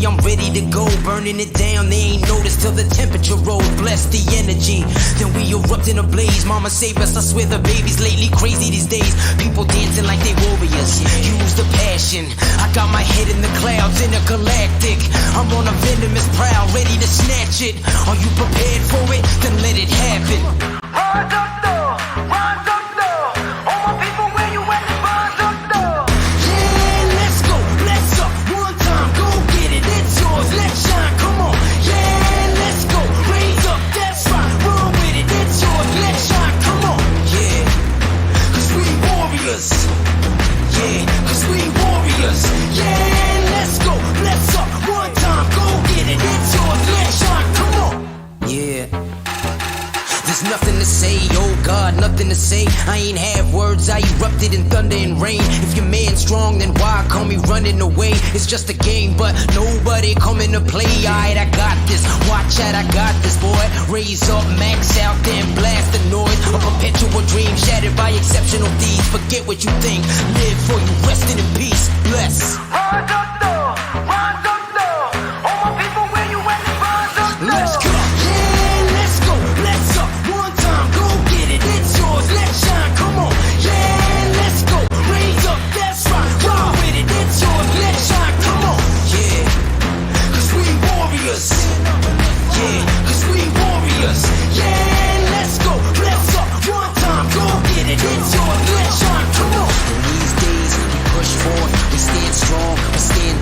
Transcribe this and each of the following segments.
I'm ready to go. Burning it down, they ain't noticed till the temperature rose. Bless the energy, then we erupt in a blaze. Mama save us, I swear the baby's lately crazy these days. People dancing like they warriors, use the passion. I got my head in the clouds, intergalactic. I'm on a venomous prowl, ready to snatch it. Are you prepared for it? Then let it happen. Rise up though, rise up though. All my people, where you at? Rise up though. Yeah, let's go, let's up. One time, go get it, it's yours, let's shine, come on. Yeah, let's go, raise up, that's right. Run with it, it's yours, let's shine, come on. Yeah, cause we warriors. Yeah, cause we warriors. Yeah, let's go, let's up. One time, go get it, it's yours, let's shine, come on. Yeah. There's nothing to say, oh God, nothing to say. I ain't have words, I erupted in thunder and rain. If your man's strong, then why call me running away? It's just a game, but nobody coming to play. Alright, I got this, watch out, I got this, boy. Raise up, max out, then blast the noise. A perpetual dream shattered by exceptional deeds. Forget what you think, live for you, resting in peace. Bless. Rise up though, rise up though. All my people, where you at? Rise up though. Let's go. Yeah, let's go, let's up. One time, go get it, it's yours, let's shine, come on. Yeah, let's go, raise up, that's right. Ride with it, it's yours, let's shine, come on. Yeah, cause we warriors. Yeah, cause we warriors. Yeah, let's go, let's up. One time, go get it, it's yours, let's shine, come on. In these days, we push forward, we stand strong, we stand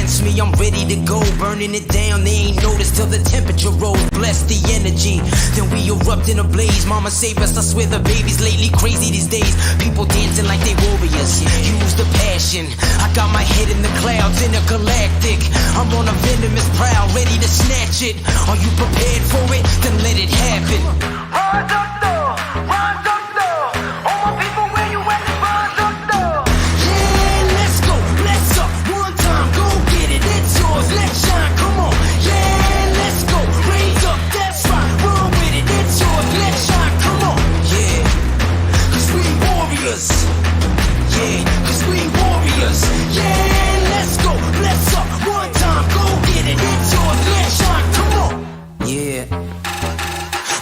against me, I'm ready to go. Burning it down, they ain't noticed till the temperature rose. Bless the energy, then we erupt in a blaze. Mama save us, I swear the baby's lately crazy these days. People dancing like they warriors, use the passion. I got my head in the clouds, intergalactic. I'm on a venomous prowl, ready to snatch it. Are you prepared for it? Then let it happen. Rise up though, rise up though. All my people, where you at? Rise up though. Yeah, let's go, bless up, one time, go get it, it's yours, let's shine, come on. Yeah, let's go, raise up, that's right, run with it, it's yours, let's shine, come on. Yeah, cause we warriors. Yeah, cause we warriors. Yeah, let's go, bless up, one time, go get it, it's yours, let's shine, come on. Yeah.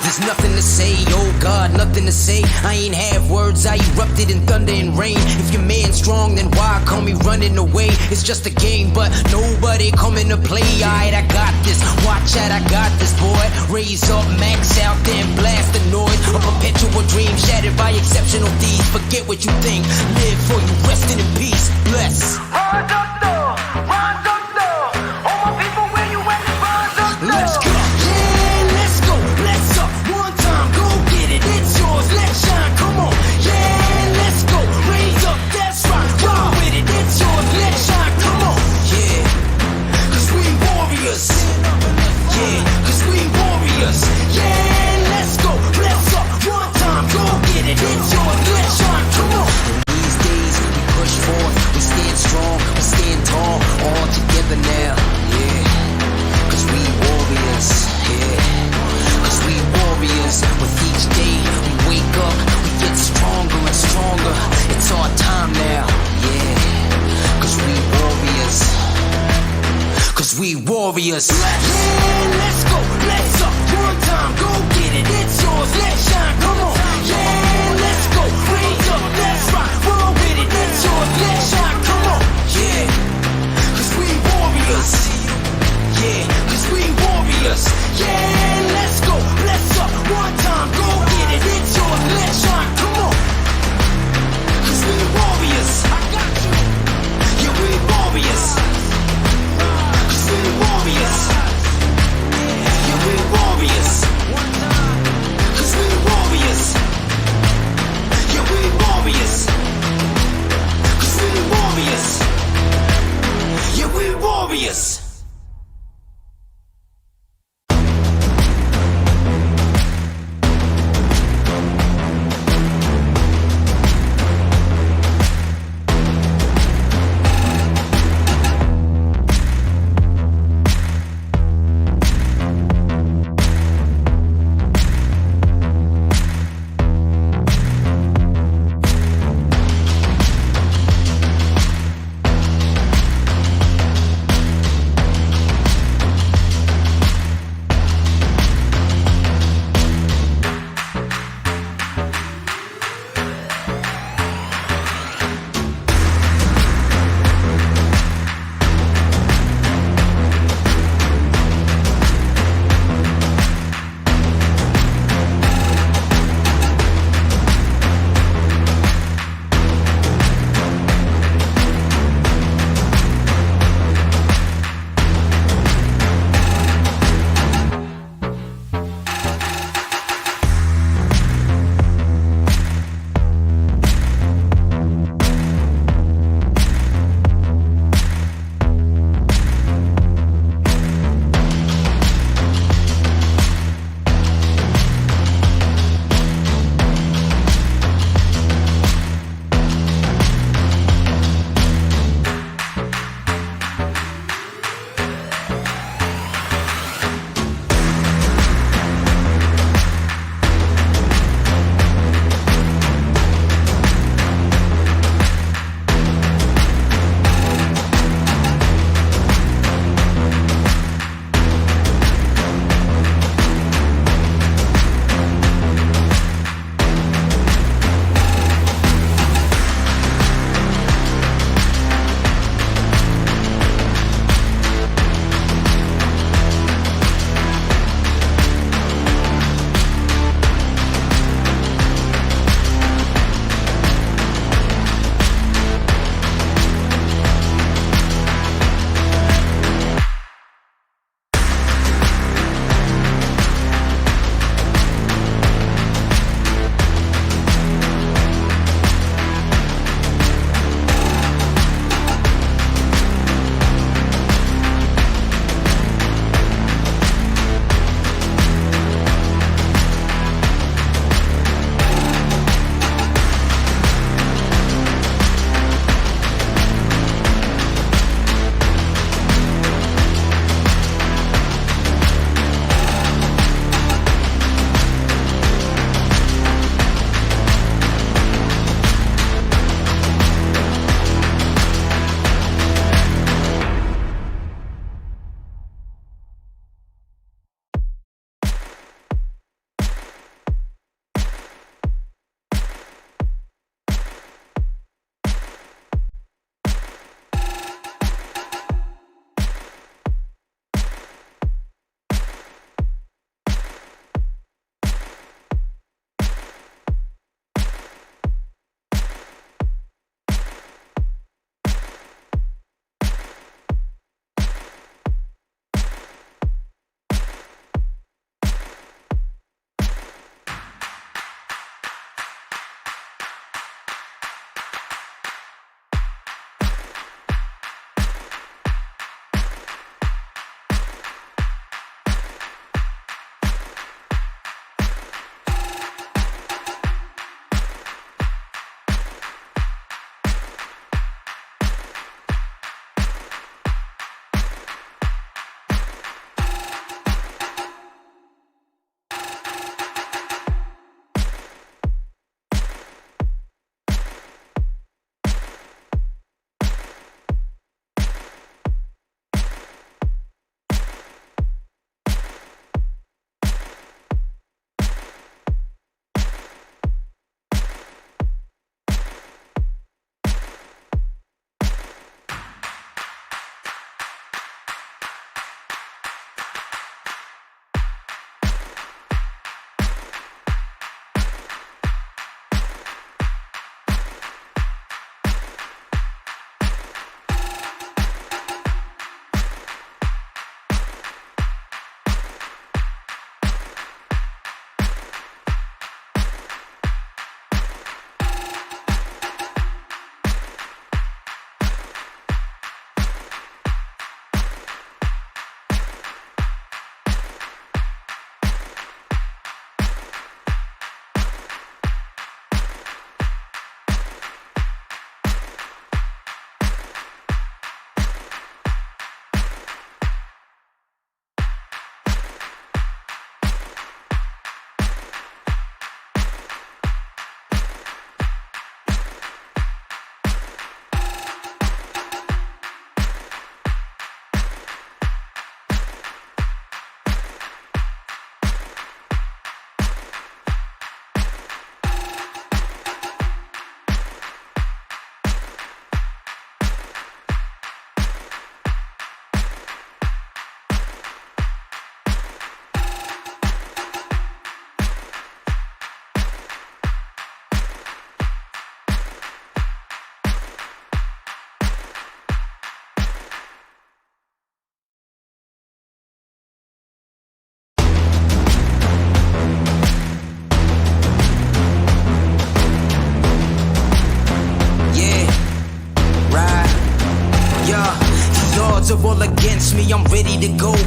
There's nothing to say, oh God, nothing to say. I ain't have words, I erupted in thunder and rain. If your man's strong, then why call me running away? It's just a game, but nobody coming to play. Alright, I got this, watch out, I got this, boy. Raise up, max out, then blast the noise. A perpetual dream shattered by exceptional deeds. Forget what you think, live for you, resting in peace. Bless. Rise up though, rise up though. All my people, where you at? Rise up though. Let's go. Yeah, let's go. Bless up. One time, go get it. It's yours. Let's shine. Come on. Yeah, let's go. Raise up. That's right. Roll with it. It's yours. Let's shine. Come on. Yeah. Cause we warriors. Yeah. Cause we warriors. Yeah, let's go. Bless up. One time, go get it. It's yours. Let's shine. Come on. These days, we push forward. We stand strong. We stand tall. All together now. Yeah. Cause we warriors, yeah. Cause we warriors. With each day we wake up, we get stronger and stronger. It's our time now, yeah. Cause we warriors. Cause we warriors. Yeah, let's go, let's up. One time, go get it. It's yours, let's shine, come on. Yeah, let's go, raise up, that's right. Roll with it, it's yours, let's shine, come on. Yeah, cause we warriors. Yeah, cause we warriors. Yeah, let's go, let's up. One time, go get it, it's yours, let's shine, come on. Cause we warriors. I got you. Yeah, we warriors. Cause we warriors.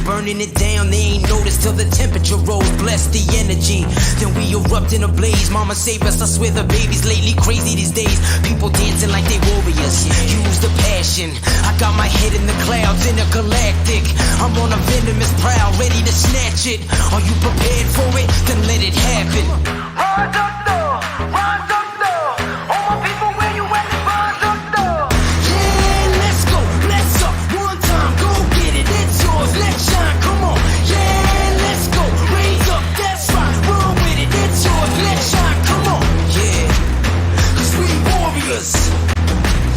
burning it down, they ain't noticed till the temperature rose. Bless the energy, then we erupt in a blaze. Mama save us, I swear the babies lately crazy these days. People dancing like they warriors, use the passion. I got my head in the clouds, intergalactic. I'm on a venomous prowl, ready to snatch it. Are you prepared for it? Then let it happen. Rise up though, rise up though. All my people, where you at? Rise up though. Yeah, let's go, let's up. One time, go get it, it's yours, let's shine, come on. Yeah, let's go, raise up, that's right. Run with it, it's yours, let's shine, come on. Yeah, cause we warriors.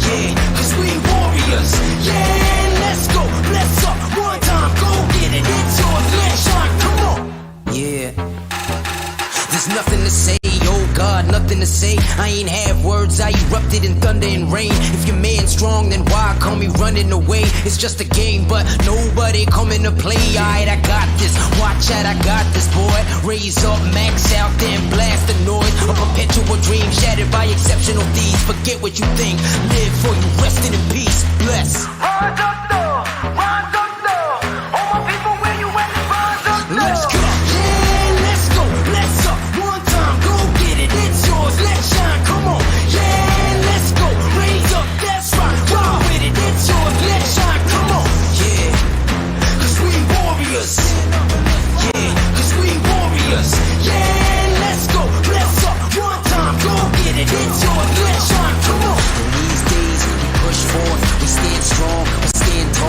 Yeah, cause we warriors. Yeah, let's go, let's up. One time, go get it, it's yours, let's shine, come on. Yeah, there's nothing to say, oh God, nothing to say. I ain't have words, I erupted in thunder and rain. If your man's strong, then why call me running away? It's just a game, but nobody coming to play. Alright, I got this, watch out, I got this, boy. Raise up, max out, then blast the noise. A perpetual dream shattered by exceptional thieves. Forget what you think, live for you, resting in peace. Bless. Rise up though, rise up though. All my people, where you at? Rise up though. Let's go. Yeah, let's go. Let's up. One time, go get it. It's yours. Let's shine. Come on. Yeah, let's go. Raise up. That's right. Run with it. It's yours. Let's shine. Come on. Yeah, cause we warriors. Yeah, cause we warriors. Yeah, let's go. Let's up. One time, go get it. It's yours. Let's shine. Come on. In these days, we push forth. We stand strong. We stand tall.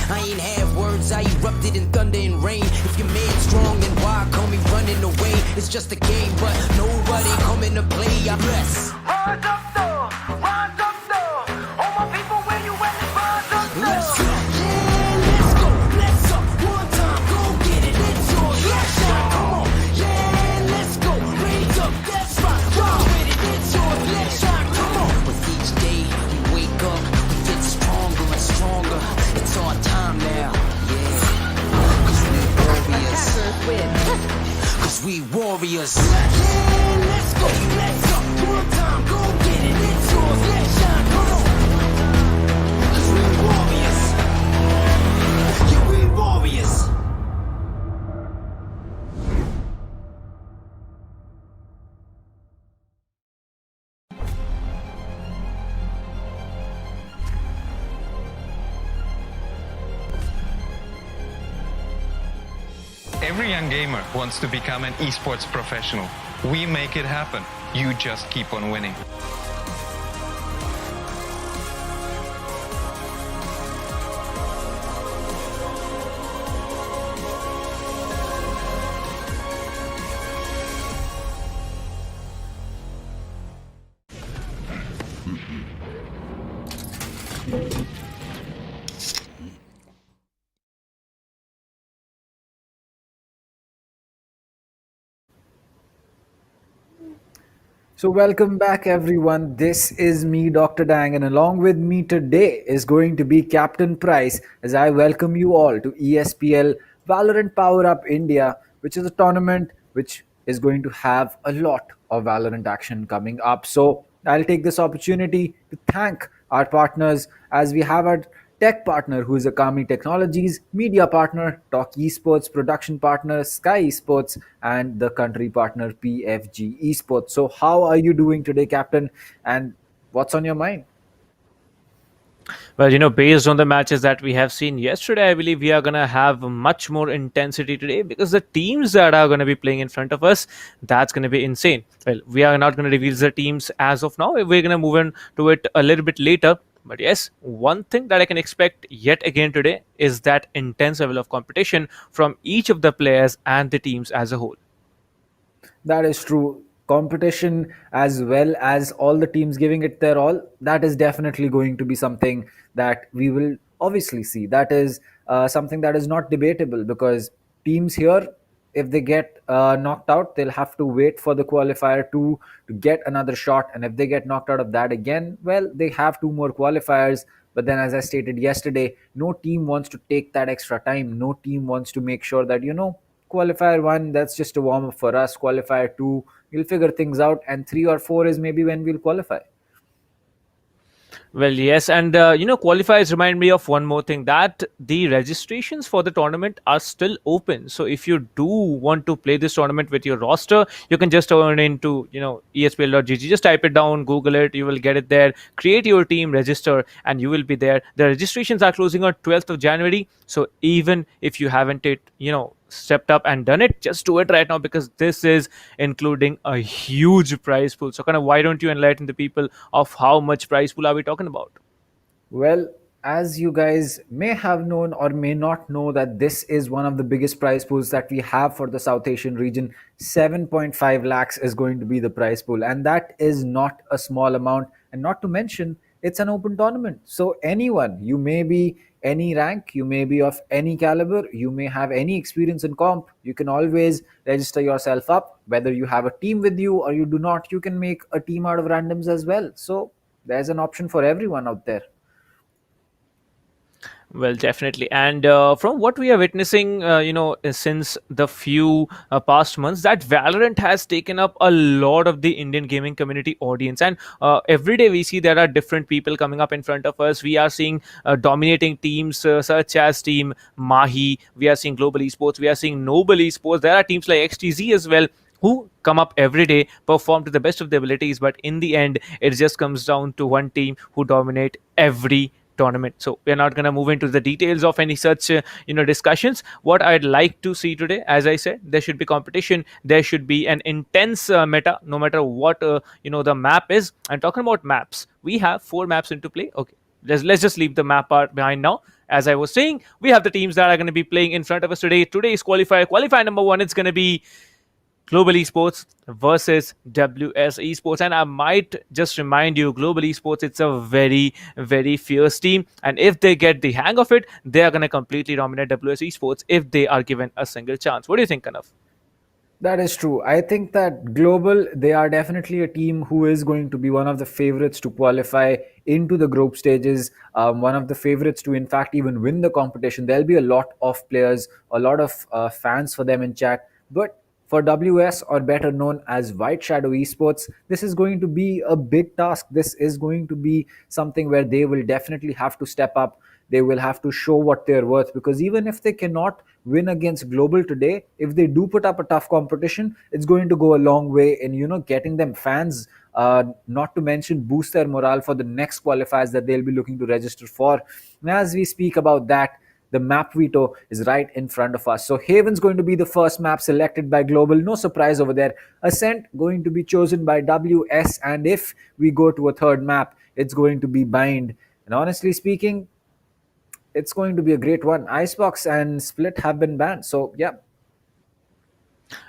I ain't have words, I erupted in thunder and rain. If you're mad strong, then why call me running away? It's just a game, but nobody coming to play. I'm blessed. Rise up though, rise up though. All my people, where you at? Rise up though. Let's go. Yeah, let's go. Let's up. One time, go get it. It's yours. Let's shine. Come on. Yeah, let's go. Raise up. That's right. Run with it. It's yours. Let's shine. Come on. With each day we wake up, we get stronger and stronger. It's our time now. Yeah. Cause we warriors. Cause we warriors. Yeah, let's go. Let's up. One time, go get it. It's yours. Let's shine. Come on. Cause we warriors. Yeah, we warriors. Every young gamer wants to become an esports professional. We make it happen. You just keep on winning. So, welcome back, everyone. This is me, Dr. Dang, and along with me today is going to be Captain Price as I welcome you all to ESPL Valorant PowerUp India, which is a tournament which is going to have a lot of Valorant action coming up. So, I'll take this opportunity to thank our partners as we have our tech partner who is Akamai Technologies, media partner TalkEsports, production partner SkyEsports, and the country partner PFG Esports. So how are you doing today, Captain? And what's on your mind? Well, based on the matches that we have seen yesterday, I believe we are going to have much more intensity today because the teams that are going to be playing in front of us, that's going to be insane. Well, we are not going to reveal the teams as of now. We're going to move on to it a little bit later. But yes, one thing that I can expect yet again today is that intense level of competition from each of the players and the teams as a whole. That is true. Competition, as well as all the teams giving it their all, that is definitely going to be something that we will obviously see. That is something that is not debatable because teams here, if they get knocked out, they'll have to wait for the qualifier two to get another shot. And if they get knocked out of that again, well, they have two more qualifiers. But then, as I stated yesterday, no team wants to take that extra time. No team wants to make sure that, qualifier one, that's just a warm up for us. Qualifier two, we'll figure things out. And three or four is maybe when we'll qualify. Well, yes, and qualifiers remind me of one more thing that the registrations for the tournament are still open. So if you do want to play this tournament with your roster, you can just turn into ESPL.gg. Just type it down, Google it, you will get it there. Create your team, register, and you will be there. The registrations are closing on 12th of January. So even if you haven't stepped up and done it, just do it right now because this is including a huge prize pool. So kind of why don't you enlighten the people of how much prize pool are we talking about? Well, as you guys may have known or may not know, that this is one of the biggest prize pools that we have for the South Asian region. 7.5 lakhs is going to be the prize pool, and that is not a small amount. And not to mention, it's an open tournament. So anyone, you may be any rank, you may be of any caliber, you may have any experience in comp, you can always register yourself up. Whether you have a team with you or you do not, you can make a team out of randoms as well. So there's an option for everyone out there. Well, definitely. And from what we are witnessing, since the few past months, that Valorant has taken up a lot of the Indian gaming community audience. And every day we see there are different people coming up in front of us. We are seeing dominating teams such as Team Mahi. We are seeing Global Esports. We are seeing Noble Esports. There are teams like XTZ as well who come up every day, perform to the best of their abilities. But in the end, it just comes down to one team who dominate every tournament. So we're not going to move into the details of any such discussions. What I'd like to see today, as I said, there should be competition, there should be an intense meta, no matter what the map is. And talking about maps, we have 4 maps into play. Okay, let's just leave the map part behind now. as I was saying, we have the teams that are going to be playing in front of us today. Today's qualifier, qualifier number one, it's going to be Global Esports versus WS Esports. And I might just remind you, Global Esports, it's a very, very fierce team. And if they get the hang of it, they are going to completely dominate WS Esports if they are given a single chance. What do you think, Kanav? That is true. I think that Global, they are definitely a team who is going to be one of the favorites to qualify into the group stages, one of the favorites to, in fact, even win the competition. There'll be a lot of players, a lot of fans for them in chat. But for WS, or better known as White Shadow Esports, this is going to be a big task. This is going to be something where they will definitely have to step up. They will have to show what they're worth, because even if they cannot win against Global today, if they do put up a tough competition, it's going to go a long way in getting them fans, not to mention boost their morale for the next qualifiers that they'll be looking to register for. And as we speak about that, the map veto is right in front of us. So Haven's going to be the first map selected by Global. No surprise over there. Ascent going to be chosen by WS, and if we go to a third map, it's going to be Bind. And honestly speaking, it's going to be a great one. Icebox and Split have been banned. So, yeah.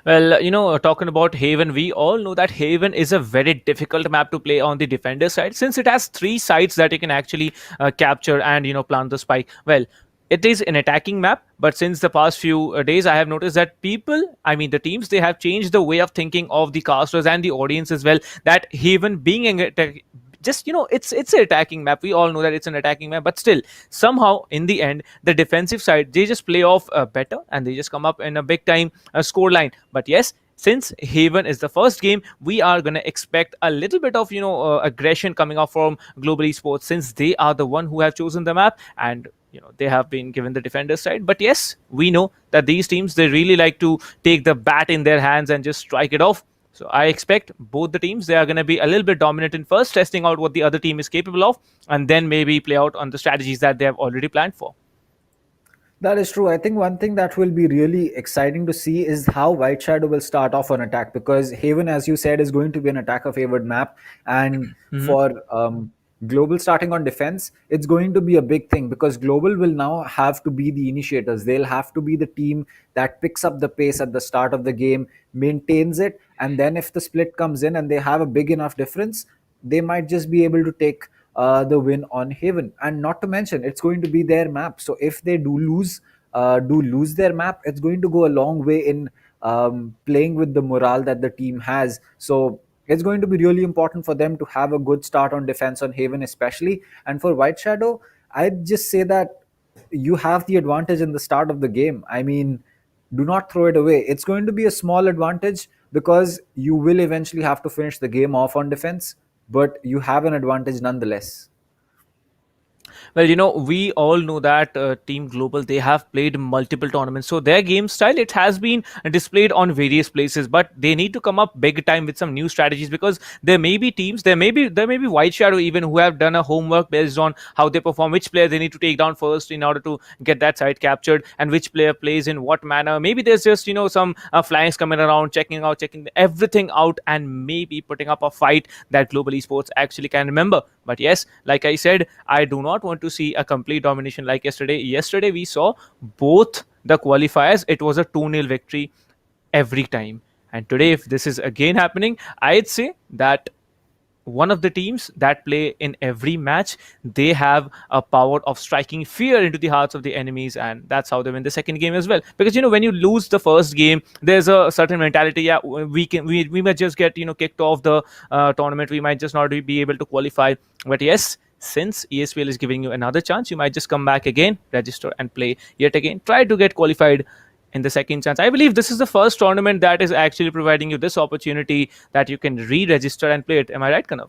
Well, talking about Haven, we all know that Haven is a very difficult map to play on the defender side, since it has three sites that you can actually capture and plant the spike. Well, it is an attacking map, but since the past few days, I have noticed that the teams, they have changed the way of thinking of the casters and the audience as well. That Haven being an just it's an attacking map. We all know that it's an attacking map, but still, somehow in the end, the defensive side, they just play off better, and they just come up in a big time score line. But yes, since Haven is the first game, we are going to expect a little bit of aggression coming up from Global Esports, since they are the one who have chosen the map, and they have been given the defender side. But yes, we know that these teams, they really like to take the bat in their hands and just strike it off. So I expect both the teams, they are going to be a little bit dominant in first, testing out what the other team is capable of, and then maybe play out on the strategies that they have already planned for. That is true. I think one thing that will be really exciting to see is how White Shadow will start off on attack, because Haven, as you said, is going to be an attacker favored map. And Mhm. for Global starting on defense, it's going to be a big thing, because Global will now have to be the initiators. They'll have to be the team that picks up the pace at the start of the game, maintains it, and then if the split comes in and they have a big enough difference, they might just be able to take the win on Haven. And not to mention, it's going to be their map. So if they do lose their map, it's going to go a long way in playing with the morale that the team has. So it's going to be really important for them to have a good start on defense on Haven, especially. And for White Shadow, I'd just say that you have the advantage in the start of the game. I mean, do not throw it away. It's going to be a small advantage, because you will eventually have to finish the game off on defense, but you have an advantage nonetheless. Well, we all know that Team Global, they have played multiple tournaments, so their game style, it has been displayed on various places. But they need to come up big time with some new strategies, because there may be teams, there may be White Shadow even, who have done a homework based on how they perform, which player they need to take down first in order to get that side captured, and which player plays in what manner. Maybe there's just some flanks coming around, checking everything out, and maybe putting up a fight that Global Esports actually can remember. But yes, like I said, I do not want to see a complete domination like yesterday. Yesterday, we saw both the qualifiers, it was a 2-0 victory every time. And today, if this is again happening, I'd say that one of the teams that play in every match, they have a power of striking fear into the hearts of the enemies, and that's how they win the second game as well. Because when you lose the first game, there's a certain mentality. Yeah, we might just get kicked off the tournament, we might just not be able to qualify. But yes, since ESPL is giving you another chance, you might just come back again, register, and play yet again, try to get qualified in the second chance. I believe this is the first tournament that is actually providing you this opportunity, that you can re-register and play it. Am I right, Kanav?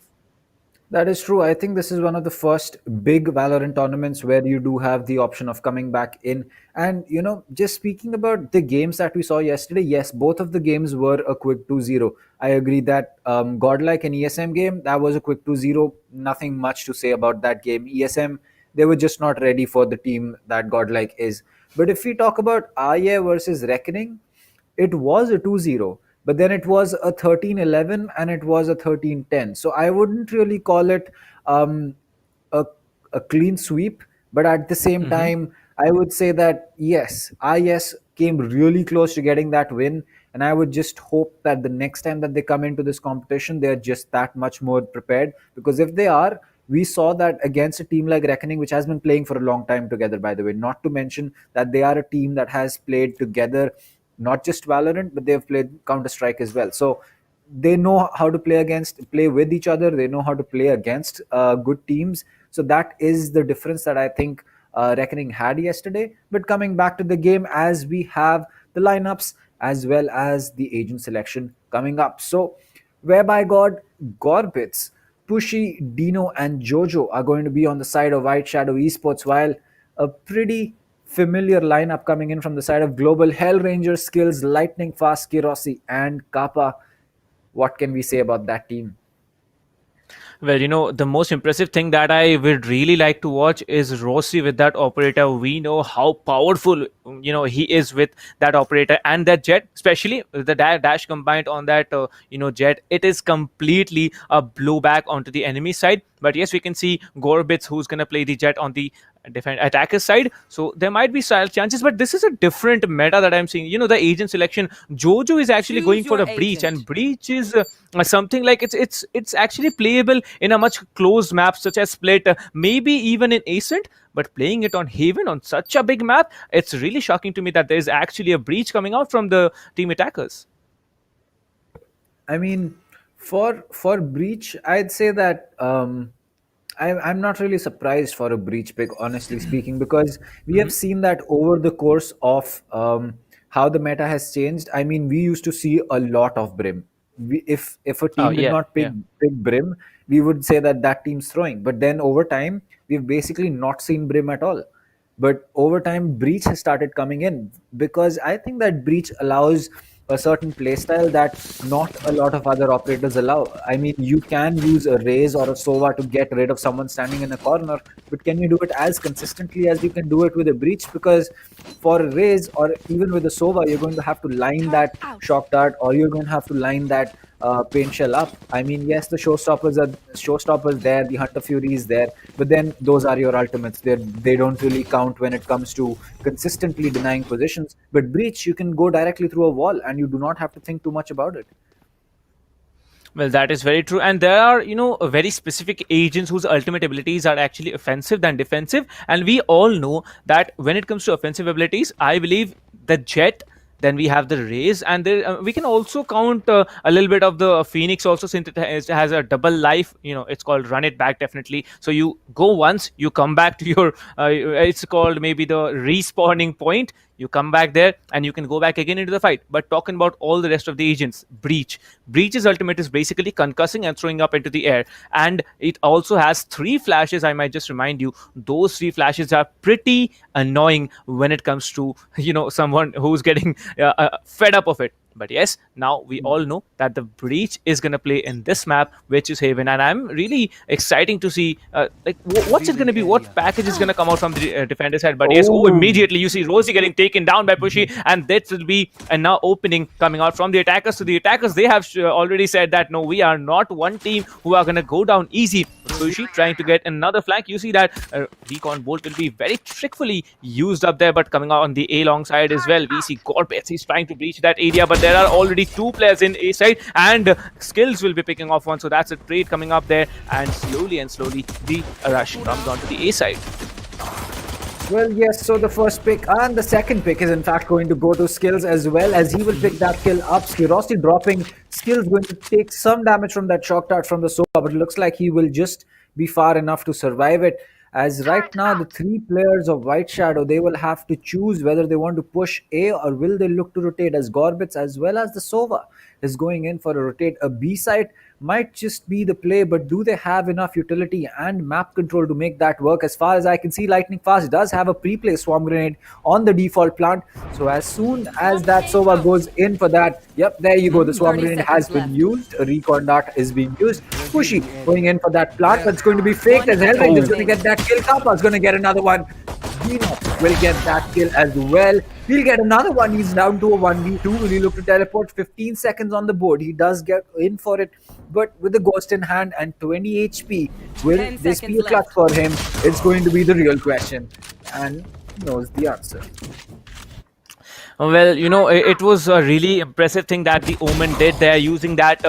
That is true. I think this is one of the first big Valorant tournaments where you do have the option of coming back in. And, just speaking about the games that we saw yesterday, yes, both of the games were a quick 2-0. I agree that Godlike and ESM game, that was a quick 2-0. Nothing much to say about that game. ESM, they were just not ready for the team that Godlike is. But if we talk about Aya versus Reckoning, it was a 2-0, but then it was a 13-11 and it was a 13-10. So I wouldn't really call it um, a, a clean sweep, But at the same Mm-hmm. time, I would say that yes, IS came really close to getting that win. And I would just hope that the next time that they come into this competition, they're just that much more prepared. Because if they are, we saw that against a team like Reckoning, which has been playing for a long time together, by the way. Not to mention that they are a team that has played together, not just Valorant, but they've played Counter Strike as well. So they know how to play with each other. They know how to play against good teams. So that is the difference that I think Reckoning had yesterday. But coming back to the game, as we have the lineups as well as the agent selection coming up. So, whereby God, Gorbits, Pushy, Dino, and Jojo are going to be on the side of White Shadow Esports, while a pretty familiar lineup coming in from the side of Global Hell Ranger, Skills, Lightning Fast, Kirosi, and Kappa. What can we say about that team? Well, the most impressive thing that I would really like to watch is Rossi with that operator. We know how powerful, he is with that operator and that jet, especially with the dash combined on that, jet. It is completely a blowback onto the enemy side. But yes, we can see Gorbits, who's going to play the jet on the defend attacker side. So there might be style chances, but this is a different meta that I'm seeing. The agent selection. Jojo is actually Choose going for your a breach, agent. and breach is something like it's actually playable in a much closed map such as Split, maybe even in Ascent. But playing it on Haven on such a big map, it's really shocking to me that there is actually a breach coming out from the team attackers. I mean, for Breach, I'd say that I'm not really surprised for a Breach pick, honestly speaking, because we have Mhm. seen that over the course of how the meta has changed. I mean, we used to see a lot of Brim. If a Oh team did yeah, not yeah. pick Brim, we would say that that team's throwing. But then over time, we've basically not seen Brim at all. But over time, Breach has started coming in because I think that Breach allows a certain playstyle that not a lot of other operators allow. I mean, you can use a Raze or a Sova to get rid of someone standing in a corner, but can you do it as consistently as you can do it with a Breach? Because for a Raze or even with a Sova, you're going to have to line Turret that out. shock dart or you're going to have to line that paint shell up. I mean, yes, the showstoppers there, the Hunter Fury is there, but then those are your ultimates. They don't really count when it comes to consistently denying positions. But Breach, you can go directly through a wall and you do not have to think too much about it. Well, that is very true. And there are, very specific agents whose ultimate abilities are actually offensive than defensive. And we all know that when it comes to offensive abilities, I believe the Jet, then we have the Raze, and there, we can also count a little bit of the Phoenix also, since it has a double life. It's called Run It Back, definitely. So you go once, you come back to your, it's called maybe the respawning point. You come back there and you can go back again into the fight. But talking about all the rest of the agents, Breach's ultimate is basically concussing and throwing up into the air. And it also has three flashes. I might just remind you, those three flashes are pretty annoying when it comes to, someone who's getting fed up of it. But yes, now we all know that the Breach is going to play in this map, which is Haven, and I'm really exciting to see what's it going to be, what package is going to come out from the defender side. But yes, Oh, immediately you see Rosie getting taken down by Pushy, and that will be a now opening coming out from the attackers. So the attackers, they have already said that no, we are not one team who are going to go down easy. Pushy trying to get another flank. You see that Recon Bolt will be very trickfully used up there, but coming out on the A long side as well. We see Gorbets, he's trying to breach that area, but there are already two players in A side, and Skills will be picking off one. So that's a trade coming up there, and slowly the rush comes onto the A side. well, yes. So the first pick and the second pick is in fact going to go to Skills as well, as he will pick that kill up. Skirosity dropping. Skills going to take some damage from that shock dart from the Sova, but it looks like he will just be far enough to survive it. As right now, the three players of White Shadow, they will have to choose whether they want to push A or will they look to rotate, as Gorbits as well as the Sova is going in for a rotate. A B site might just be the play, but do they have enough utility and map control to make that work? As far as I can see, Lightning Fast does have a pre-play swarm grenade on the default plant. So as soon as that Sova goes in for that, yep, there you go. The swarm 30 grenade has seconds been left. used. A recon dart is being used. Pushy going in for that plant, but it's going to be faked as Hellranger is going to get that kill. Kappa is going to get another one. Dino will get that kill as well. He'll get another one. He's down to a 1v2. Will he look to teleport? 15 seconds on the board. He does get in for it, but with the ghost in hand and 20 HP, will 10 this be a seconds clutch left. for him? It's going to be the real question, and he knows the answer. Well, it was a really impressive thing that the Omen did there using that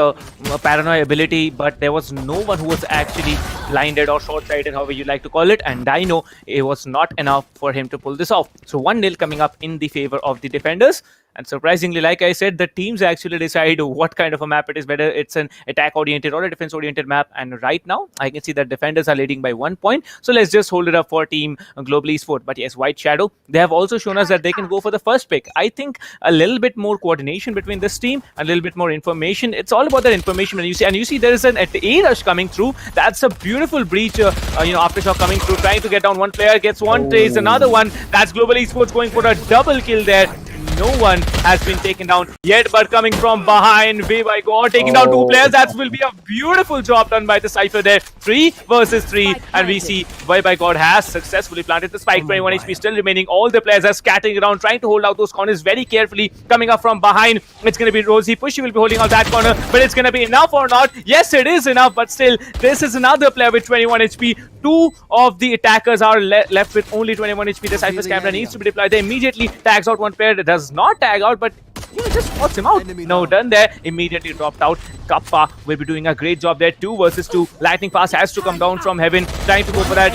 paranoid ability, but there was no one who was actually blinded or short-sighted, however you like to call it, and Dino, it was not enough for him to pull this off. So 1-0 coming up in the favor of the defenders. And surprisingly, like I said, the teams actually decide what kind of a map it is, whether it's an attack-oriented or a defense-oriented map. And right now, I can see that defenders are leading by 1 point. So let's just hold it up for Team Global Esports. But yes, White Shadow, they have also shown us that they can go for the first pick. I think a little bit more coordination between this team, a little bit more information. It's all about that information. And you see there is an A rush coming through. That's a beautiful breach, aftershock coming through, trying to get down one player, gets one, trace another one. That's Global Esports going for a double kill there. No one has been taken down yet, but coming from behind, way by God, taking down two players. That will be a beautiful job done by the Cypher there. 3 versus 3, and we see way by God has successfully planted the spike. 21 HP still remaining. All the players are scattering around, trying to hold out those corners very carefully. Coming up from behind, it's going to be Rosie. Pushy will be holding out that corner, but it's going to be enough or not? Yes, it is enough, but still, this is another player with 21 HP. Two of the attackers are left with only 21 HP. The Cypher's camera needs to be deployed. They immediately tags out one player. That does not tag out, but just spots him out. No, done there. Immediately dropped out. Kappa will be doing a great job there. 2 versus 2. Lightning Fast has to come down from heaven, trying to go for that,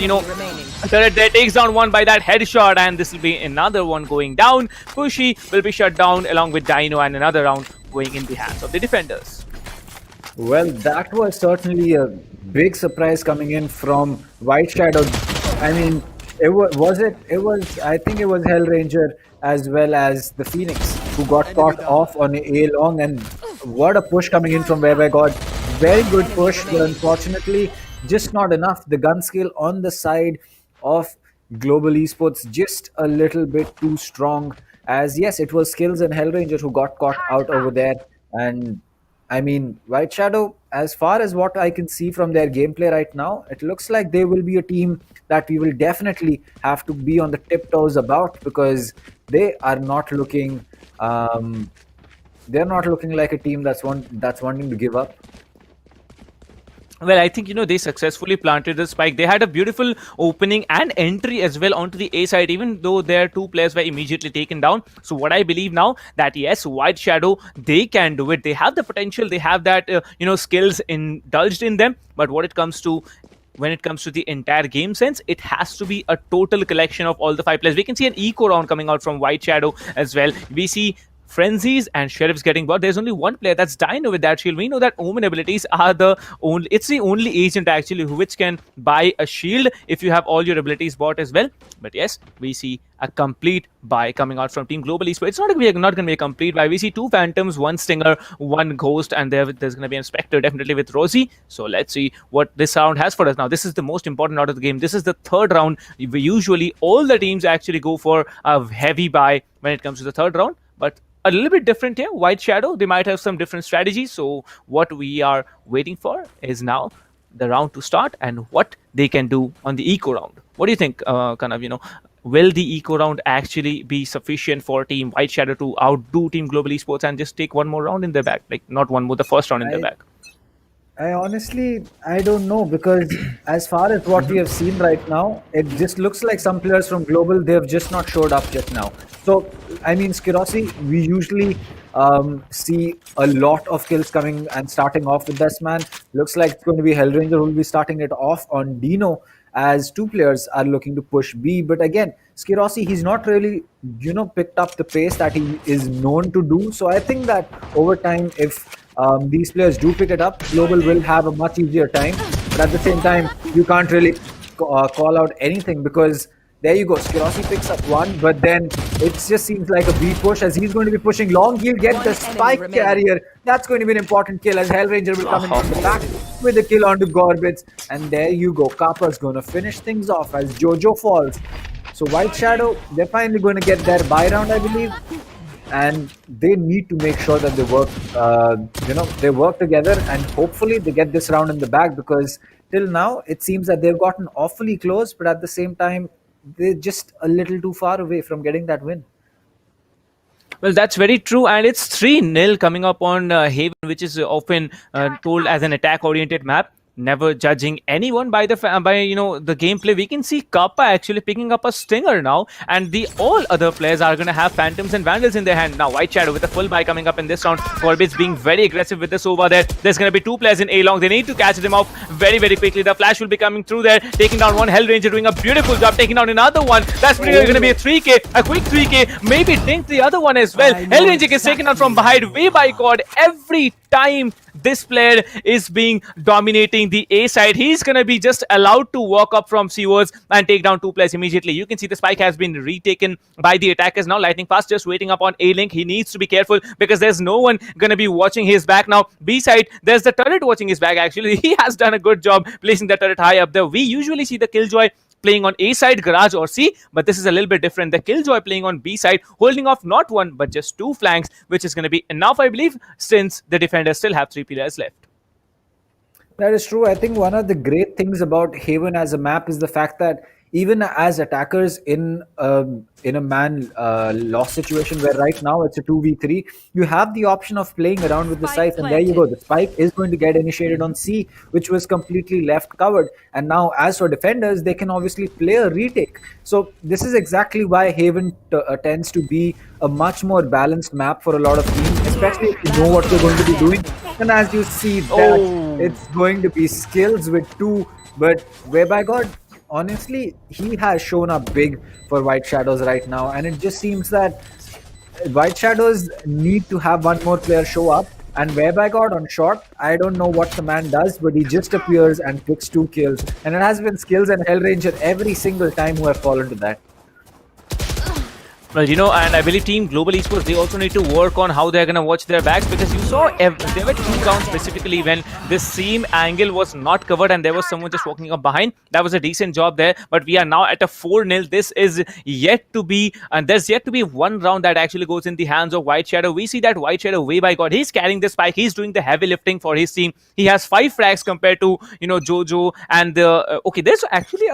turret there. Takes down one by that headshot, and this will be another one going down. Pushy will be shut down along with Dino, and another round going in the hands of the defenders. Well, that was certainly a big surprise coming in from White Shadow. I mean, I think it was Hellranger as well as the Phoenix who got caught off on a long, and what a push coming in from where I got. Very good push, but unfortunately just not enough. The gun skill on the side of Global Esports just a little bit too strong, as yes, it was Skills and Hellranger who got caught out over there. And I mean, White Shadow, as far as what I can see from their gameplay right now, it looks like they will be a team that we will definitely have to be on the tiptoes about, because they are not looking they're not looking like a team that's wanting to give up. Well, I think, they successfully planted the spike. They had a beautiful opening and entry as well onto the A side, even though their 2 players were immediately taken down. So what I believe now, that yes, White Shadow, they can do it. They have the potential. They have that, skills indulged in them. But when it comes to the entire game sense, it has to be a total collection of all the 5 players. We can see an eco round coming out from White Shadow as well. We see Frenzies and Sheriffs getting bought. There's only one player, that's Dino with that shield. We know that Omen abilities are the only agent actually which can buy a shield if you have all your abilities bought as well. But yes, we see a complete buy coming out from Team Global Esports. It's not going to be a complete buy. We see 2 Phantoms, 1 Stinger, 1 Ghost, and there's going to be an Spectre definitely with Rosie. So let's see what this round has for us. Now, this is the most important round of the game. This is the 3rd round. Usually, all the teams actually go for a heavy buy when it comes to the 3rd round. But a little bit different here. White Shadow, they might have some different strategies. So what we are waiting for is now the round to start and what they can do on the eco round. What do you think, will the eco round actually be sufficient for Team White Shadow to outdo Team Global Esports and just take one more round in their back? Like, not one more, the first round in their back. I honestly, I don't know, because as far as what we have seen right now, it just looks like some players from Global, they have just not showed up yet now. So, I mean, Skirosi, we usually see a lot of kills coming and starting off with this man. Looks like it's going to be Hellranger who will be starting it off on Dino, as 2 players are looking to push B. But again, Skirosi, he's not really, picked up the pace that he is known to do. So I think that over time, if these players do pick it up, Global will have a much easier time. But at the same time, you can't really call out anything, because there you go, Skirosi picks up 1, but then it just seems like a B push, as he's going to be pushing long. He'll get the spike carrier. That's going to be an important kill, as Hellranger will come in from the back with a kill onto Gorbits. And there you go, Kappa's going to finish things off as Jojo falls. So White Shadow, they're finally going to get their buy round, I believe. And they need to make sure that they work, they work together, and hopefully they get this round in the bag, because till now it seems that they've gotten awfully close, but at the same time, they're just a little too far away from getting that win. Well, that's very true, and it's 3-0 coming up on Haven, which is often told as an attack-oriented map. Never judging anyone by the gameplay. We can see Kappa actually picking up a stinger now, and the all other players are gonna have Phantoms and Vandals in their hand. Now White Shadow with a full buy coming up in this round. Corbet's being very aggressive with the Sova there. There's gonna be 2 players in A long. They need to catch them off very, very quickly. The flash will be coming through there, taking down one Hell Ranger, doing a beautiful job, taking down another one. That's pretty gonna be a 3k, a quick 3k, maybe dink the other one as well. Hell Ranger gets taken out from behind. Way by God, every time this player is being dominating the A side, he's gonna be just allowed to walk up from sewers and take down 2 players immediately. You can see the spike has been retaken by the attackers. Now Lightning Fast just waiting up on A link. He needs to be careful because there's no one gonna be watching his back. Now B side, there's the turret watching his back. Actually, he has done a good job placing the turret high up there. We usually see the Killjoy playing on A side, Garage or C, but this is a little bit different. The Killjoy playing on B side, holding off not one but just 2 flanks, which is going to be enough, I believe, since the defenders still have 3 players left. That is true. I think one of the great things about Haven as a map is the fact that even as attackers in a man loss situation where right now it's a 2v3, you have the option of playing around with the Spike scythe, and there you go. The spike is going to get initiated on C, which was completely left covered. And now as for defenders, they can obviously play a retake. So this is exactly why Haven tends to be a much more balanced map for a lot of teams, especially if you know what you're going to be doing. And as you see that, it's going to be skills with 2, but whereby God, honestly, he has shown up big for White Shadows right now, and it just seems that White Shadows need to have one more player show up. And whereby God on short, I don't know what the man does, but he just appears and picks 2 kills. And it has been skills and Hellranger every single time who have fallen to that. Well, and I believe Team Global Esports, they also need to work on how they're going to watch their backs, because you saw there were 2 rounds specifically when this seam angle was not covered and there was someone just walking up behind. That was a decent job there, but we are now at a 4-0. This is yet to be, and there's yet to be one round that actually goes in the hands of White Shadow. We see that White Shadow, way by God, he's carrying the spike. He's doing the heavy lifting for his team. He has 5 frags compared to, Jojo and the, okay, there's actually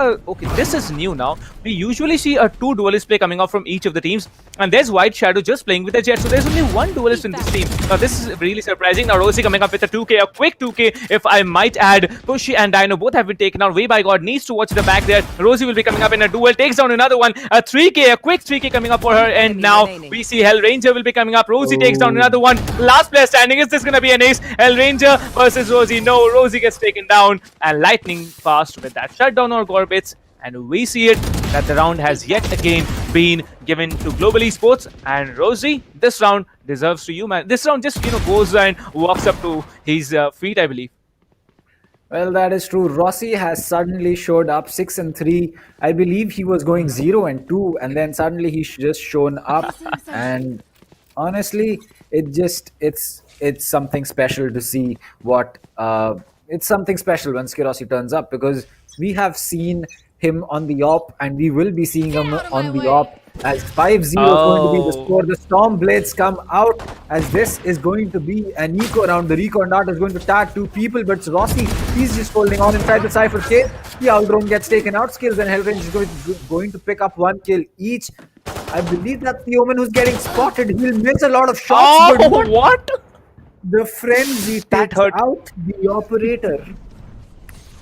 this is new now. We usually see a 2 duelist play coming out from each of the teams, and there's White Shadow just playing with a jet, so there's only 1 duelist in this team. Now this is really surprising. Now Rosie coming up with a 2k, a quick 2k, if I might add. Pushy and Dino both have been taken out. Way by God needs to watch the back there. Rosie will be coming up in a duel, takes down another one, a 3k, a quick 3k coming up for her, and now we see Hell Ranger will be coming up. Rosie takes down another one. Last player standing. Is this gonna be an ace? Hell Ranger versus Rosie. No, Rosie gets taken down, and Lightning Fast with that shutdown on Gorbits. And we see it that the round has yet again been given to Global Esports, and Rosie, this round deserves to you, man. This round just goes and walks up to his feet, I believe. Well, that is true. Rossi has suddenly showed up 6-3. I believe he was going 0-2, and then suddenly he's just shown up. And honestly, it's something special to see what it's something special when Skirossi turns up, because we have seen him on the op, and we will be seeing him on the op, as 5-0 is going to be the score. The Storm Blades come out, as this is going to be an eco round. The Recon Dart is going to tag 2 people, but it's Rossi, he's just holding on inside the Cypher cave. The Outrun gets taken out. Skills and Hellrange is going to pick up 1 kill each. I believe that's the Omen who's getting spotted. He'll miss a lot of shots. But what? The Frenzy takes out the Operator.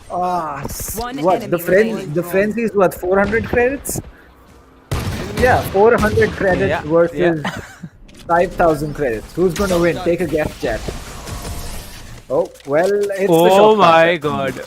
What? The Frenzy is what, 400 credits? Yeah, 400 credits versus 5,000 credits. Who's going to win? Take a guess, chat. Oh, well, it's the shot. My God.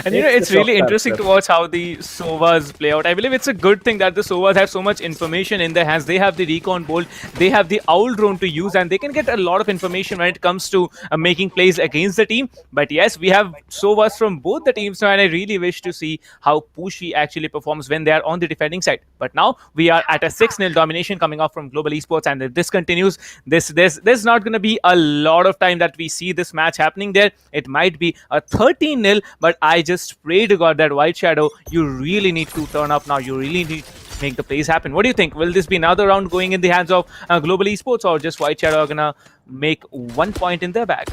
And it's really interesting to watch how the Sovas play out. I believe it's a good thing that the Sovas have so much information in their hands. They have the Recon Bolt, they have the Owl Drone to use, and they can get a lot of information when it comes to making plays against the team. But yes, we have Sovas from both the teams now, and I really wish to see how Pushy actually performs when they are on the defending side. But now we are at a 6-0 domination coming off from Global Esports, and if this continues, there's not going to be a lot of time that we see this match happening there. It might be a 13-0, but I just pray to God that White Shadow, you really need to turn up now. You really need to make the plays happen. What do you think? Will this be another round going in the hands of Global Esports, or just White Shadow are gonna make 1 point in their bag?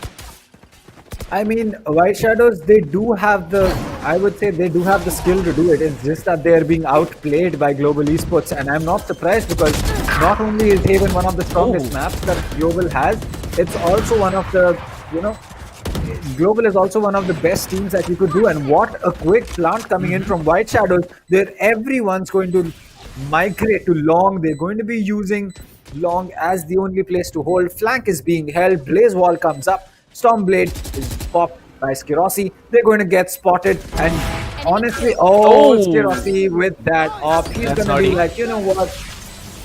I mean, White Shadows, they do have I would say they do have the skill to do it. It's just that they're being outplayed by Global Esports. And I'm not surprised because not only is Haven one of the strongest maps that Global has, it's also one of the, Global is also one of the best teams that you could do. And what a quick plant coming in from White Shadows. Everyone's going to migrate to Long. They're going to be using Long as the only place to hold. Flank is being held. Blaze Wall comes up. Stormblade is popped by Skirossi. They're going to get spotted. And honestly, Skirossi with that op. He's going to be like, you know what?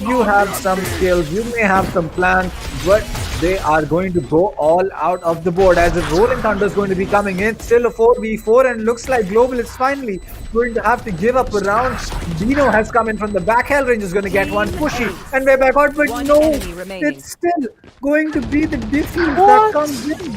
You have some skills, you may have some plans, but they are going to go all out of the board as the Rolling Thunder is going to be coming in. Still a 4v4 and looks like Global is finally going to have to give up a round. Dino has come in from the back. Hellrange is going to get one pushy and way back out, but no, it's still going to be the defuse that comes in.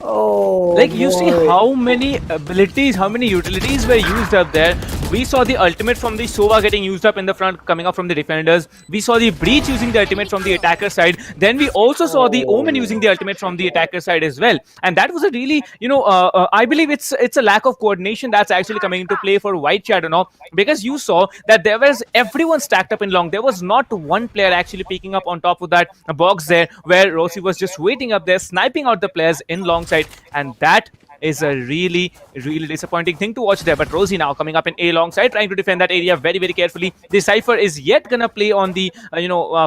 Oh, like you see how many abilities, how many utilities were used up there. We saw the ultimate from the Sova getting used up in the front, coming up from the defenders. We saw the Breach using the ultimate from the attacker side. Then we also saw the Omen using the ultimate from the attacker side as well. And that was a really, I believe it's a lack of coordination that's actually coming into play for White Shadow now, because you saw that there was everyone stacked up in Long. There was not one player actually peeking up on top of that box there, where Rossi was just waiting up there, sniping out the players in Long side, and that is a really, really disappointing thing to watch there. But Rosie now coming up in A long side, trying to defend that area very, very carefully. The Cypher is yet gonna play on the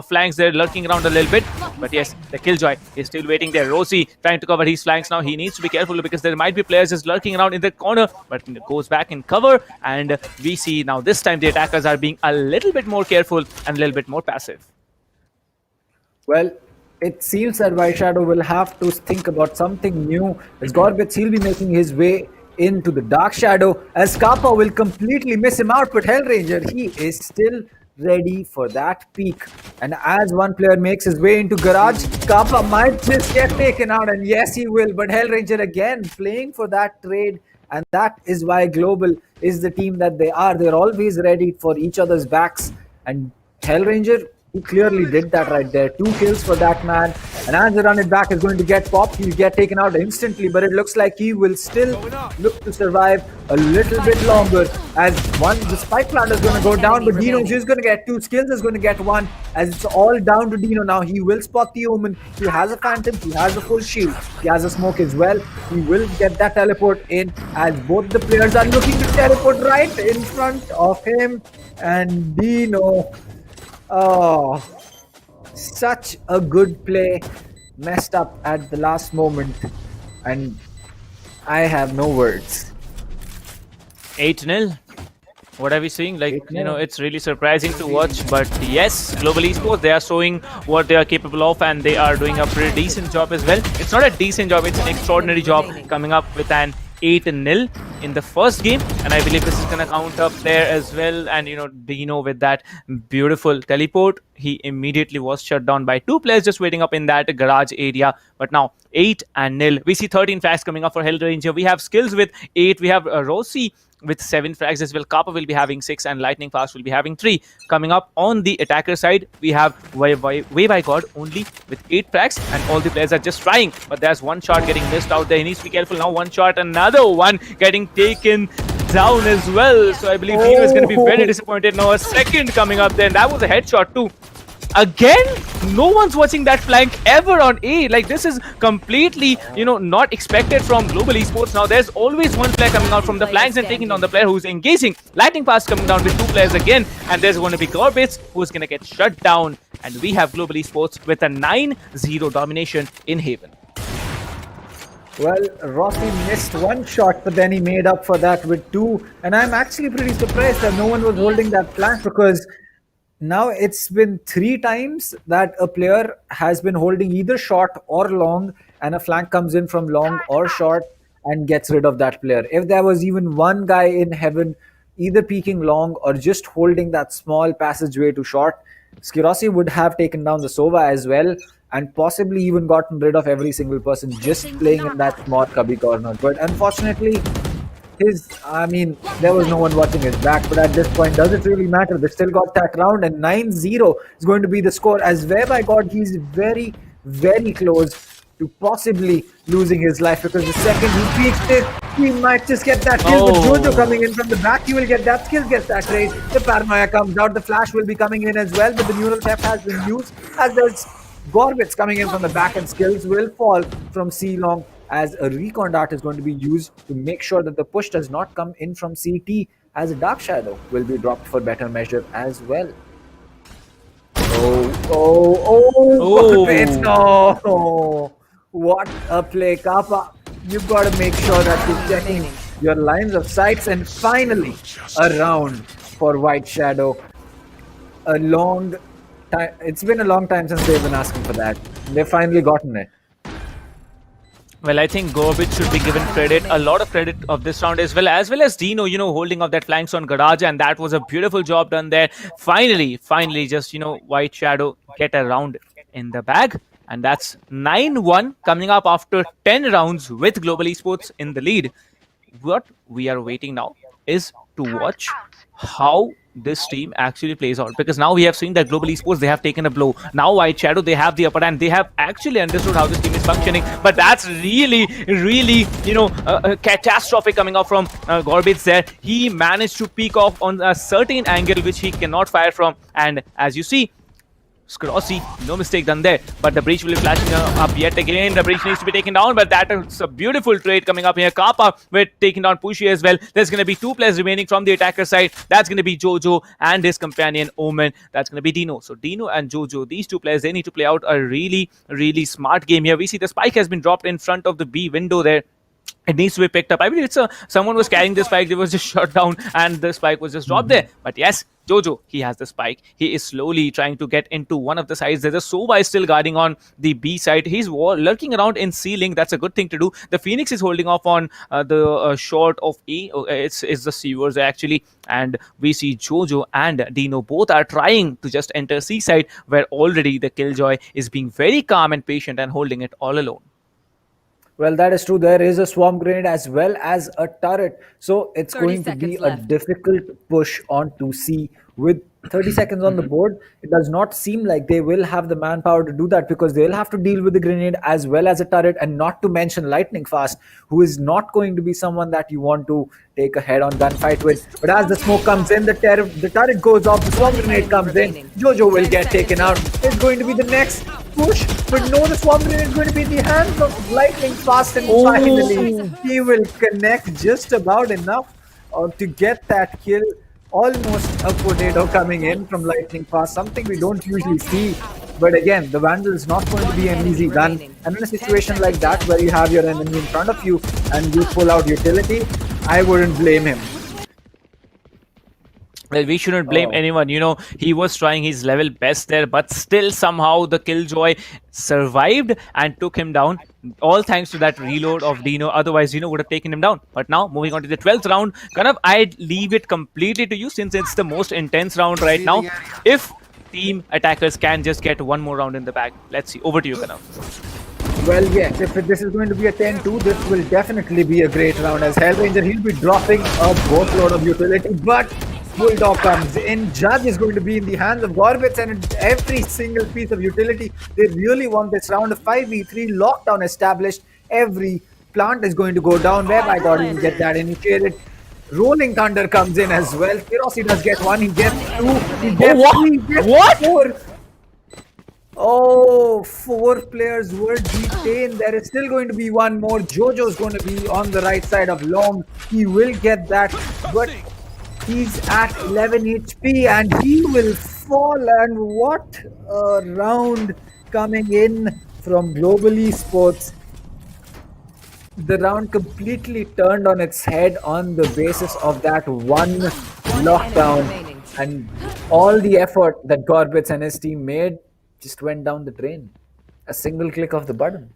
flanks there, lurking around a little bit. But yes, the Killjoy is still waiting there. Rosie trying to cover his flanks now. He needs to be careful because there might be players just lurking around in the corner, but goes back in cover. And we see now this time the attackers are being a little bit more careful and a little bit more passive. Well, it seems that White Shadow will have to think about something new. As Gorbits, he'll be making his way into the Dark Shadow. As Kappa will completely miss him out, but Hellranger, he is still ready for that peak. And as one player makes his way into Garage, Kappa might just get taken out. And yes, he will. But Hellranger again playing for that trade. And that is why Global is the team that they are. They're always ready for each other's backs. And Hellranger, he clearly did that right there. 2 kills for that man. And as the run it back is going to get popped, he'll get taken out instantly. But it looks like he will still look to survive a little bit longer. As the spike plant is going to go down, but Dino is going to get 2. Skills is going to get 1. As it's all down to Dino now. He will spot the Omen. He has a Phantom. He has a full shield. He has a smoke as well. He will get that teleport in as both the players are looking to teleport right in front of him. And Dino... oh, such a good play, messed up at the last moment, and I have no words. 8-0. What are we seeing? Like, it's really surprising to watch, but yes, Global Esports, they are showing what they are capable of, and they are doing a pretty decent job as well. It's not a decent job, it's an extraordinary job, coming up with an 8-0 in the first game, and I believe this is gonna count up there as well. And Dino with that beautiful teleport, he immediately was shut down by 2 players just waiting up in that garage area. But now 8-0. We see 13 frags coming up for Hellranger. We have skills with 8. We have Rossi with 7 frags as well. Kappa will be having 6 and Lightning Fast will be having 3. Coming up on the attacker side, we have Way by God only with 8 frags, and all the players are just trying, but there's one shot getting missed out there. He needs to be careful now. One shot, another one getting taken down as well. So I believe Dino is going to be very disappointed now. A second coming up there, and that was a headshot too. Again, no one's watching that flank ever on A. Like, this is completely, not expected from Global Esports. Now, there's always one player coming out from the flanks and taking down the player who's engaging. Lightning Fast coming down with 2 players again. And there's going to be Gorbits who's going to get shut down. And we have Global Esports with a 9-0 domination in Haven. Well, Rossi missed 1 shot, but then he made up for that with 2. And I'm actually pretty surprised that no one was holding that flank, because now it's been 3 times that a player has been holding either short or long, and a flank comes in from long or short and gets rid of that player. If there was even one guy in heaven either peeking long or just holding that small passageway to short, Skirossi would have taken down the Sova as well, and possibly even gotten rid of every single person just playing in that small cubby corner. But unfortunately, there was no one watching his back. But at this point, does it really matter? They still got that round, and 9-0 is going to be the score. As Way by God, he's very, very close to possibly losing his life, because the second he peeks it, he might just get that kill. But Jojo coming in from the back, he will get that skill, gets that trade. The paranoia comes out, the flash will be coming in as well, but the neural theft has been used as there's Gorbits coming in from the back, and skills will fall from C long as a recon dart is going to be used to make sure that the push does not come in from CT, as a Dark Shadow will be dropped for better measure as well. Gorbits, no! What a play, Kappa. You've got to make sure that you're checking your lines of sights, and finally a round for White Shadow. A long time. It's been a long time since they've been asking for that. They've finally gotten it. Well, I think Gorbit should be given credit, a lot of credit of this round as well as Dino, holding up that flanks on Garage, and that was a beautiful job done there. Finally, just, White Shadow get a round in the bag, and that's 9-1 coming up after 10 rounds with Global Esports in the lead. What we are waiting now is to watch how this team actually plays out, because now we have seen that Global Esports, they have taken a blow. Now White Shadow, they have the upper hand. They have actually understood how this team is functioning, but that's really catastrophic coming out from Gorbits there. He managed to peek off on a certain angle which he cannot fire from, and as you see, Scrossy, no mistake done there, but the breach will be flashing up yet again. The breach needs to be taken down, but that is a beautiful trade coming up here. Kappa with taking down Pushy as well. There's going to be 2 players remaining from the attacker side. That's going to be Jojo and his companion Omen. That's going to be Dino. So Dino and Jojo, these 2 players, they need to play out a really smart game here. We see the spike has been dropped in front of the B window there. It needs to be picked up. I mean, someone was carrying the spike. They was just shot down, and the spike was just dropped there. But yes, Jojo, he has the spike. He is slowly trying to get into one of the sides. There's a Sova still guarding on the B side. He's lurking around in C-Link. That's a good thing to do. The Phoenix is holding off on the short of A. It's the Seawars actually. And we see Jojo and Dino both are trying to just enter C side, where already the Killjoy is being very calm and patient and holding it all alone. Well, that is true. There is a swarm grenade as well as a turret. So it's going to be a difficult push onto C with 30 seconds on the board. It does not seem like they will have the manpower to do that, because they'll have to deal with the grenade as well as a turret, and not to mention Lightning Fast, who is not going to be someone that you want to take a head-on gunfight with. But as the smoke comes in, the turret goes off, the swarm grenade comes in, Jojo will get taken out. It's going to be the next push, but no, the swarm grenade is going to be in the hands of Lightning Fast, and finally he will connect just about enough to get that kill. Almost a potato coming in from Lightning Fast, something we don't usually see. But again, the Vandal is not going to be an easy gun. And in a situation like that, where you have your enemy in front of you and you pull out utility, I wouldn't blame him. Well, we shouldn't blame anyone. He was trying his level best there, but still somehow the Killjoy survived and took him down. All thanks to that reload of Dino. Otherwise, Dino would have taken him down. But now, moving on to the 12th round, Kanav, I'd leave it completely to you, since it's the most intense round right now. If team attackers can just get one more round in the bag. Let's see. Over to you, Kanav. Well, yes, if this is going to be a 10-2, this will definitely be a great round, as Hellranger, he'll be dropping a boatload of utility, but Bulldog comes in. Judge is going to be in the hands of Gorbits, and every single piece of utility. They really want this round. A 5v3 lockdown established. Every plant is going to go down. Whereby God will get that initiated. Rolling Thunder comes in as well. Kirossi does get 1. He gets 2. He gets 3. He gets 4. Oh, 4 players were detained. There is still going to be one more. Jojo is going to be on the right side of Long. He will get that, but he's at 11 HP and he will fall. And what a round coming in from Global Esports. The round completely turned on its head on the basis of that one lockdown, and all the effort that Gorbits and his team made just went down the drain. A single click of the button.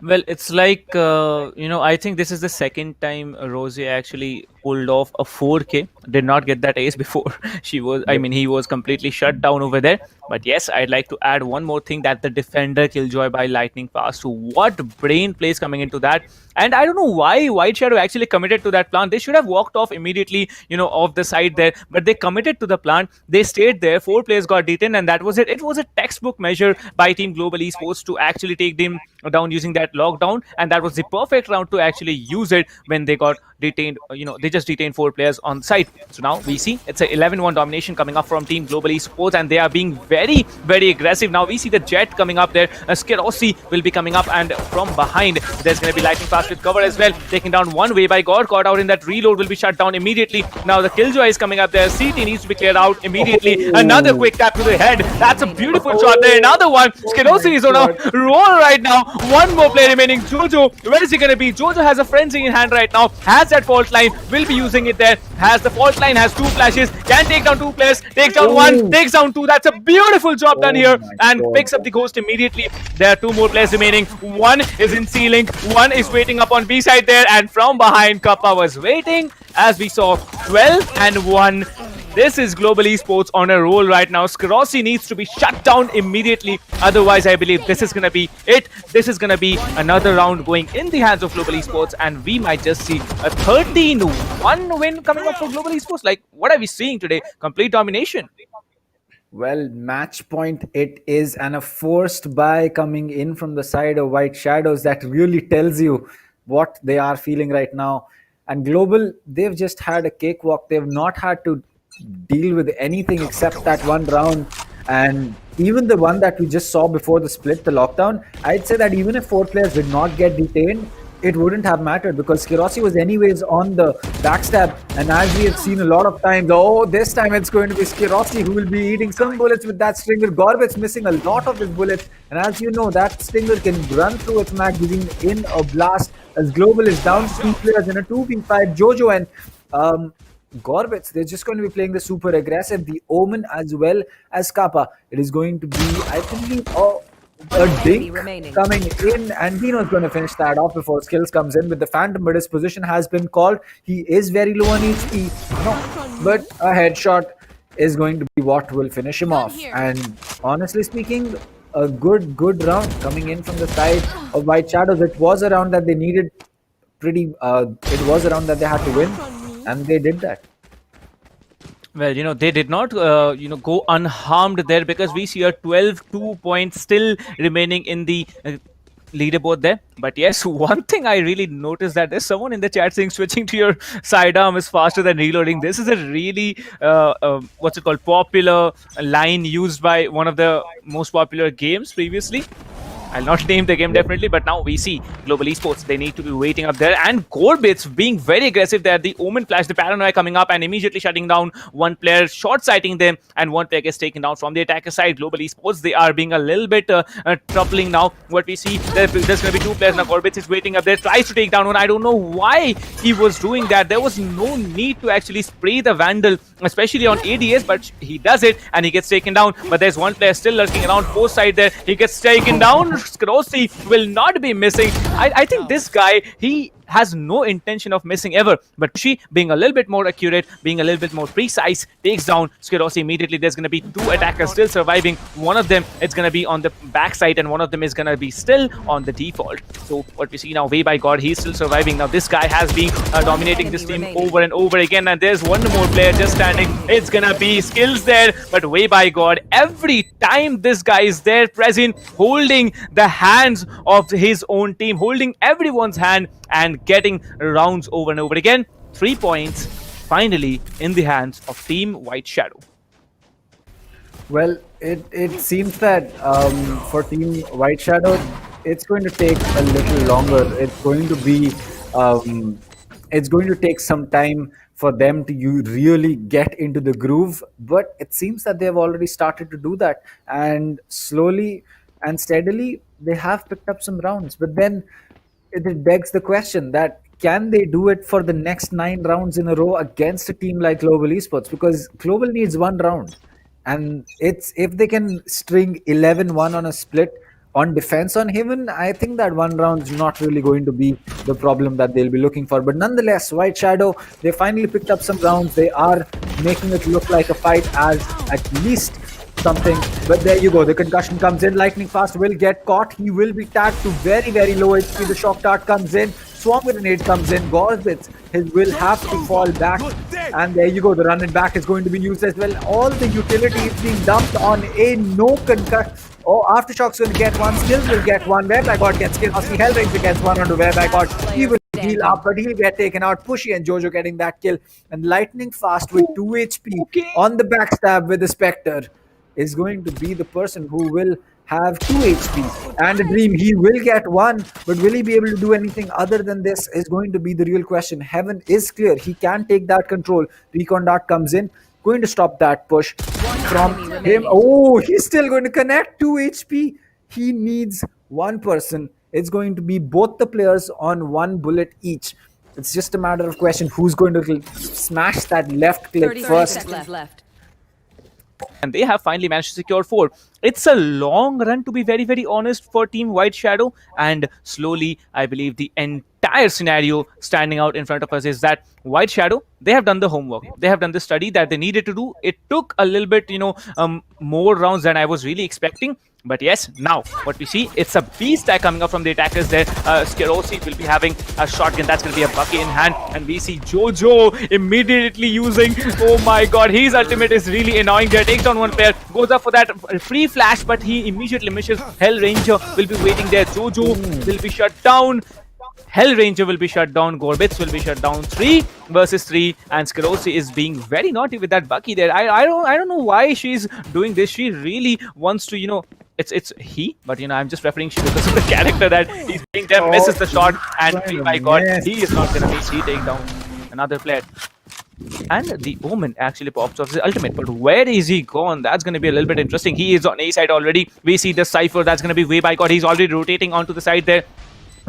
Well, it's like, I think this is the second time Rose actually pulled off a 4K. Did not get that ace before. He was completely shut down over there. But yes, I'd like to add one more thing, that the defender Killjoy by lightning fast. So what brain plays coming into that? And I don't know why White Shadow actually committed to that plan. They should have walked off immediately, off the side there. But they committed to the plan. They stayed there. 4 players got detained, and that was it. It was a textbook measure by Team Global Esports to actually take them down using that lockdown, and that was the perfect round to actually use it when they got detained. They just detained 4 players on site. So now we see it's a 11-1 domination coming up from Team Global Esports, and they are being very, very aggressive. Now we see the Jet coming up there. Skirossi will be coming up, and from behind there's going to be lightning fast with cover as well, taking down one way by God. Caught out in that reload, will be shut down immediately. Now the Killjoy is coming up there. CT needs to be cleared out immediately. Another quick tap to the head. That's a beautiful shot there. Another one. Skirossi is on a roll right now. One more player remaining. Jojo, where is he going to be? Jojo has a frenzy in hand right now. Has that fault line. Will be using it there. Has the fault line. Has 2 flashes. Can take down 2 players. Takes down 1. Takes down 2. That's a beautiful job done here. And picks up the ghost immediately. There are 2 more players remaining. One is in C-Link. One is waiting up on B side there. And from behind, Kappa was waiting. As we saw, 12-1. This is Global Esports on a roll right now. Skirossi needs to be shut down immediately. Otherwise, I believe this is going to be it. This is going to be another round going in the hands of Global Esports, and we might just see a 13-1 win coming up for Global Esports. Like, what are we seeing today? Complete domination. Well, match point it is, and a forced buy coming in from the side of White Shadows. That really tells you what they are feeling right now. And Global, they've just had a cakewalk. They've not had to deal with anything except that one round. And even the one that we just saw before the split, the lockdown, I'd say that even if 4 players did not get detained, it wouldn't have mattered, because Skirossi was anyways on the backstab. And as we have seen a lot of times, this time it's going to be Skirossi who will be eating some bullets with that Stinger. Gorbet's missing a lot of his bullets, and as you know, that Stinger can run through its mag, giving in a blast, as Global is down to 2 players in a 2v5. Jojo and Gorbets, they're just going to be playing the super aggressive. The Omen as well as Kappa. It is going to be, I believe, a Dink coming in, and Dino's going to finish that off before Skills comes in with the Phantom, but his position has been called. He is very low on HP, but a headshot is going to be what will finish him off. And honestly speaking, a good round coming in from the side of White Shadows. It was a round that they needed it was a round that they had to win, and they did that. Well, they did not, go unharmed there, because we see a 12-2 point still remaining in the leaderboard there. But yes, one thing I really noticed, that there's someone in the chat saying switching to your sidearm is faster than reloading. This is a really, popular line used by one of the most popular games previously. I'll not name the game definitely, but now we see Global Esports, they need to be waiting up there, and Gorbits being very aggressive there. The Omen flash, the Paranoia coming up and immediately shutting down one player, short-sighting them, and one player gets taken down from the attacker side. Global Esports, they are being a little bit troubling now. What we see, there's going to be 2 players now. Gorbits is waiting up there, tries to take down one. I don't know why he was doing that. There was no need to actually spray the Vandal, especially on ADS, but he does it and he gets taken down. But there's one player still lurking around post side there. He gets taken down. Skirossi will not be missing. I think this guy, he has no intention of missing ever, but she, being a little bit more accurate, being a little bit more precise, takes down Skirossi immediately. There's going to be 2 attackers still surviving. One of them is going to be on the backside, and one of them is going to be still on the default. So what we see now, Way by God, he's still surviving. Now this guy has been dominating this team over and over again, and there's one more player just standing. It's going to be Skills there, but Way by God, every time this guy is there present, holding the hands of his own team, holding everyone's hand, and getting rounds over and over again. 3 points finally in the hands of Team White Shadow. Well, it seems that for Team White Shadow, it's going to take a little longer. It's going to take some time for them to really get into the groove, but it seems that they've already started to do that, and slowly and steadily they have picked up some rounds. But then it begs the question that, can they do it for the next 9 rounds in a row against a team like Global Esports? Because Global needs 1 round, and it's if they can string 11-1 on a split, on defense on Haven, I think that one round's not really going to be the problem that they'll be looking for. But nonetheless, White Shadow, they finally picked up some rounds. They are making it look like a fight as at least something. But there you go. The concussion comes in. Lightning Fast will get caught. He will be tagged to very, very low HP. The Shock Dart comes in. Swarm Grenade comes in. Gorbits will have to fall back. And there you go. The run and back is going to be used as well. All the utility is being dumped on a no concussion. Oh, Aftershock's going to get one. Skills will get one. Whereby God gets killed. Hellraiser gets one onto Whereby God. He will heal up, but he'll get taken out. Pushy and Jojo getting that kill. And Lightning Fast with 2 HP on the backstab with the Spectre is going to be the person who will have 2 HP. And a Dream, he will get 1, but will he be able to do anything other than this is going to be the real question. Heaven is clear. He can take that control. Recon Dart comes in, going to stop that push from him. Oh, he's still going to connect 2 HP. He needs one person. It's going to be both the players on 1 bullet each. It's just a matter of question who's going to smash that left click 30 first. seconds left. And they have finally managed to secure 4. It's a long run, to be very, very honest, for Team White Shadow. And slowly, I believe the entire scenario standing out in front of us is that White Shadow, they have done the homework. They have done the study that they needed to do. It took a little bit, more rounds than I was really expecting. But yes, now what we see, it's a beast attack coming up from the attackers there. Skerosi will be having a shotgun. That's going to be a bucket in hand. And we see Jojo immediately using, oh my god, his ultimate is really annoying there. Takes down one player, goes up for that free flash, but he immediately misses. Hellranger will be waiting there. Jojo will be shut down. Hellranger will be shut down. Gorbits will be shut down. 3 versus 3, and Skerosi is being very naughty with that Bucky there. I don't know why she's doing this. She really wants to, it's he, but I'm just referring she because of the character that he's being there. Misses the shot, and oh my god, he is not gonna miss. He take down another player. And the Omen actually pops off his ultimate, but where is he gone? That's going to be a little bit interesting. He is on A side already. We see the Cypher. That's going to be way by god. He's already rotating onto the side there.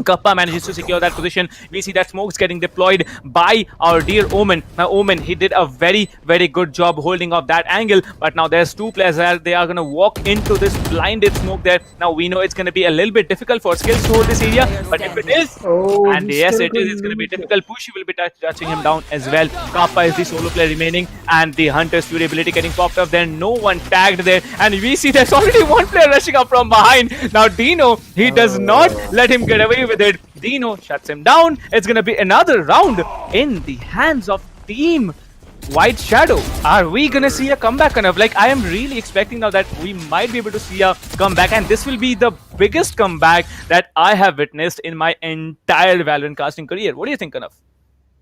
Kappa manages to secure that position. We see that smoke's getting deployed by our dear Omen. Now, Omen, he did a very, very good job holding off that angle. But now there's 2 players there. They are going to walk into this blinded smoke there. Now, we know it's going to be a little bit difficult for Skills to hold this area. But if it is, and yes, it is, it's going to be difficult. Pushy will be touching him down as well. Kappa is the solo player remaining. And the Hunter's Fury ability getting popped up there. No one tagged there. And we see there's already 1 player rushing up from behind. Now, Dino, he does not let him get away with it. Dino shuts him down. It's gonna be another round in the hands of Team White Shadow. Are we gonna see a comeback? Like, I am really expecting now that we might be able to see a comeback, and this will be the biggest comeback that I have witnessed in my entire Valorant casting career. What do you think, Kanav?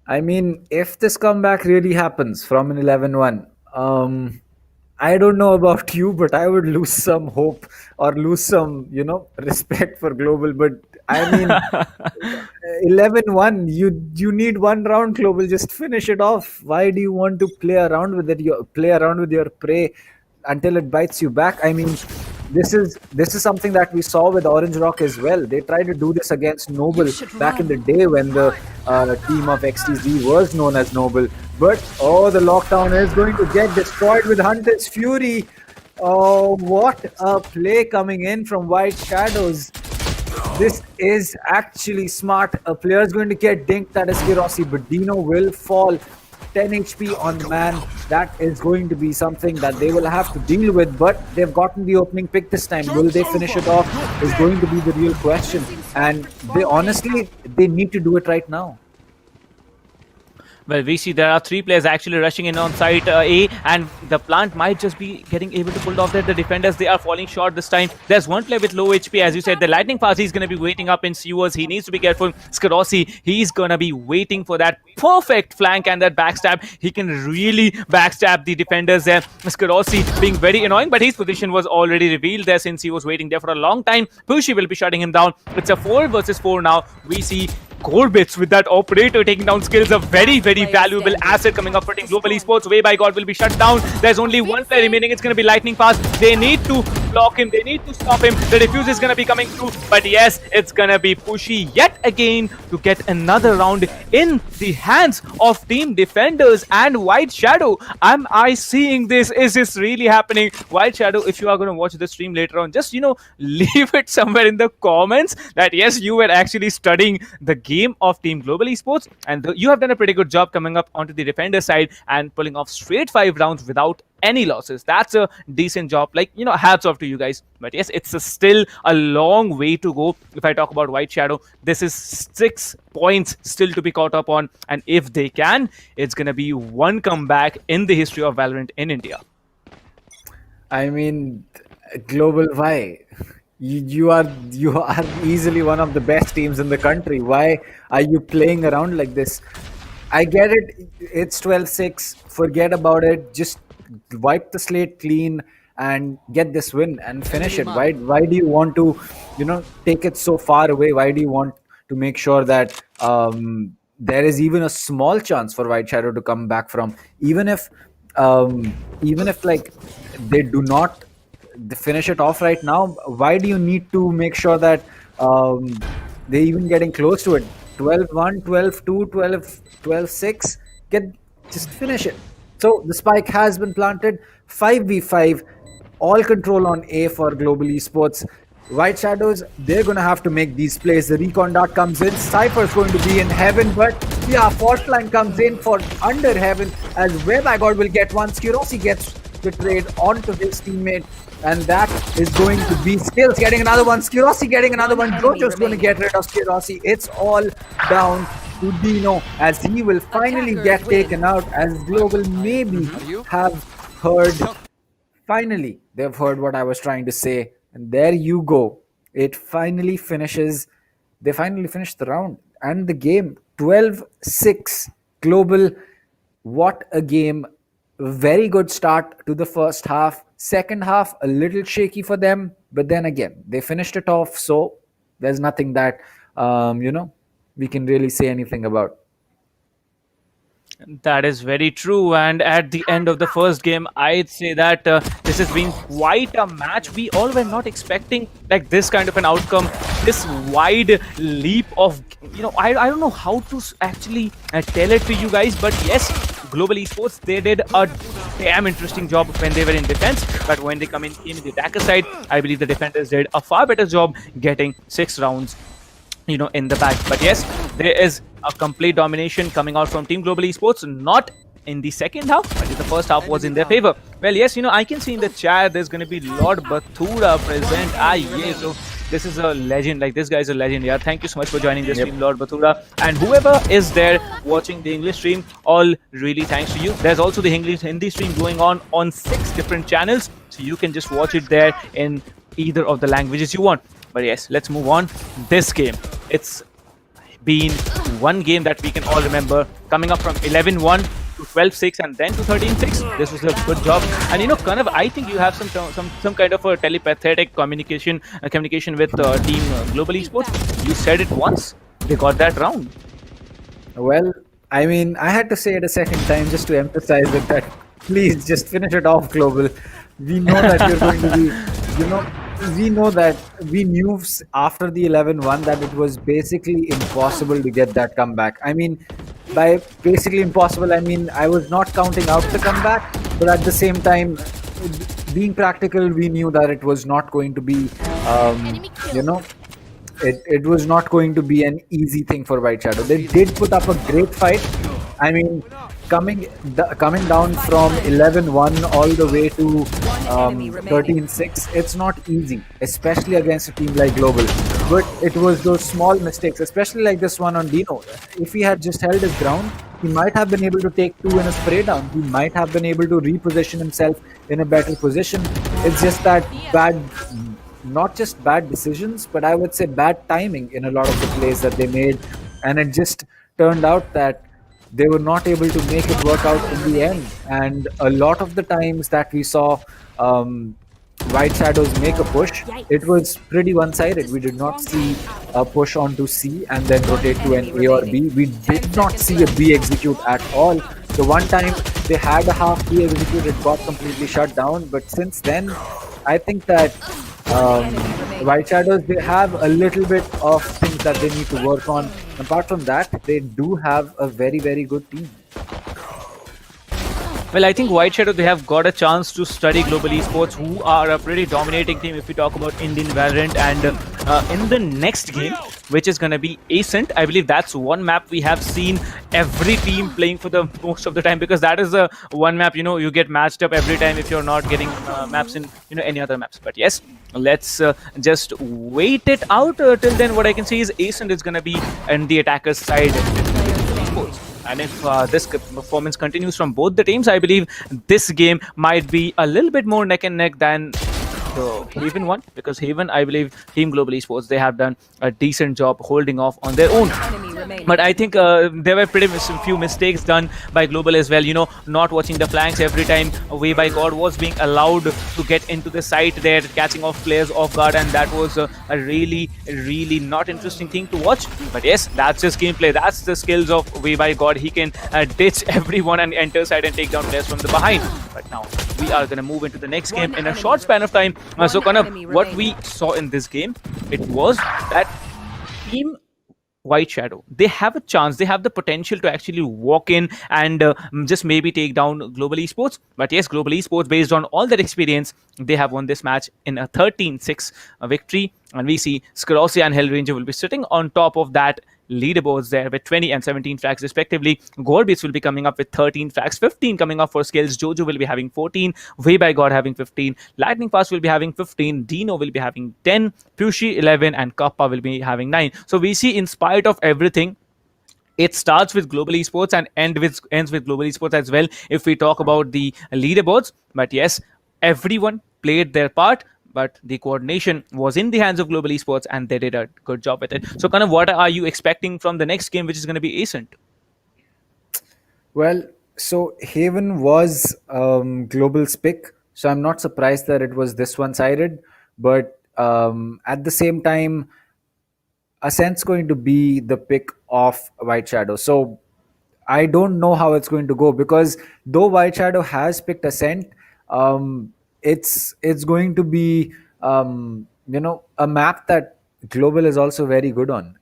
I mean, if this comeback really happens from an 11-1, I don't know about you, but I would lose some hope or lose some, respect for Global. But I mean, 11-1, you need 1 round, Global. Just finish it off. Why do you want to play around with it? Play around with your prey until it bites you back. I mean, this is something that we saw with Orange Rock as well. They tried to do this against Noble back in the day when the team of XTZ was known as Noble. But, the lockdown is going to get destroyed with Hunter's Fury. Oh, what a play coming in from White Shadows. This is actually smart. A player is going to get dinked, that is Kirosi, but Dino will fall. 10 HP on the man. That is going to be something that they will have to deal with, but they've gotten the opening pick this time. Will they finish it off is going to be the real question. And they need to do it right now. Well, we see there are 3 players actually rushing in on site A, and the plant might just be getting able to pull off there. The defenders, they are falling short this time. There's 1 player with low HP, as you said. The Lightning Fast, he's going to be waiting up in sewers. He needs to be careful. Skerosi, he's going to be waiting for that perfect flank and that backstab. He can really backstab the defenders there. Skerosi being very annoying, but his position was already revealed there since he was waiting there for a long time. Pushy will be shutting him down. It's a 4 versus 4 now. We see core bits with that operator taking down skills. A very, very valuable asset coming up for Team Global Esports. Way by God will be shut down. There's only one player remaining. It's going to be Lightning Fast. They need to block him. They need to stop him. The defuse is going to be coming through. But yes, it's going to be pushy yet again to get another round in the hands of Team Defenders and White Shadow. Am I seeing this? Is this really happening? White Shadow, if you are going to watch the stream later on, just, leave it somewhere in the comments that yes, you were actually studying the game of Team Global Esports, and you have done a pretty good job coming up onto the defender side and pulling off straight 5 rounds without any losses. That's a decent job. Hats off to you guys. But yes, it's still a long way to go. If I talk about White Shadow, this is 6 points still to be caught up on, and if they can, it's gonna be one comeback in the history of Valorant in India. I mean, Global, why? You are easily one of the best teams in the country. Why are you playing around like this? I get it. It's 12-6. Forget about it. Just wipe the slate clean and get this win and finish it. Why do you want to, take it so far away? Why do you want to make sure that there is even a small chance for White Shadow to come back from, even if like they do not finish it off right now? Why do you need to make sure that they're even getting close to it? 12-1, 12-2, 12-6. Just finish it. So the spike has been planted. 5v5, all control on A for Global Esports. White Shadows, they're going to have to make these plays. The recon dart comes in. Cypher's going to be in heaven, but yeah, Fault Line comes in for under heaven as Way by God will get one. Skirosi gets the trade onto his teammate, and that is going to be Skills getting another one. Skirosi getting another one. Jojo's going to get rid of Skirosi. It's all down to Dino as he will finally get taken out, as Global maybe have heard. Finally, they've heard what I was trying to say. And there you go. It finally finishes. They finally finished the round and the game. 12-6 Global. What a game. Very good start to the first half. Second half, a little shaky for them. But then again, they finished it off. So there's nothing that, we can really say anything about. That is very true. And at the end of the first game, I'd say that this has been quite a match. We all were not expecting like this kind of an outcome, this wide leap of, I don't know how to actually tell it to you guys, but yes, Global Esports, they did a damn interesting job when they were in defense, but when they came in the attacker side, I believe the defenders did a far better job getting 6 rounds in the bag. But yes, there is a complete domination coming out from Team Global Esports, not in the second half, but in the first half was in their favor. Well, yes, I can see in the chat there's going to be Lord Bathura present. Yeah, so this is a legend. Like, this guy is a legend. Yeah, thank you so much for joining this stream, Lord Bathura. And whoever is there watching the English stream, all really thanks to you. There's also the Hindi stream going on 6 different channels, so you can just watch it there in either of the languages you want. But yes, let's move on. This game, it's been one game that we can all remember, coming up from 11-1 to 12-6 and then to 13-6. This was a good job. And Kanav, I think you have some kind of a telepathic communication with Team Global Esports. You said it once, they got that round. Well, I mean, I had to say it a second time just to emphasize it, that please just finish it off, Global. We know that you're going to be, we knew after the 11-1 that it was basically impossible to get that comeback. I mean, by basically impossible, I mean, I was not counting out the comeback, but at the same time, being practical, we knew that it was not going to be, it was not going to be an easy thing for White Shadow. They did put up a great fight. I mean, coming down from 11-1 all the way to 13-6, it's not easy, especially against a team like Global. But it was those small mistakes, especially like this one on Dino. If he had just held his ground, he might have been able to take 2 in a spray down. He might have been able to reposition himself in a better position. It's just that not just bad decisions, but I would say bad timing in a lot of the plays that they made. And it just turned out that they were not able to make it work out in the end. And a lot of the times that we saw White Shadows make a push, it Yikes. was pretty one-sided. We did not see a push onto C and then rotate to an A or B. We did not see a B execute at all. The one time they had a half B execute, it got completely shut down. But since then, I think that White Shadows, they have a little bit of things that they need to work on. Apart from that, they do have a very, very good team. Well, I think White Shadow, they have got a chance to study global esports, who are a pretty dominating team if we talk about Indian Valorant. And in the next game, which is going to be Ascent, I believe that's one map we have seen every team playing for the most of the time, because that is the one map, you get matched up every time if you're not getting maps in, any other maps. But yes, let's just wait it out. Till then, what I can see is Ascent is going to be on the attacker's side. And if this performance continues from both the teams, I believe this game might be a little bit more neck and neck than the Haven one, because Haven, I believe, Team Global Esports, they have done a decent job holding off on their own. But I think there were pretty few mistakes done by Global as well. Not watching the flanks every time. Way by God was being allowed to get into the site there, catching off players off guard, and that was a really, really not interesting thing to watch. But yes, that's just gameplay. That's the skills of Way by God. He can ditch everyone and enter side and take down players from the behind. But now we are going to move into the next game in a short span of time. So kind of what we saw in this game, it was that Team White Shadow, they have a chance, they have the potential to actually walk in and just maybe take down Global Esports. But yes, Global Esports, based on all that experience, they have won this match in a 13-6 victory. And we see Scrossia and Hellranger will be sitting on top of that leaderboards there with 20 and 17 frags respectively. Gorbits will be coming up with 13 frags, 15 coming up for Skills. Jojo will be having 14, Way by God having 15, Lightning Fast will be having 15, Dino will be having 10, Pushi 11, and Kappa will be having 9. So we see, in spite of everything, it starts with Global Esports and ends with Global Esports as well if we talk about the leaderboards. But yes, everyone played their part, but the coordination was in the hands of Global Esports and they did a good job with it. So kind of what are you expecting from the next game, which is going to be Ascent? Well, so Haven was Global's pick, so I'm not surprised that it was this one-sided. But at the same time, Ascent's going to be the pick of White Shadow. So I don't know how it's going to go, because though White Shadow has picked Ascent, it's going to be a map that Global is also very good on.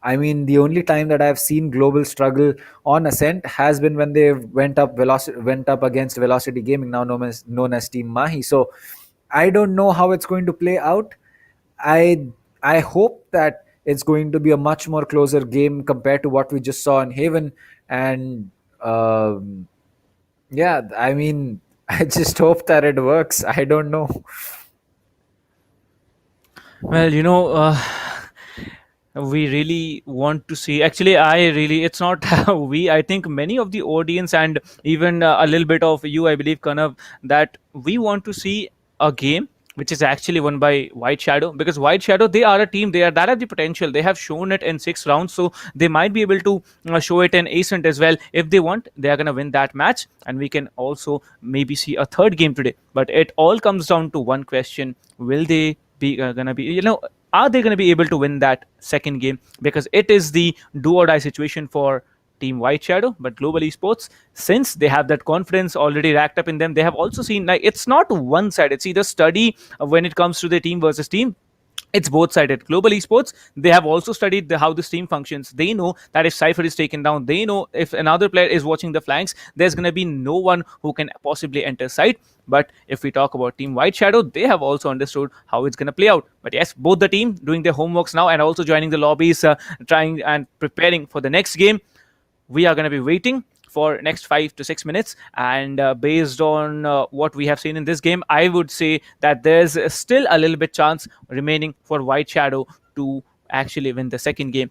I mean, the only time that I've seen Global struggle on Ascent has been when they went up against Velocity Gaming, now known as Team Mahi. So I don't know how it's going to play out. I I hope that it's going to be a much more closer game compared to what we just saw in Haven. And yeah, I mean, I just hope that it works. I don't know. Well, we really want to see, actually I really, it's not we, I think many of the audience and even a little bit of you, I believe, Kanav, that we want to see a game which is actually won by White Shadow, because White Shadow, they are a team, they are that have the potential, they have shown it in 6 rounds, so they might be able to show it in Ascent as well. If they want, they are going to win that match, and we can also maybe see a third game today. But it all comes down to one question: will they be going to be, are they going to be able to win that second game? Because it is the do or die situation for Team White Shadow. But Global Esports, since they have that confidence already racked up in them, they have also seen, like, it's not one side, it's either study when it comes to the team versus team. It's both sided. Global Esports, they have also studied how this team functions. They know that if Cypher is taken down, they know if another player is watching the flanks, there's going to be no one who can possibly enter site. But if we talk about Team White Shadow, they have also understood how it's going to play out. But yes, both the team doing their homeworks now and also joining the lobbies, trying and preparing for the next game. We are going to be waiting for next 5 to 6 minutes, and based on what we have seen in this game, I would say that there's still a little bit chance remaining for White Shadow to actually win the second game.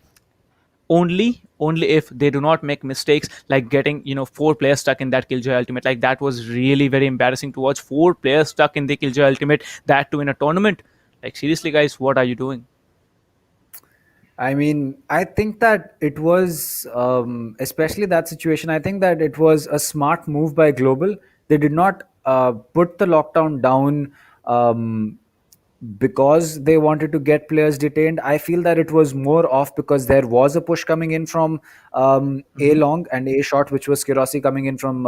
Only if they do not make mistakes like getting 4 players stuck in that Killjoy ultimate. Like, that was really very embarrassing to watch. 4 players stuck in the Killjoy ultimate, that too in a tournament. Like, seriously guys, what are you doing? I mean, I think that it was, especially that situation, I think that it was a smart move by Global. They did not put the lockdown down um, because they wanted to get players detained. I feel that it was more off because there was a push coming in from A Mhm. long and A short, which was Kirossi coming in from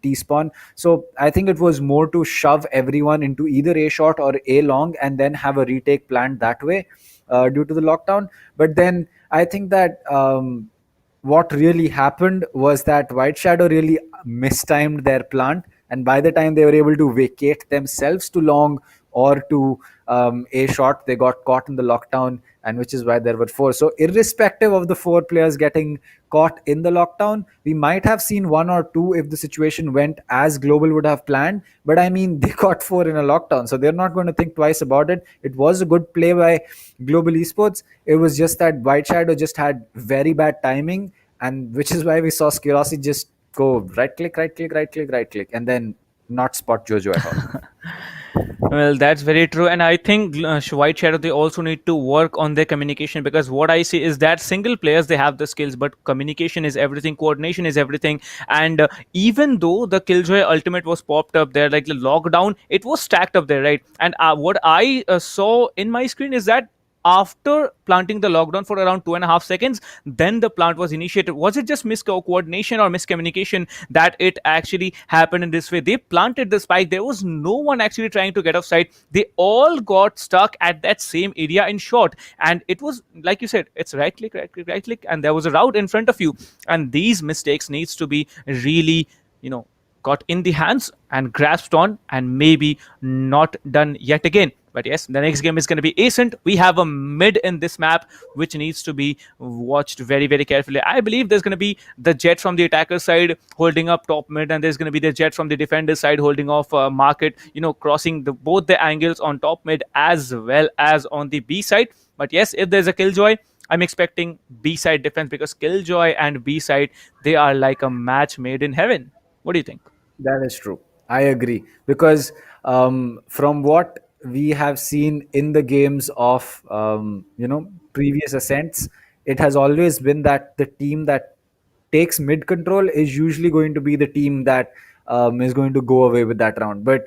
T spawn. So I think it was more to shove everyone into either A short or A long and then have a retake planned that way due to the lockdown. But then I think that what really happened was that White Shadow really mistimed their plant, and by the time they were able to vacate themselves to long or to A shot, they got caught in the lockdown, and which is why there were four. So, irrespective of the four players getting caught in the lockdown, we might have seen one or two if the situation went as Global would have planned. But I mean, they got four in a lockdown, so they're not going to think twice about it. It was a good play by Global Esports. It was just that White Shadow just had very bad timing, and which is why we saw Skirossi just go right click, right click, right click, right click, and then not spot Jojo at all. Well, that's very true, and I think White Shadow, they also need to work on their communication, because what I see is that single players, they have the skills, but communication is everything, coordination is everything. And even though the Killjoy Ultimate was popped up there, like the lockdown, it was stacked up there, right? And what I saw in my screen is that after planting the lockdown for around 2.5 seconds, then the plant was initiated. Was it just coordination or miscommunication that it actually happened in this way? They planted the spike, there was no one actually trying to get off site, they all got stuck at that same area in short. And it was like you said, it's right click, right click, right click, and there was a route in front of you. And these mistakes needs to be really, got in the hands and grasped on, and maybe not done yet again. But yes, the next game is going to be Ascent. We have a mid in this map which needs to be watched very, very carefully. I believe there's going to be the Jet from the attacker side holding up top mid, and there's going to be the Jet from the defender side holding off market, crossing both the angles on top mid as well as on the B side. But yes, if there's a Killjoy, I'm expecting B side defense, because Killjoy and B side, they are like a match made in heaven. What do you think? That is true. I agree because from what we have seen in the games of previous ascents, it has always been that the team that takes mid control is usually going to be the team that is going to go away with that round. But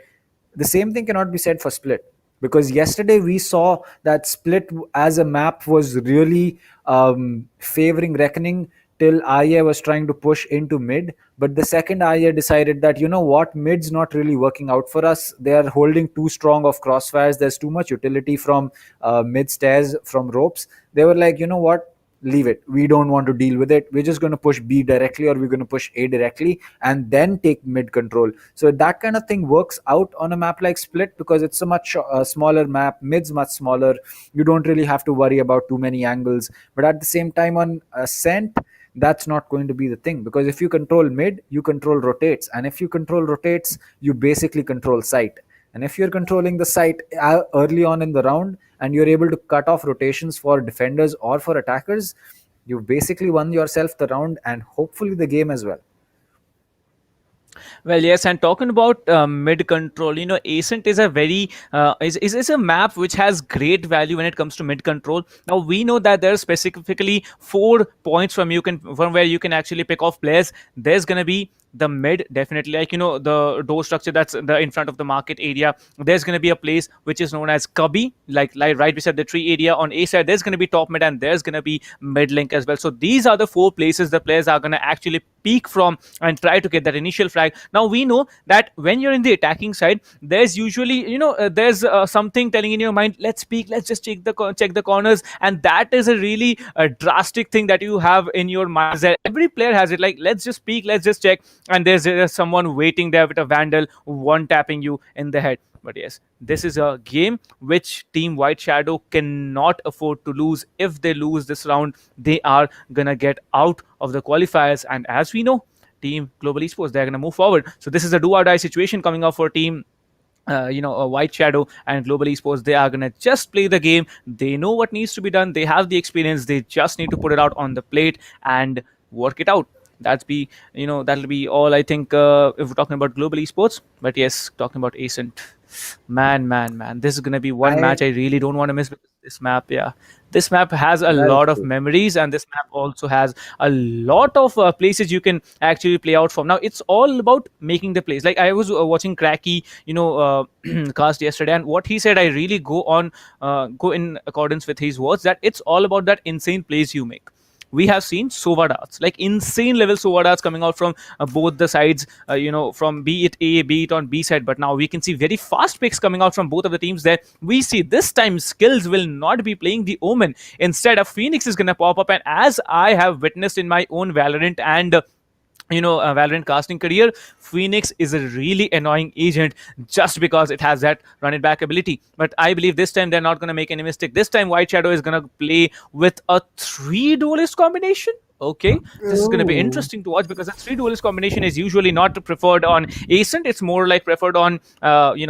the same thing cannot be said for Split, because yesterday we saw that Split as a map was really favoring Reckoning till Arya was trying to push into mid. But the second Arya decided that, you know what, mid's not really working out for us. They are holding too strong of crossfires. There's too much utility from mid stairs, from ropes. They were like, you know what, leave it. We don't want to deal with it. We're just going to push B directly, or we're going to push A directly and then take mid control. So that kind of thing works out on a map like Split, because it's a much smaller map. Mid's much smaller. You don't really have to worry about too many angles. But at the same time, on Ascent, that's not going to be the thing, because if you control mid, you control rotates, and if you control rotates, you basically control site. And if you're controlling the site early on in the round, and you're able to cut off rotations for defenders or for attackers, you've basically won yourself the round and hopefully the game as well. Well, yes, and talking about mid control, Ascent is a very is a map which has great value when it comes to mid control. Now we know that there are specifically 4 points from where you can actually pick off players. There's gonna be the mid, definitely, like the door structure that's in front of the market area. There's going to be a place which is known as cubby, like right beside the tree area on A side. There's going to be top mid, and there's going to be mid link as well. So these are the 4 places the players are going to actually peak from and try to get that initial frag. Now we know that when you're in the attacking side, there's usually there's something telling in your mind, let's peek, let's just check the corners. And that is a really drastic thing that you have in your mind, that every player has it, like let's just peek, let's just check. And there's someone waiting there with a vandal, one tapping you in the head. But yes, this is a game which Team White Shadow cannot afford to lose. If they lose this round, they are gonna get out of the qualifiers. And as we know, Team Global Esports, they're gonna move forward. So this is a do or die situation coming up for Team White Shadow and Global Esports. They are gonna just play the game. They know what needs to be done. They have the experience. They just need to put it out on the plate and work it out. That'll be all, I think, if we're talking about Global Esports. But yes, talking about Ascent, Man. This is gonna be one I match I really don't want to miss because this map, yeah. This map has a That is lot of true. memories, and this map also has a lot of places you can actually play out from. Now, it's all about making the plays. Like I was watching Cracky, cast yesterday, and what he said, I really go in accordance with his words that it's all about that insane plays you make. We have seen Sova darts, like insane level Sova darts coming out from both the sides, from be it A, be it on B side. But now we can see very fast picks coming out from both of the teams there. We see this time Skills will not be playing the Omen. Instead, a Phoenix is going to pop up. And as I have witnessed in my own Valorant and Valorant casting career, Phoenix is a really annoying agent just because it has that run it back ability. But I believe this time they're not going to make any mistake. This time White Shadow is going to play with a three duelist combination. Okay, this is going to be Ooh. interesting to watch because a three duelist combination is usually not preferred on Ascent. It's more like preferred on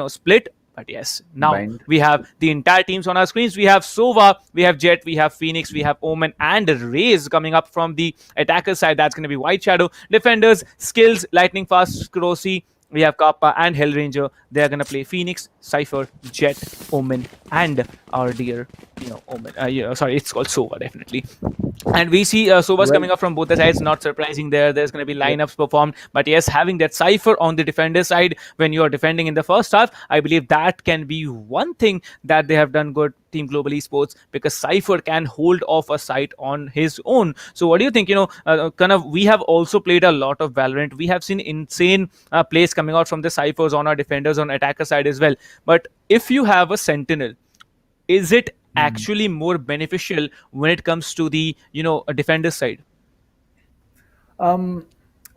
Split. But yes, now Bind. we have the entire teams on our screens. We have Sova, we have Jet, we have Phoenix, we have Omen, and Raze coming up from the attacker side. That's going to be White Shadow. Defenders, Skills, Lightning Fast, Scrossi. We have Kappa and Hellranger. They're going to play Phoenix, Cypher, Jet, Omen, and our dear, Omen. Sorry, it's called Sova, definitely. And we see Sova's Well, coming up from both the sides. Not surprising there. There's going to be yep. lineups performed. But yes, having that Cypher on the defender side when you are defending in the first half, I believe that can be one thing that they have done good, Team Global Esports, because Cypher can hold off a site on his own. So what do you think? We have also played a lot of Valorant. We have seen insane plays coming out from the Cyphers on our defenders on attacker side as well. But if you have a Sentinel, is it Hmm. actually more beneficial when it comes to the a defender side? Um,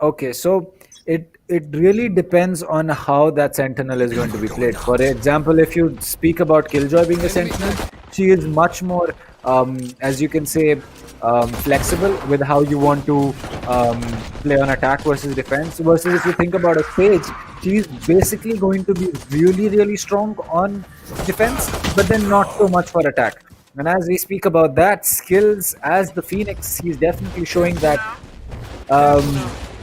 okay, so it really depends on how that sentinel is going to be played. For example, if you speak about Killjoy being a sentinel, she is much more, as you can say, flexible with how you want to um, play on attack versus defense. Versus if you think about a Sage, she's basically going to be really, really strong on defense, but then not so much for attack. And as we speak about that, Skills as the Phoenix, he's definitely showing that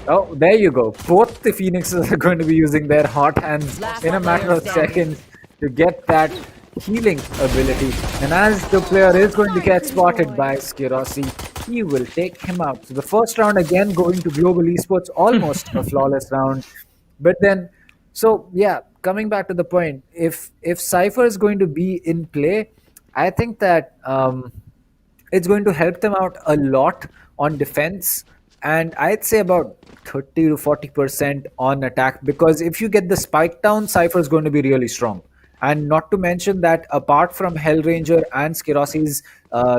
oh, there you go. Both the Phoenixes are going to be using their hot hands in a matter of seconds to get that healing ability. And as the player is going to get spotted by Skirossi, he will take him out. So the first round again going to Global Esports, almost a flawless round. But then, so yeah, coming back to the point, if Cypher is going to be in play, I think that it's going to help them out a lot on defense, and I'd say about 30 to 40% on attack, because if you get the spike down, Cypher is going to be really strong. And not to mention that apart from Hellranger and Skirossi's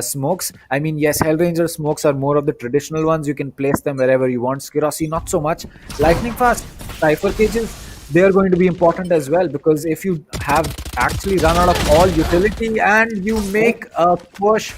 smokes, I mean, yes, Hellranger smokes are more of the traditional ones. You can place them wherever you want. Skirossi, not so much. Lightning fast, Cypher cages, they are going to be important as well, because if you have actually run out of all utility and you make a push,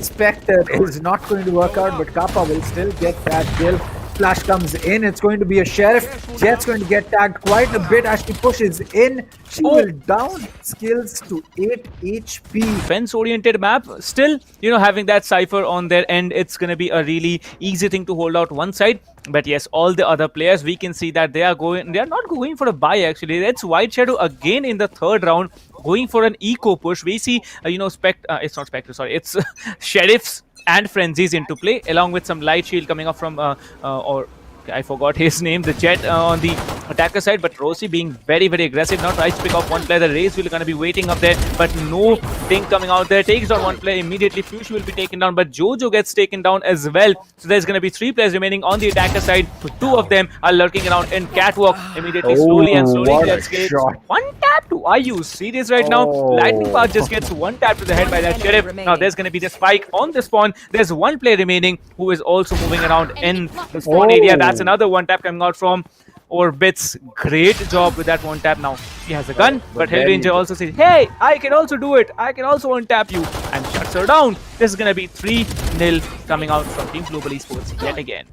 Spectre is not going to work out, but Kappa will still get that kill. Flash comes in, it's going to be a Sheriff. Jet's going to get tagged quite a bit as she pushes in. She Oh, will down Skills to 8 HP. defense oriented map, still having that Cypher on their end, it's going to be a really easy thing to hold out one side. But yes, all the other players, we can see that they are not going for a buy. Actually, it's White Shadow again in the third round going for an eco push. We see it's not Spectre, sorry, it's Sheriffs and Frenzies into play, along with some light shield coming up from or I forgot his name, the Jet on the attacker side. But Rossi being very, very aggressive. Now tries to pick off one player. The Raze will going to be waiting up there, but no thing coming out there. Takes down one player immediately. Fushi will be taken down, but Jojo gets taken down as well. So there's going to be 3 players remaining on the attacker side. 2 of them are lurking around in catwalk. Immediately, slowly and slowly, What a gets shot. one tap. Are you serious right now? Lightning Fast just gets one tap to the head by that Sheriff. Now there's going to be the spike on the spawn. There's one player remaining who is also moving around in the spawn area. That's another one tap coming out from Orbits. Great job with that one tap. Now he has a gun, but there you Hellranger go. also says, hey, I can also do it. I can also untap you, and shuts her down. This is going to be 3-0 coming out from Team Global Esports yet again.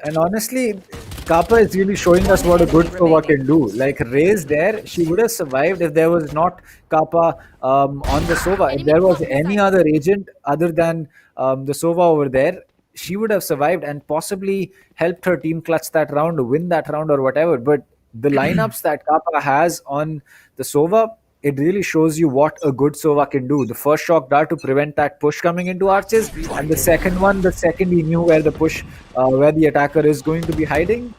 And honestly, Kappa is really showing us what a good Sova can do. Like Raze there, she would have survived if there was not Kappa on the Sova. If there was any other agent other than the Sova over there, she would have survived and possibly helped her team clutch that round, win that round, or whatever. But the lineups that Kappa has on The Sova, it really shows you what a good Sova can do. The first shock dart to prevent that push coming into arches, and the second one, the second he knew where the push, where the attacker is going to be hiding.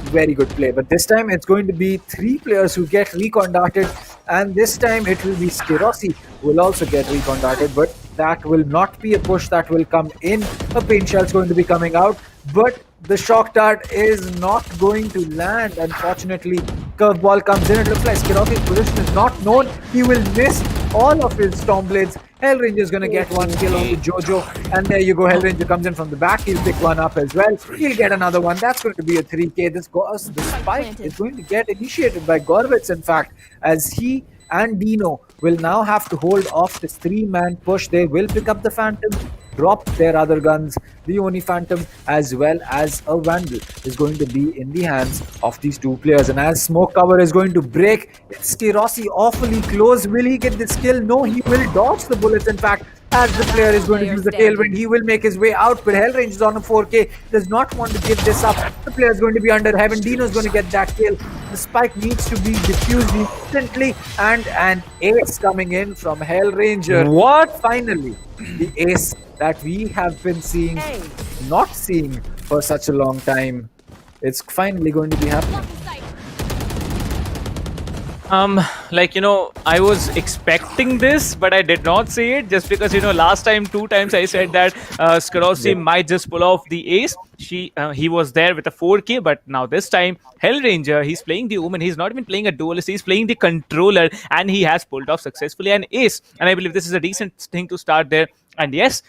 Very good play. But this time it's going to be 3 players who get recon darted, and this time it will be Skirossi who will also get recon darted, but that will not be a push that will come in. A paint shell is going to be coming out, but the shock dart is not going to land. Unfortunately, curveball comes in. It looks like Skirossi's position is not known. He will miss all of his storm blades. Hellranger is going to get one kill on the Jojo, and there you go. Hellranger comes in from the back. He'll pick one up as well. He'll get another one. That's going to be a 3k. This the spike is going to get initiated by Gorvitz, in fact, as he and Dino will now have to hold off this 3-man push. They will pick up the Phantom, drop their other guns. The Oni Phantom as well as a Vandal is going to be in the hands of these 2 players. And as smoke cover is going to break, it's Skirossi awfully close. Will he get this kill? No, he will dodge the bullets. In fact, as the player is going to use the tailwind, he will make his way out, but Hellrange is on a 4k, does not want to give this up. The player is going to be under heaven. Dino is going to get that kill. The spike needs to be diffused instantly, and an ace coming in from Hellranger. What? Finally, the ace that we have been seeing, not seeing for such a long time. It's finally going to be happening. Like, I was expecting this, but I did not say it just because, last time 2 times I said that Skirossi might just pull off the ace. He was there with a 4k, but now this time Hellranger, he's playing the Omen. He's not even playing a duelist, he's playing the controller, and he has pulled off successfully an ace. And I believe this is a decent thing to start there. And yes,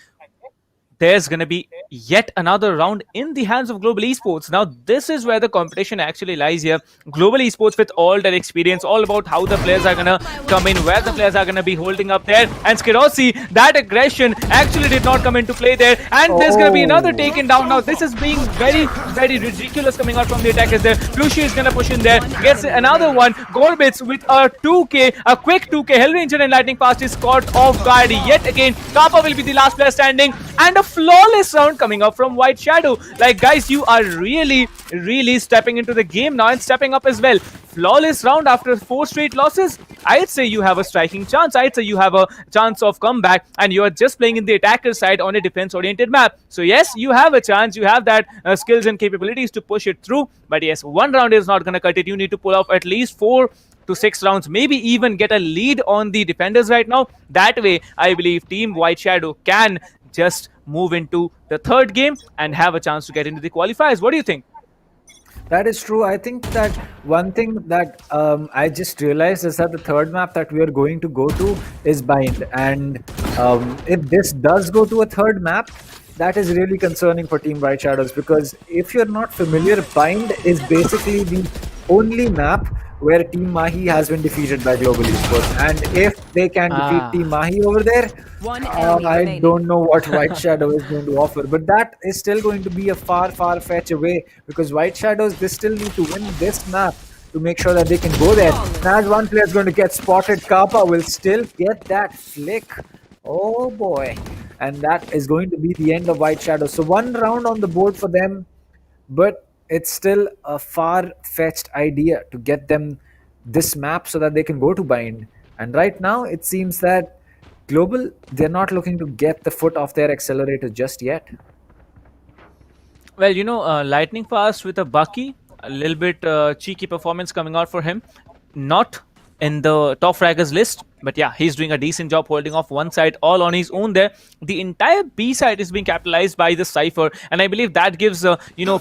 there's going to be yet another round in the hands of Global Esports. Now, this is where the competition actually lies here. Global Esports, with all their experience, all about how the players are going to come in, where the players are going to be holding up there. And Skirossi, that aggression actually did not come into play there. And there's going to be another taken down. Now, this is being very, very ridiculous coming out from the attackers there. Lucia is going to push in there, gets another one. Gorbitz with a 2k, a quick 2k. Hellranger and Lightning Fast is caught off guard yet again. Kappa will be the last player standing, and a flawless round coming up from White Shadow. Like, guys, you are really stepping into the game now and stepping up as well. Flawless round after 4 straight losses. I'd say you have a striking chance. I'd say you have a chance of comeback, and you are just playing in the attacker side on a defense-oriented map. So yes, you have a chance. You have that skills and capabilities to push it through. But yes, 1 round is not going to cut it. You need to pull off at least 4 to 6 rounds, maybe even get a lead on the defenders right now. That way, I believe Team White Shadow can just move into the 3rd game and have a chance to get into the qualifiers. What do you think? That is true. I think that one thing that I just realized is that the 3rd map that we are going to go to is Bind. And if this does go to a 3rd map, that is really concerning for Team White Shadows, because if you're not familiar, Bind is basically the only map where Team Mahi has been defeated by Global Esports. And if they can defeat Team Mahi over there, I don't know what White Shadow is going to offer. But that is still going to be a far fetch away, because White Shadows, they still need to win this map to make sure that they can go there. And as one player is going to get spotted, Kappa will still get that flick. Oh boy. And that is going to be the end of White Shadow. So 1 round on the board for them, but it's still a far-fetched idea to get them this map so that they can go to Bind. And right now, it seems that Global, they're not looking to get the foot off their accelerator just yet. Well, Lightning Fast with a Bucky, a little bit cheeky performance coming out for him. Not in the top fraggers list, but yeah, he's doing a decent job holding off one side all on his own there. The entire B side is being capitalized by the Cypher, and I believe that gives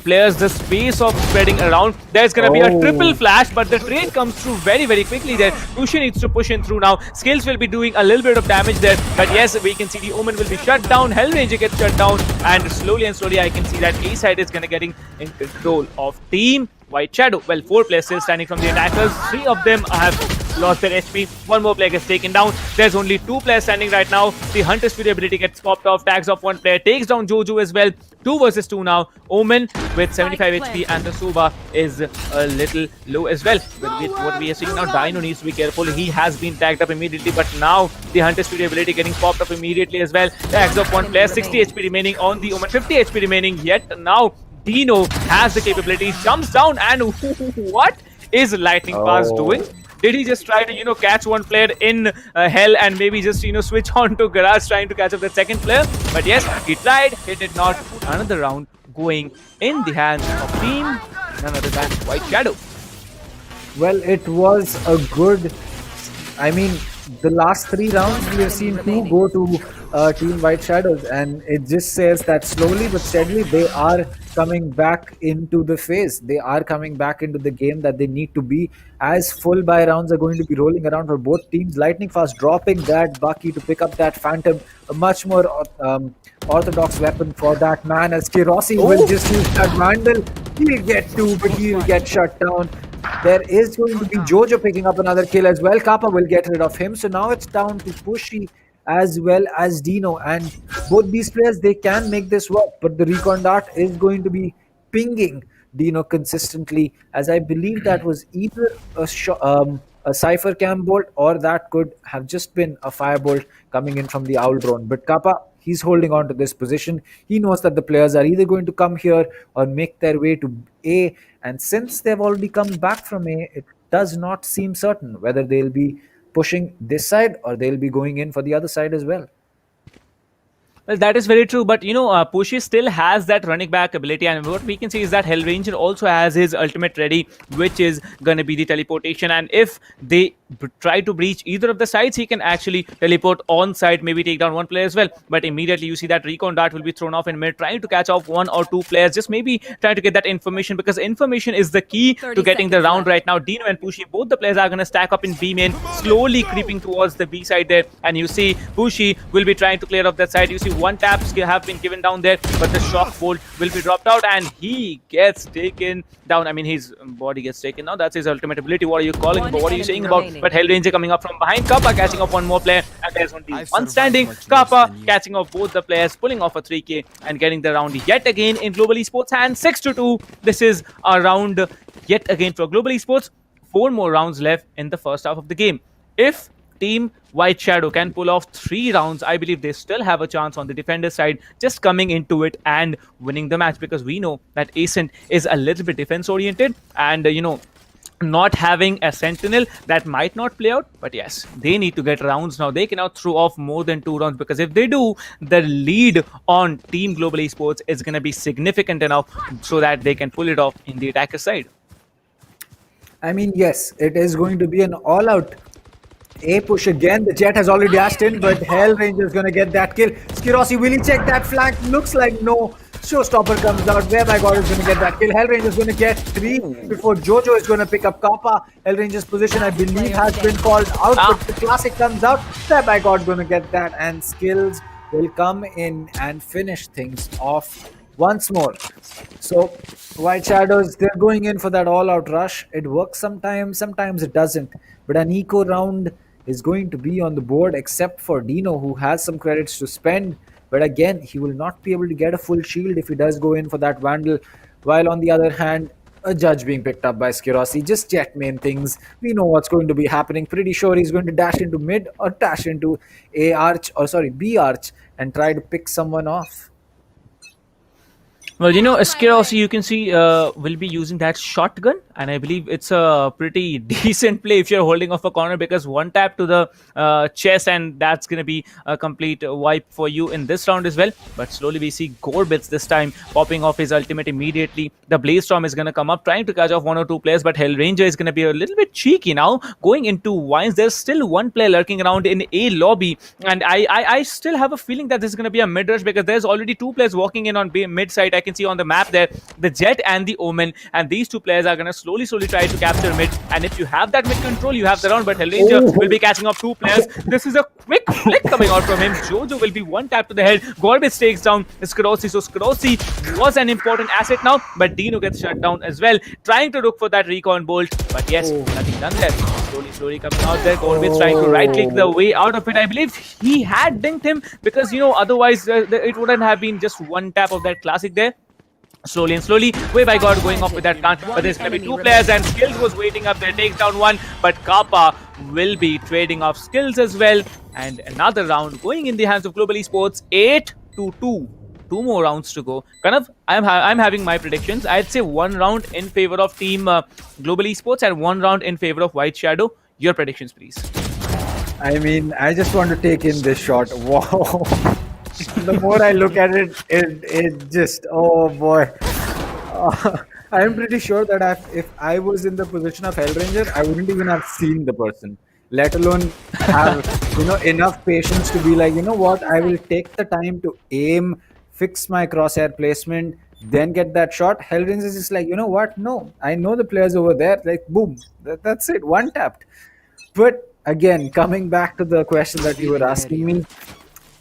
players the space of spreading around. There's gonna be a triple flash, but the trade comes through very quickly there. Kushin needs to push in through now. Skills will be doing a little bit of damage there, but yes, we can see the Omen will be shut down. Hellranger gets shut down, and slowly I can see that A side is gonna getting in control of Team White Shadow. Well, 4 players still standing from the attackers. 3 of them have lost their HP. 1 more player gets taken down. There's only 2 players standing right now. The Hunter's Fury ability gets popped off. Tags off 1 player. Takes down Jojo as well. 2 versus 2 now. Omen with 75 HP, and the Suba is a little low as well. With what we are seeing now, Dino needs to be careful. He has been tagged up immediately, but now the Hunter's Fury ability getting popped up immediately as well. Tags off 1 player. 60 HP remaining on the Omen. 50 HP remaining yet now. Dino has the capabilities, jumps down, and what is Lightning Fast doing? Did he just try to, catch one player in hell and maybe just, switch on to Garage trying to catch up the second player? But yes, he tried, he did not. Another round going in the hands of team none other than White Shadow. Well, it was a good. I mean, the last 3 rounds we have seen 2 go to Team White Shadows, and it just says that slowly but steadily they are coming back into the phase. They are coming back into the game that they need to be, as full buy rounds are going to be rolling around for both teams. Lightning Fast dropping that Bucky to pick up that Phantom, a much more orthodox weapon for that man, as Kirossi will just use that Vandal. He'll get 2, but he'll get shut down. There is going to be Jojo picking up another kill as well. Kappa will get rid of him. So now it's down to Pushy as well as Dino. And both these players, they can make this work. But the Recon Dart is going to be pinging Dino consistently, as I believe that was either a Cypher Cam bolt, or that could have just been a Firebolt coming in from the Owl drone. But Kappa, he's holding on to this position. He knows that the players are either going to come here or make their way to A. And since they've already come back from A, it does not seem certain whether they'll be pushing this side or they'll be going in for the other side as well. Well, that is very true, but Pushy still has that running back ability, and what we can see is that Hellranger also has his ultimate ready, which is gonna be the teleportation. And if they try to breach either of the sides, he can actually teleport on side, maybe take down one player as well. But immediately you see that Recon Dart will be thrown off in mid, trying to catch off 1 or 2 players, just maybe trying to get that information, because information is the key to getting the round right now. Dino and Pushy, both the players are gonna stack up in B main, slowly creeping towards the B side there, and you see Pushy will be trying to clear off that side. You see one taps have been given down there, but the shock bolt will be dropped out and he gets taken down. I mean, his body gets taken now. That's his ultimate ability. What are you calling about? What are you saying about? But Hellranger coming up from behind. Kappa catching off one more player, and there's only one standing. Kappa catching off both the players, pulling off a 3K and getting the round yet again in Global Esports hand. 6-2. This is a round yet again for Global Esports. 4 more rounds left in the first half of the game. If Team White Shadow can pull off 3 rounds, I believe they still have a chance on the defender side, just coming into it and winning the match, because we know that Ascent is a little bit defense oriented, and not having a sentinel, that might not play out. But yes, they need to get rounds now. They cannot throw off more than 2 rounds, because if they do, the lead on Team Global Esports is going to be significant enough so that they can pull it off in the attacker side. I mean, yes, it is going to be an all-out A push again. The Jet has already dashed in, but Hellranger is going to get that kill. Skirossi, will he check that flank? Looks like no. Showstopper comes out. Where by God is going to get that kill. Hellranger is going to get 3 before Jojo is going to pick up Kappa. Hellranger's position, I believe, has been called out, but the classic comes out. Where by God going to get that, and Skills will come in and finish things off once more. So White Shadows, they're going in for that all-out rush. It works sometimes it doesn't. But an eco round is going to be on the board, except for Dino, who has some credits to spend. But again, he will not be able to get a full shield if he does go in for that Vandal. While on the other hand, a Judge being picked up by Skirossi. Just Jet main things. We know what's going to be happening. Pretty sure he's going to dash into mid or dash into B arch and try to pick someone off. Well, Skirossi, you can see, will be using that shotgun, and I believe it's a pretty decent play if you're holding off a corner, because one tap to the chest, and that's going to be a complete wipe for you in this round as well. But slowly we see Gorbits this time popping off his ultimate immediately. The Blaze Storm is going to come up, trying to catch off 1 or 2 players, but Hellranger is going to be a little bit cheeky now, going into Vines. There's still 1 player lurking around in A lobby, and I still have a feeling that this is going to be a mid-rush, because there's already 2 players walking in on mid side. I can see on the map there the Jet and the Omen, and these 2 players are going to slowly try to capture mid, and if you have that mid control, you have the round. But Hellranger will be catching up 2 players. This is a quick flick coming out from him. Jojo will be 1 tap to the head. Gorbis takes down Skirossi. So Skirossi was an important asset now, but Dino gets shut down as well, trying to look for that recon bolt, but yes, nothing done there. Slowly coming out there. Gorbis trying to right click the way out of it. I believe he had dinked him, because otherwise it wouldn't have been just 1 tap of that classic there. Slowly, way by God going off with that plant, but there's going to be 2 players, and Skills was waiting up there, takes down 1, but Kappa will be trading off Skills as well, and another round going in the hands of Global Esports. 8-2. 2 more rounds to go. I'm having my predictions. I'd say 1 round in favor of Team Global Esports and 1 round in favor of White Shadow. Your predictions, please. I mean, I just want to take in this shot. Wow. The more I look at it, it just, oh boy. I'm pretty sure that if I was in the position of Hellranger, I wouldn't even have seen the person, let alone have enough patience to be like, you know what, I will take the time to aim, fix my crosshair placement, then get that shot. Hellranger is just like, you know what? No, I know the players over there. Like, boom, that's it, one tapped. But again, coming back to the question that you were asking me,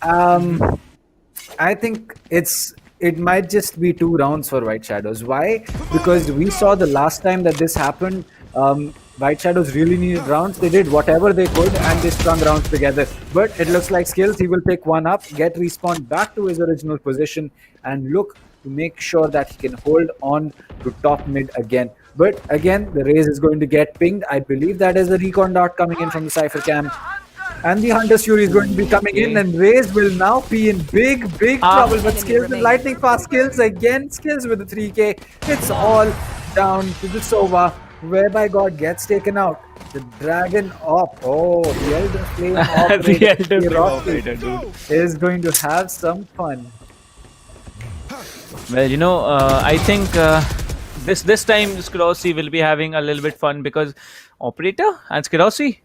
I think it might just be 2 rounds for White Shadows. Why? Because we saw the last time that this happened, White Shadows really needed rounds. They did whatever they could and they strung rounds together. But it looks like Skills, he will pick one up, get respawned back to his original position, and look to make sure that he can hold on to top mid again. But again, the Raze is going to get pinged. I believe that is the recon dot coming in from the Cypher camp. And the Hunter's Fury is going to be coming in, and Raze will now be in big trouble. But Skills with lightning fast Skills again. Skills with the 3K. It's all down to the Sova, whereby God gets taken out. The Dragon Op. Oh, the Elder Flame Operator is going to have some fun. Well, I think this time Skirossi will be having a little bit fun because Operator and Skirossi,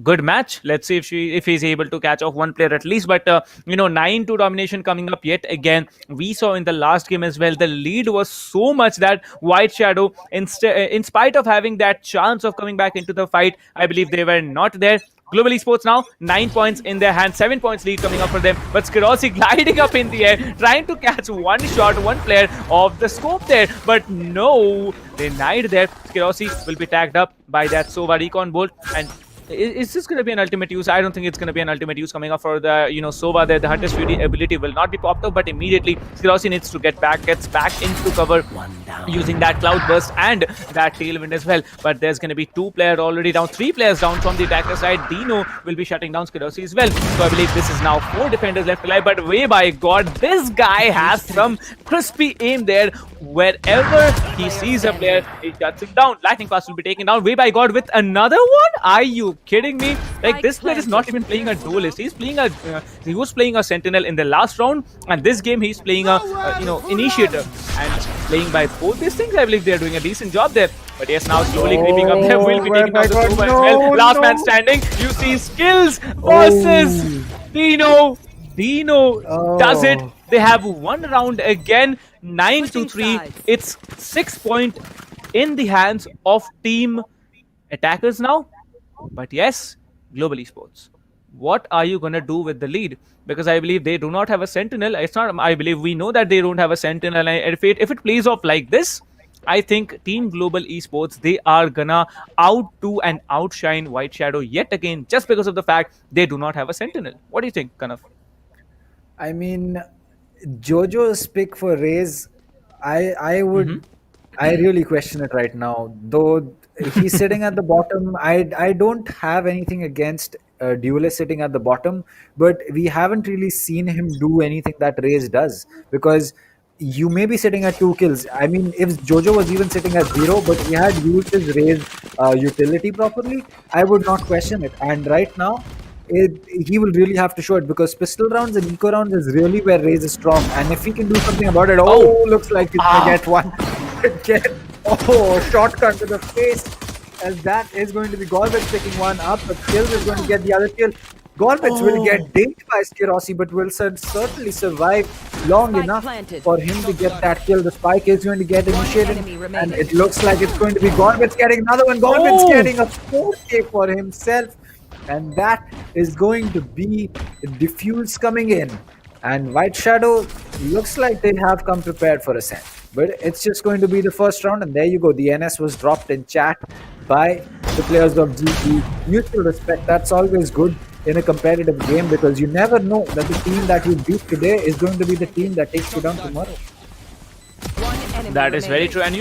good match. Let's see if he's able to catch off one player at least. But 9-2 domination coming up yet again. We saw in the last game as well, the lead was so much that White Shadow, in spite of having that chance of coming back into the fight, I believe they were not there. Global Esports now 9 points in their hand, 7 points lead coming up for them. But Skirossi gliding up in the air, trying to catch one shot, one player off the scope there. But no, denied there. Skirossi will be tagged up by that Sova recon bolt. And is this going to be an ultimate use? I don't think it's going to be an ultimate use coming up for the Sova there. The Hunter's Fury ability will not be popped up, but immediately Skirossi needs to gets back into cover using that cloud burst and that tailwind as well. But there's going to be 2 players already down, 3 players down from the attacker side. Dino will be shutting down Skirossi as well. So I believe this is now 4 defenders left alive. But way by God, this guy has some crispy aim there. Wherever he sees a player, he shuts him down. Lightning Fast will be taken down. Way by God with another one. Are you kidding me? Like, this player is not even playing a duelist. He was playing a sentinel in the last round, and this game he's playing a initiator. And playing by both these things, I believe they're doing a decent job there. But yes, now slowly creeping up there. Will be taking out the Sova as well. Last man standing. You see Skills versus Dino. Dino does it. They have 1 round again. 9-3. It's 6 point in the hands of team attackers now. But yes, Global Esports, what are you going to do with the lead? Because I believe they do not have a sentinel. It's not, I believe we know that they don't have a sentinel. And if it plays off like this, I think Team Global Esports, they are gonna outdo and outshine White Shadow yet again, just because of the fact they do not have a sentinel. What do you think, Kanav? I mean, Jojo's pick for Raze, I would, I really question it right now. Though he's sitting at the bottom, I don't have anything against Duelist sitting at the bottom, but we haven't really seen him do anything that Raze does, because you may be sitting at 2 kills. I mean, if Jojo was even sitting at 0, but he had used his Raze utility properly, I would not question it. And right now, he will really have to show it, because pistol rounds and eco rounds is really where Raze is strong. And if he can do something about it, looks like he's gonna get one. Shotgun to the face. As that is going to be Golbets picking one up, but Skills is going to get the other kill. Golbets will get dinked by Skirossi, but will certainly survive long enough for him to get that kill. The spike is going to get initiated, and it looks like it's going to be Golbets getting another one. Golbets getting a 4K for himself, and that is going to be Diffuse coming in. And White Shadow looks like they have come prepared for Ascent. But it's just going to be the first round, and there you go. The NS was dropped in chat by the players of GP. Mutual respect, that's always good in a competitive game, because you never know that the team that you beat today is going to be the team that takes you down tomorrow. That is very true. And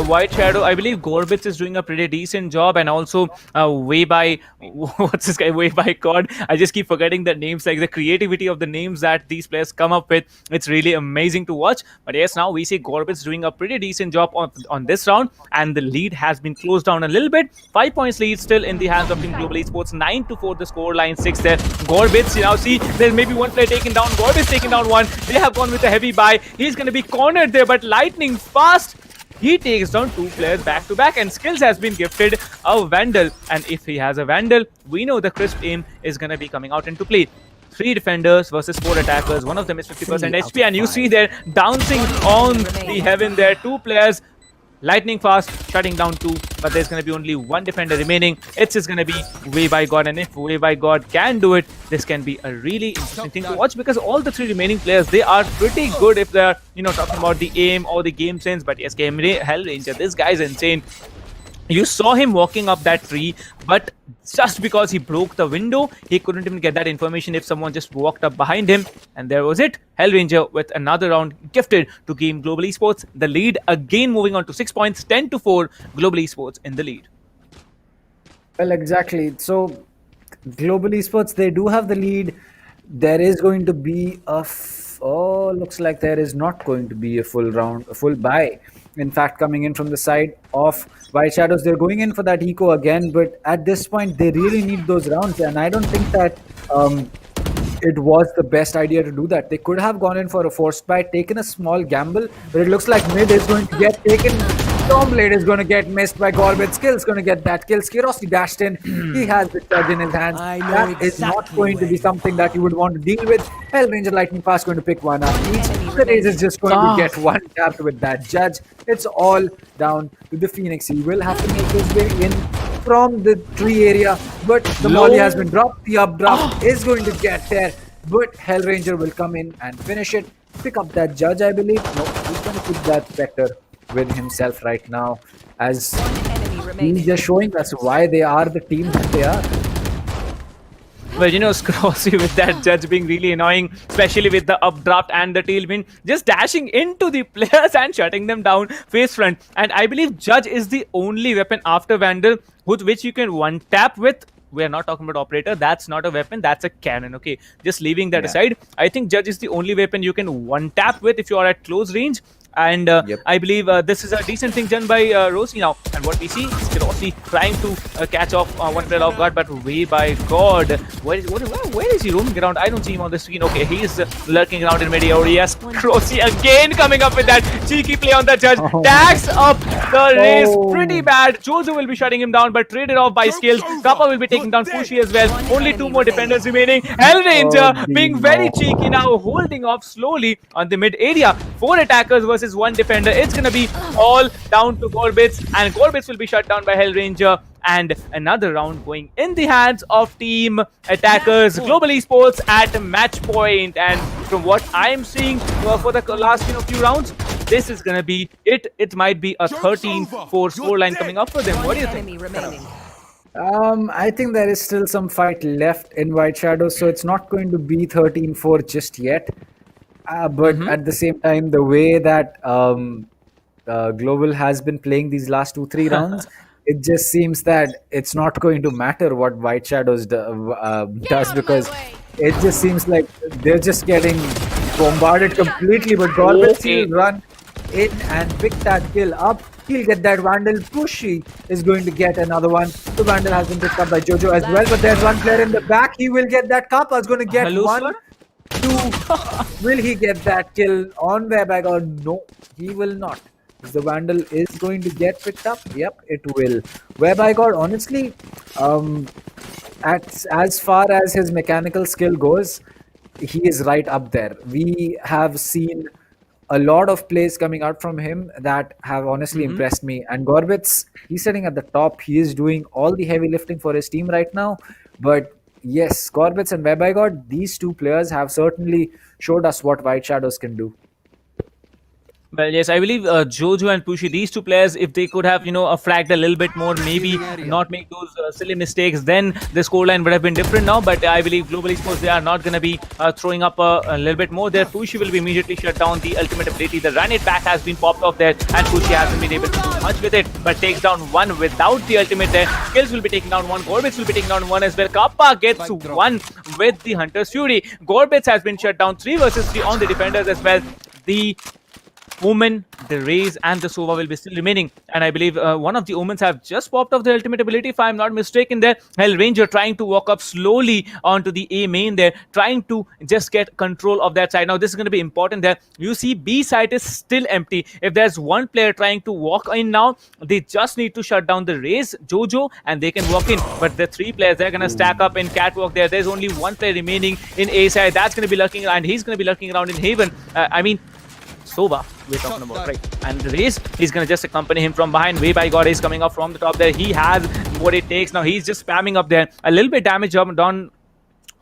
White Shadow, I believe Gorbitz is doing a pretty decent job, and also way by what's this guy? Way by God. I just keep forgetting the names, like the creativity of the names that these players come up with. It's really amazing to watch. But yes, now we see Gorbitz doing a pretty decent job on this round, and the lead has been closed down a little bit. 5 points lead still in the hands of Team Global Esports. 9-4 the score line, 6 there. Gorbitz, you now see there's maybe one player taken down. Gorbitz taken down one. They have gone with a heavy buy. He's going to be cornered there, but lightning fast. He takes down 2 players back to back, and Skills has been gifted a Vandal. And if he has a Vandal, we know the crisp aim is going to be coming out into play. 3 defenders versus 4 attackers. One of them is 50% HP, and you see they're dancing on the heaven there. 2 players. Lightning fast, shutting down 2, but there's going to be only 1 defender remaining. It's just going to be Way by God, and if Way by God can do it, this can be a really interesting thing to watch, because all the 3 remaining players, they are pretty good if they're, talking about the aim or the game sense. But yes, Hellranger, this guy's insane. You saw him walking up that tree, but just because he broke the window, he couldn't even get that information if someone just walked up behind him. And there was it. Hellranger with another round gifted to Game Global Esports. The lead again moving on to 6 points, 10-4. Global Esports in the lead. Well, exactly. So, Global Esports, they do have the lead. There is going to be looks like there is not going to be a full buy. In fact, coming in from the side of White Shadows, they're going in for that eco again, but at this point, they really need those rounds, and I don't think that it was the best idea to do that. They could have gone in for a forced buy, taken a small gamble, but it looks like mid is going to get taken. Stormblade is going to get missed by Gorbit. Skill's going to get that kill. Skirosity dashed in. He has the charge in his hands. That is not going to be something that you would want to deal with. Hellranger Lightning Fast going to pick one up each. The Raze is just going to get one tapped with that judge. It's all down to the Phoenix. He will have to make his way in from the tree area, but the molly has been dropped. The updraft is going to get there, but Hellranger will come in and finish it. Pick up that judge, I believe. No, he's going to put that Spectre with himself right now, as he's just showing us why they are the team that they are. Well, Scrossy with that judge being really annoying, especially with the updraft and the tailwind, just dashing into the players and shutting them down face front. And I believe judge is the only weapon after Vandal with which you can one tap with. We are not talking about operator. That's not a weapon. That's a cannon. Okay, just leaving that aside, I think judge is the only weapon you can one tap with if you are at close range. And I believe this is a decent thing done by Rosie now. And what we see is Rosie trying to catch off one player off guard, but Way by God, where is he roaming around? I don't see him on the screen. Okay, he's lurking around in mid-AOE. Yes, Rosie again coming up with that cheeky play on the judge. Tags up the race pretty bad. Jojo will be shutting him down, but traded off by Skills. Kappa will be taking down Fushi as well. Only 2 more defenders remaining. Hellranger being very cheeky now, holding off slowly on the mid area. 4 attackers versus 1 defender. It's gonna be all down to Gorbitz, and Gorbitz will be shut down by Hellranger. And another round going in the hands of Team Attackers. Global Esports at match point. And from what I am seeing for the last few rounds, this is gonna be it. It might be a 13-4 scoreline coming up for them. What do you think? I think there is still some fight left in White Shadows, so it's not going to be 13-4 just yet. But at the same time, the way that Global has been playing these last 2-3 rounds, it just seems that it's not going to matter what White Shadows does, because it just seems like they're just getting bombarded completely. But Gorbitz will run in and pick that kill up. He'll get that Vandal. Pushy is going to get another one. The Vandal has been picked up by Jojo as well, but there's one player in the back. He will get that. Kappa is going to get one. 2. Will he get that kill on Webag or no? He will not. The Vandal is going to get picked up. Yep, it will. Webag, honestly, as far as his mechanical skill goes, he is right up there. We have seen a lot of plays coming out from him that have honestly impressed me. And Gorbitz, he's sitting at the top. He is doing all the heavy lifting for his team right now. But yes, Gorbitz and Webigod, these 2 players have certainly showed us what White Shadows can do. Well, yes, I believe Jojo and Pushi, these two players, if they could have, flagged a little bit more, maybe not make those silly mistakes, then the scoreline would have been different now. But I believe Global Esports, they are not going to be throwing up a little bit more there. Pushi will be immediately shut down. The ultimate ability, the run it back has been popped off there, and Pushi hasn't been able to do much with it, but takes down one without the ultimate there. Skills will be taking down one. Gorbits will be taking down one as well. Kappa gets one with the Hunter's Fury. Gorbits has been shut down 3 versus 3 on the defenders as well. The Omen, the Raze, and the Sova will be still remaining. And I believe one of the Omens have just popped off their ultimate ability, if I'm not mistaken there. Hell Ranger trying to walk up slowly onto the A main there, trying to just get control of that side. Now, this is going to be important there. You see, B side is still empty. If there's one player trying to walk in now, they just need to shut down the Raze, Jojo, and they can walk in. But the 3 players, they're going to stack up in Catwalk there. There's only one player remaining in A side. That's going to be lurking around. He's going to be lurking around in Haven. Sova, we're talking about, right? And the Race, he's going to just accompany him from behind. Way by God is coming up from the top there. He has what it takes. Now he's just spamming up there. A little bit damage done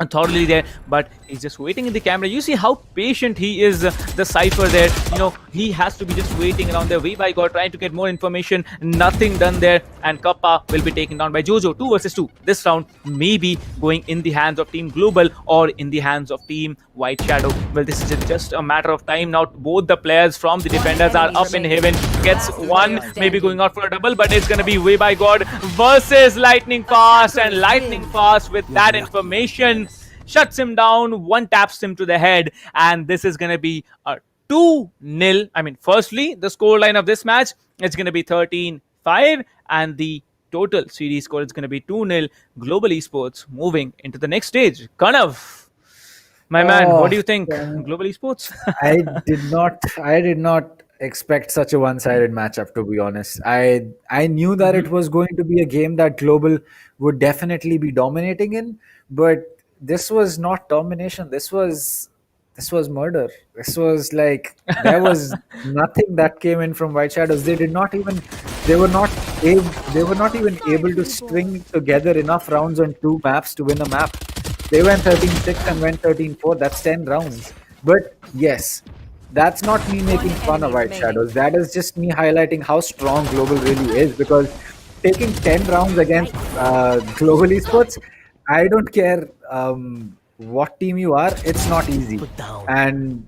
thoroughly there, but he's just waiting in the camera. You see how patient he is, the Cypher there. He has to be just waiting around there. Way by God trying to get more information. Nothing done there, and Kappa will be taken down by Jojo. 2 versus 2. This round may be going in the hands of Team Global or in the hands of Team White Shadow. Well, this is just a matter of time now. Both the players from the defenders are up in heaven. Gets one, maybe going out for a double, but it's going to be Way by God versus Lightning Fast, and Lightning Fast with that information shuts him down, one taps him to the head, and this is going to be a 2-0. I mean, firstly, the scoreline of this match, it's going to be 13-5, and the total series score is going to be 2-0. Global Esports moving into the next stage. Kanav, my man, what do you think? Global Esports? I did not expect such a one-sided matchup, to be honest. I knew that it was going to be a game that Global would definitely be dominating in, but this was not domination. This was murder. This was like there was nothing that came in from White Shadows. They were not even able to string together enough rounds on 2 maps to win a map. They went 13-6 and went 13-4. That's 10 rounds. But yes, that's not me making fun of White Shadows. That is just me highlighting how strong Global really is, because taking 10 rounds against Global Esports, I don't care what team you are, it's not easy. And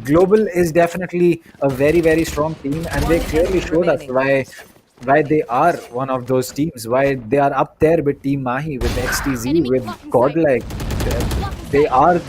Global is definitely a very, very strong team, and they clearly showed us why they are one of those teams, why they are up there with Team Mahi, with XTZ, with Godlike. They are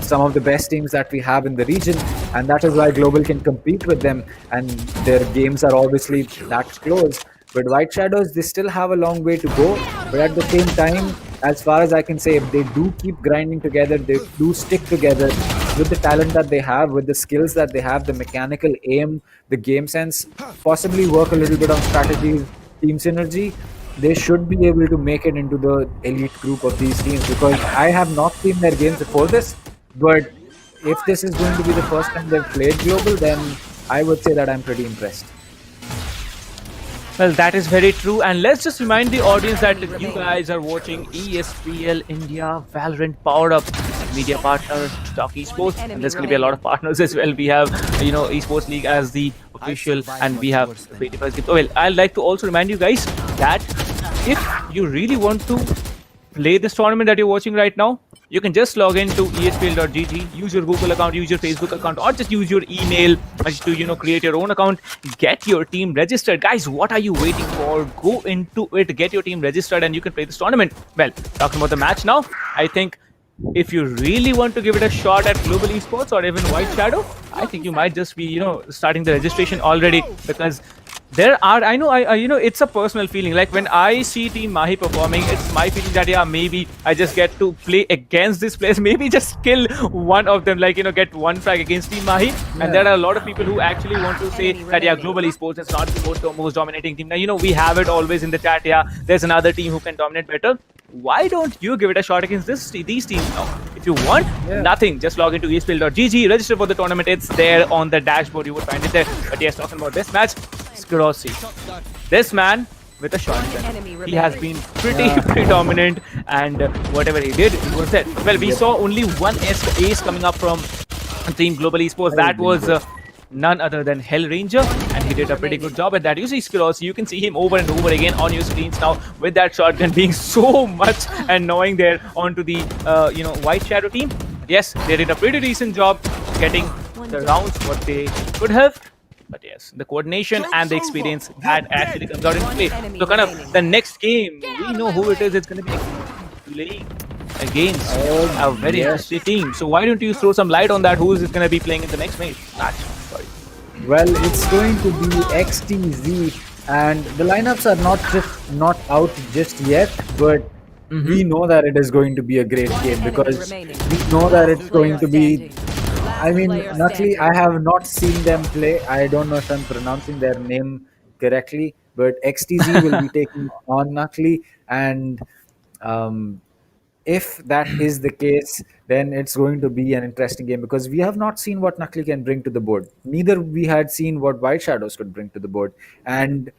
some of the best teams that we have in the region, and that is why Global can compete with them, and their games are obviously that close. But White Shadows, they still have a long way to go. But at the same time, as far as I can say, if they do keep grinding together, they do stick together with the talent that they have, with the skills that they have, the mechanical aim, the game sense, possibly work a little bit on strategy, team synergy, they should be able to make it into the elite group of these teams. Because I have not seen their games before this, but if this is going to be the first time they've played Global, then I would say that I'm pretty impressed. Well, that is very true. And let's just remind the audience that you guys are watching ESPL India Valorant PowerUp, media partner TalkEsport, and there's going to be a lot of partners as well. We have, Esports League as the official, and we have Well, I'd like to also remind you guys that if you really want to play this tournament that you're watching right now, you can just log into espl.gg, use your Google account, use your Facebook account, or just use your email to create your own account, get your team registered. Guys, what are you waiting for? Go into it, get your team registered, and you can play this tournament. Well, talking about the match now, I think if you really want to give it a shot at Global Esports or even White Shadow, I think you might just be starting the registration already, because there are, it's a personal feeling. Like when I see Team Mahi performing, it's my feeling that maybe I just get to play against this players, maybe just kill one of them, get one frag against Team Mahi. And there are a lot of people who actually want to say that Global Esports is not the most dominating team. Now we have it always in the chat. There's another team who can dominate better. Why don't you give it a shot against these teams now? If you want, nothing, just log into espl.gg, register for the tournament. It's there on the dashboard, you would find it there. But yes, talking about this match, Grossi, this man with a shotgun, he has been pretty dominant, and whatever he did, it was there. Well, we saw only one ace coming up from Team Global Esports. That was none other than Hell Ranger, and he did a pretty good job at that. You see Skiros, you can see him over and over again on your screens now with that shotgun being so much annoying there onto the White Shadow team. Yes, they did a pretty decent job getting the rounds what they could have. But yes, the coordination and the experience that actually comes out in play. So kind of the next game, we know who it is. It's going to be playing against a very interesting team. So why don't you throw some light on that? Who is going to be playing in the next match? Sorry. Well, it's going to be XTZ, and the lineups are not out just yet, but we know that it is going to be a great game because we know that it's going to be. I mean, NaCly, I have not seen them play. I don't know if I'm pronouncing their name correctly, but XTZ will be taking on NaCly, and um, if that is the case, then it's going to be an interesting game because we have not seen what NaCly can bring to the board. Neither we had seen what White Shadows could bring to the board. And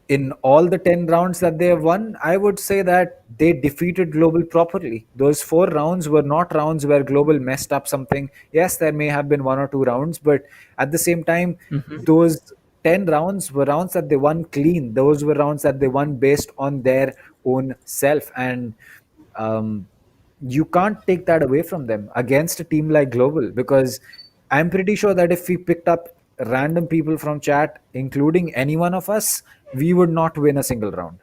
in all the 10 rounds that they have won, I would say that they defeated Global properly. Those 4 rounds were not rounds where Global messed up something. Yes, there may have been 1 or 2 rounds, but at the same time, those 10 rounds were rounds that they won clean. Those were rounds that they won based on their own self. And um, you can't take that away from them against a team like Global because I'm pretty sure that if we picked up random people from chat, including any one of us, we would not win a single round.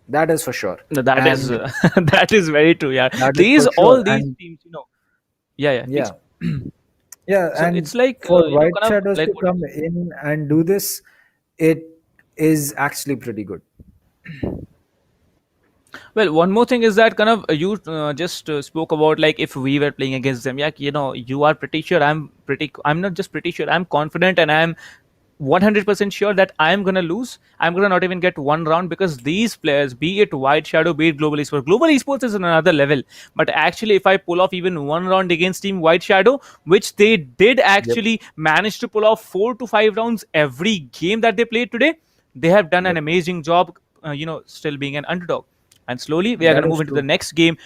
That is for sure. No, that is And that is very true. Yeah, that is for all sure. these And teams, yeah, please. yeah, yeah. So And it's like for White kind of Shadows like to come in and do this, it is actually pretty good. well, one more thing is that kind of you just spoke about like if we were playing against them. Yeah, you are pretty sure. I'm not just pretty sure. I'm confident and I'm 100% sure that I'm gonna lose. I'm gonna not even get 1 round because these players, be it White Shadow, be it Global Esports is on another level. But actually, if I pull off even 1 round against Team White Shadow, which they did Yep. actually manage to pull off 4 to 5 rounds every game that they played today, they have done an Yep. amazing job. Still being an underdog. And slowly, we are going That to is move into the true. next game.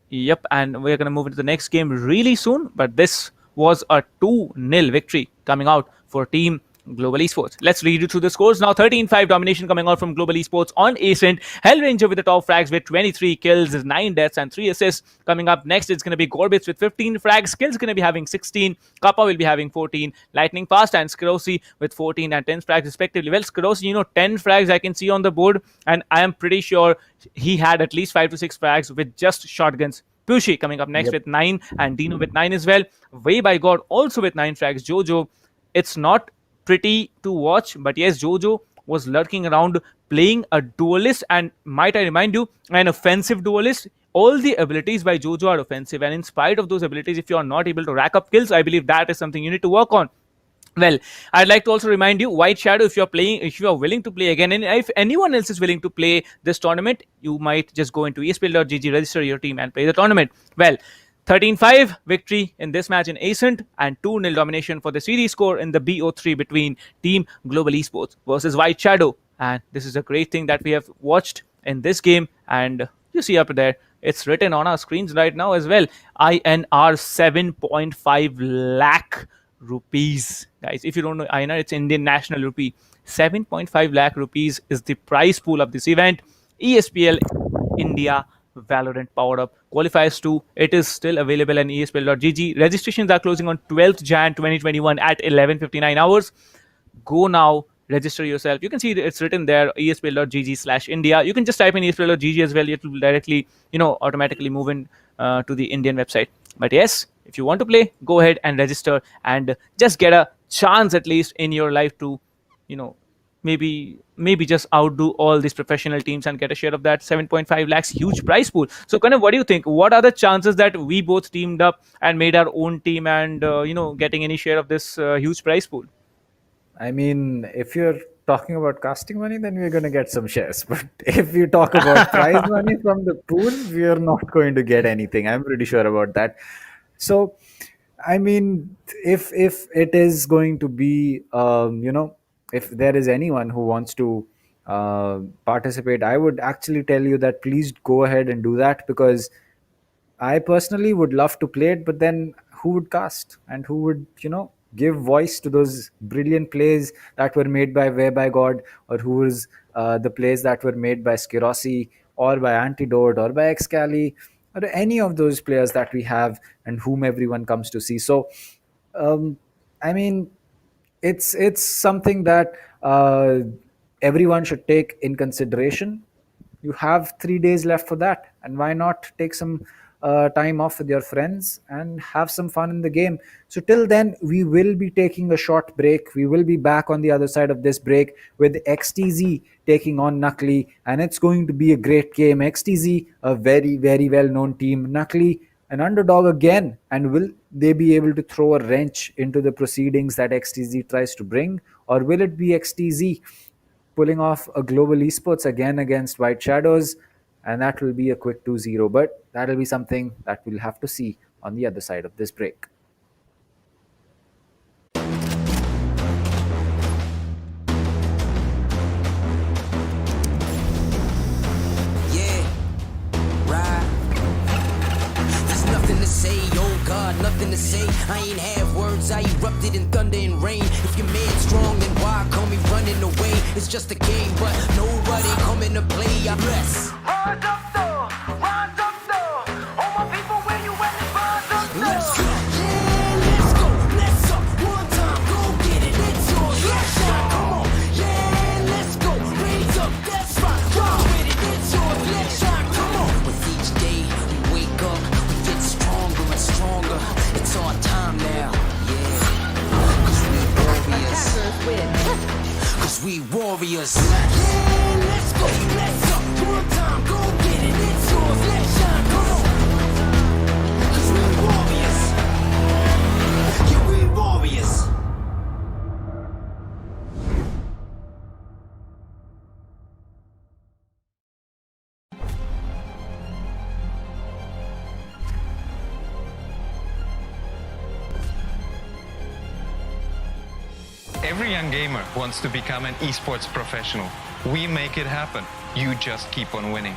Yep, and we're going to move into the next game really soon. But this was a 2-0 victory coming out for Team Global Esports. Let's read you through the scores now. 13-5 domination coming out from Global Esports on Ascent. Hellranger with the top frags with 23 kills, 9 deaths, and 3 assists. Coming up next, it's going to be Gorbits with 15 frags. Kills going to be having 16. Kappa will be having 14. Lightning Fast and Skrosi with 14 and 10 frags respectively. Well, Skrosi, 10 frags I can see on the board, and I am pretty sure he had at least 5 to 6 frags with just shotguns. Pushi coming up next Yep. with 9 and Dino with 9 as well. Way by God also with 9 frags. Jojo, it's not pretty to watch, but yes, Jojo was lurking around playing a duelist, and might I remind you, an offensive duelist. All the abilities by Jojo are offensive, and in spite of those abilities, if you are not able to rack up kills, I believe that is something you need to work on. Well, I'd like to also remind you, White Shadow, if you are willing to play again, and if anyone else is willing to play this tournament, you might just go into espl.gg, register your team, and play the tournament. Well, 13-5 victory in this match in Ascent, and 2-0 domination for the series score in the BO3 between Team Global Esports versus White Shadow. And this is a great thing that we have watched in this game, and you see up there, it's written on our screens right now as well. INR 7.5 lakh rupees, guys. If you don't know INR, it's Indian national rupee. 7.5 lakh rupees is the prize pool of this event. ESPL India Valorant PowerUp qualifiers 2. It is still available on espl.gg. Registrations are closing on 12th Jan 2021 at 11:59 hours. Go now, register yourself. You can see it's written there, espl.gg/India. You can just type in espl.gg as well. It will directly, automatically move in to the Indian website. But yes, if you want to play, go ahead and register and just get a chance at least in your life to, you know, maybe just outdo all these professional teams and get a share of that 7.5 lakhs huge prize pool. So kind of, what do you think? What are the chances that we both teamed up and made our own team and getting any share of this huge prize pool? I mean, if you're talking about casting money, then we're going to get some shares. But if you talk about prize money from the pool, we're not going to get anything. I'm pretty sure about that. So, I mean, if it is going to be, if there is anyone who wants to participate, I would actually tell you that please go ahead and do that because I personally would love to play it, but then who would cast and who would, give voice to those brilliant plays that were made by Way by God, or who was the plays that were made by Skirossi or by Antidote or by Excali, or any of those players that we have and whom everyone comes to see. So, um, I mean, it's something that everyone should take in consideration. You have 3 days left for that, and why not take some time off with your friends and have some fun in the game? So till then, we will be taking a short break. We will be back on the other side of this break with XTZ taking on NaCly, and it's going to be a great game. XTZ, a very, very well known team. NaCly, an underdog again, and will they be able to throw a wrench into the proceedings that XTZ tries to bring, or will it be XTZ pulling off a global esports again against White Shadows? And that will be a quick 2-0, but that'll be something that we'll have to see on the other side of this break. Yeah, right. There's nothing to say, oh God, nothing to say. I ain't have words, I erupted in thunder and rain. If your man's strong, then why call me running away? It's just a game, but nobody coming to play. I'm blessed. Rise up though, rise up though. All my people, where you at? Rise up though. Let's go, yeah, let's go, let's up, one time, go get it, it's yours, let's shine, come on, yeah, let's go, raise up, that's right, run with it, it's yours, let's shine, come on. With each day we wake up, we get stronger and stronger, it's our time now, yeah, cause we warriors, cause we warriors. Yeah, let's go, let's up, one time, go get it, it's yours, let's shine, come on. Cause we warriors. Yeah, we warriors. Every young gamer wants to become an esports professional. We make it happen. You just keep on winning.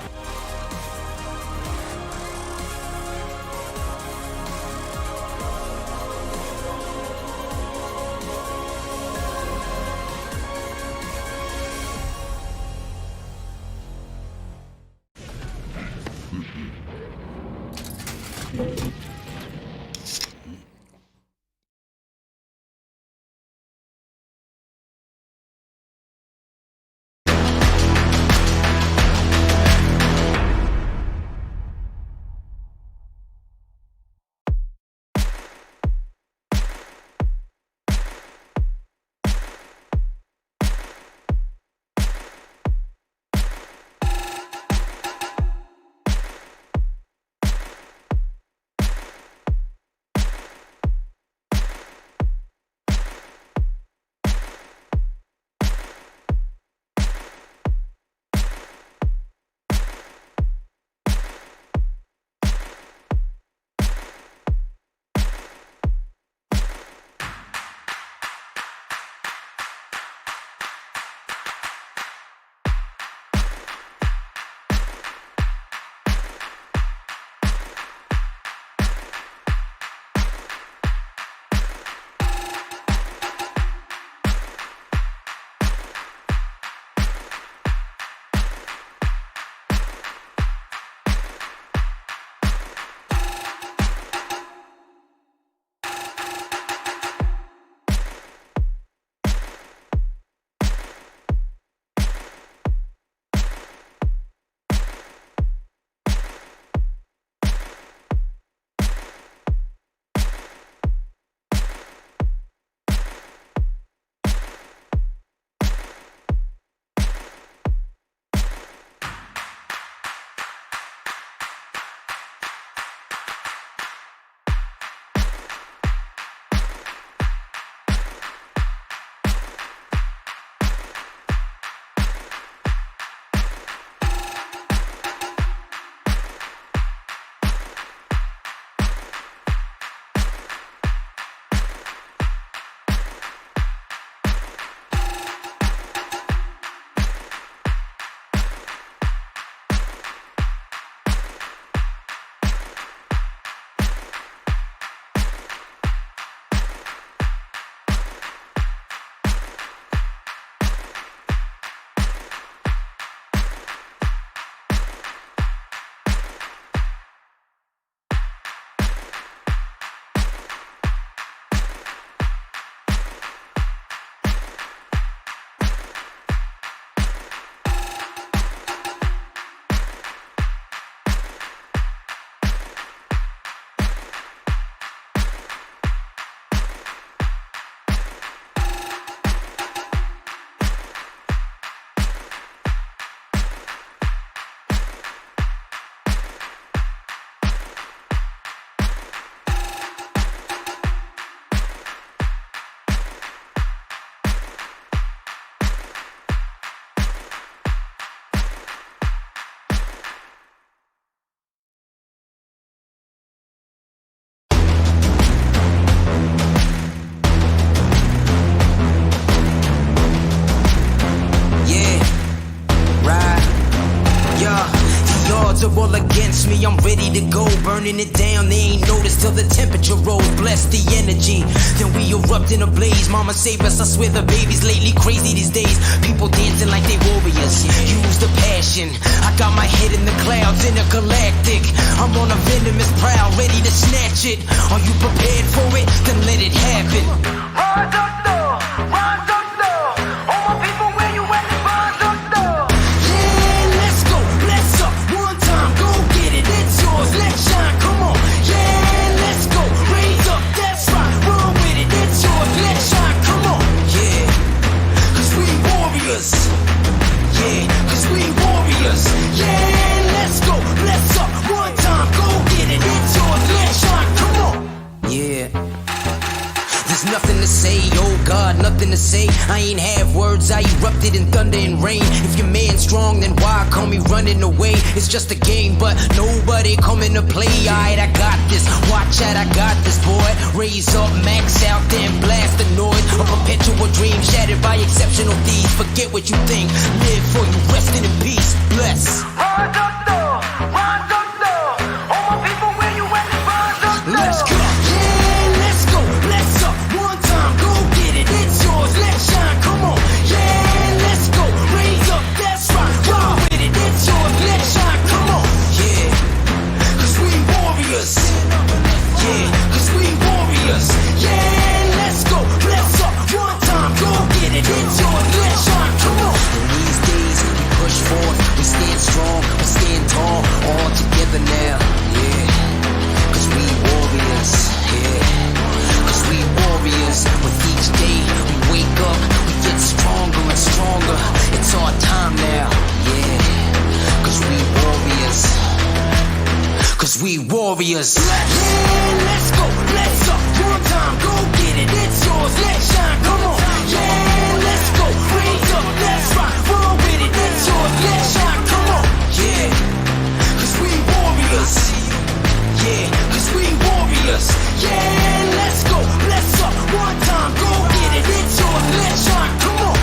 burning it down. They ain't noticed till the temperature rose. Bless the energy. Then we erupt in a blaze. Mama save us, I swear the baby's lately crazy these days. People dancing like they warriors. Use the passion. I got my head in the clouds, intergalactic. I'm on a venomous prowl, ready to snatch it. Are you prepared for it? Then let it happen. Rise up though, rise up though. All my people, where you at? Rise up though. Yeah, let's go, let's up. One time, go get it. It's yours, let's shine, come on. Yeah, let's go, raise up, that's right. Run with it, it's yours, let's shine, come on. Yeah, cause we warriors. Yeah, cause we warriors. Yeah, let's go, let's up. One time, go get it. It's yours, let's shine, come on. Yeah. There's nothing to say, oh God, nothing to say. I ain't have words, I erupted in thunder and rain. If your man's strong, then why call me running away? It's just a game, but nobody coming to play. Alright, I got this, watch out, I got this, boy. Raise up, max out, then blast the noise. A perpetual dream shattered by exceptional thieves. Forget what you think, live for you, resting in peace. Bless. Rise up though, rise up though. All my people, where you at? Rise up though. Let's go. Yeah, let's go. Let's up. One time, go get it. It's yours. Let's shine. Come on. Yeah, let's go. Raise up. That's right. Ride with it. It's yours. Let's shine. Come on. Yeah, cause we warriors. Yeah, cause we warriors. Yeah, let's go. Let's up. One time, go get it. It's yours. Let's shine. Come on. In these days, we push forward. We stand strong. We stand tall. All together now. Yeah. Cause we warriors, yeah. Cause we warriors. With each day we wake up, we get stronger and stronger. It's our time now, yeah. Cause we warriors. Cause we warriors. Yeah, let's go, let's up. One time, go get it. It's yours, let's shine, come on. Yeah, let's go, raise up, that's right. Run with it, it's yours, let's shine, come on. Yeah, cause we warriors. Yeah, cause we warriors. Yeah, let's go, let's up. One time, go get it. It's yours, let's shine, come on.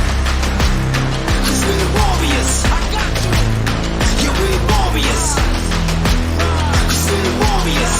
Cause we warriors. I got you. Yeah, we warriors. Cause we warriors.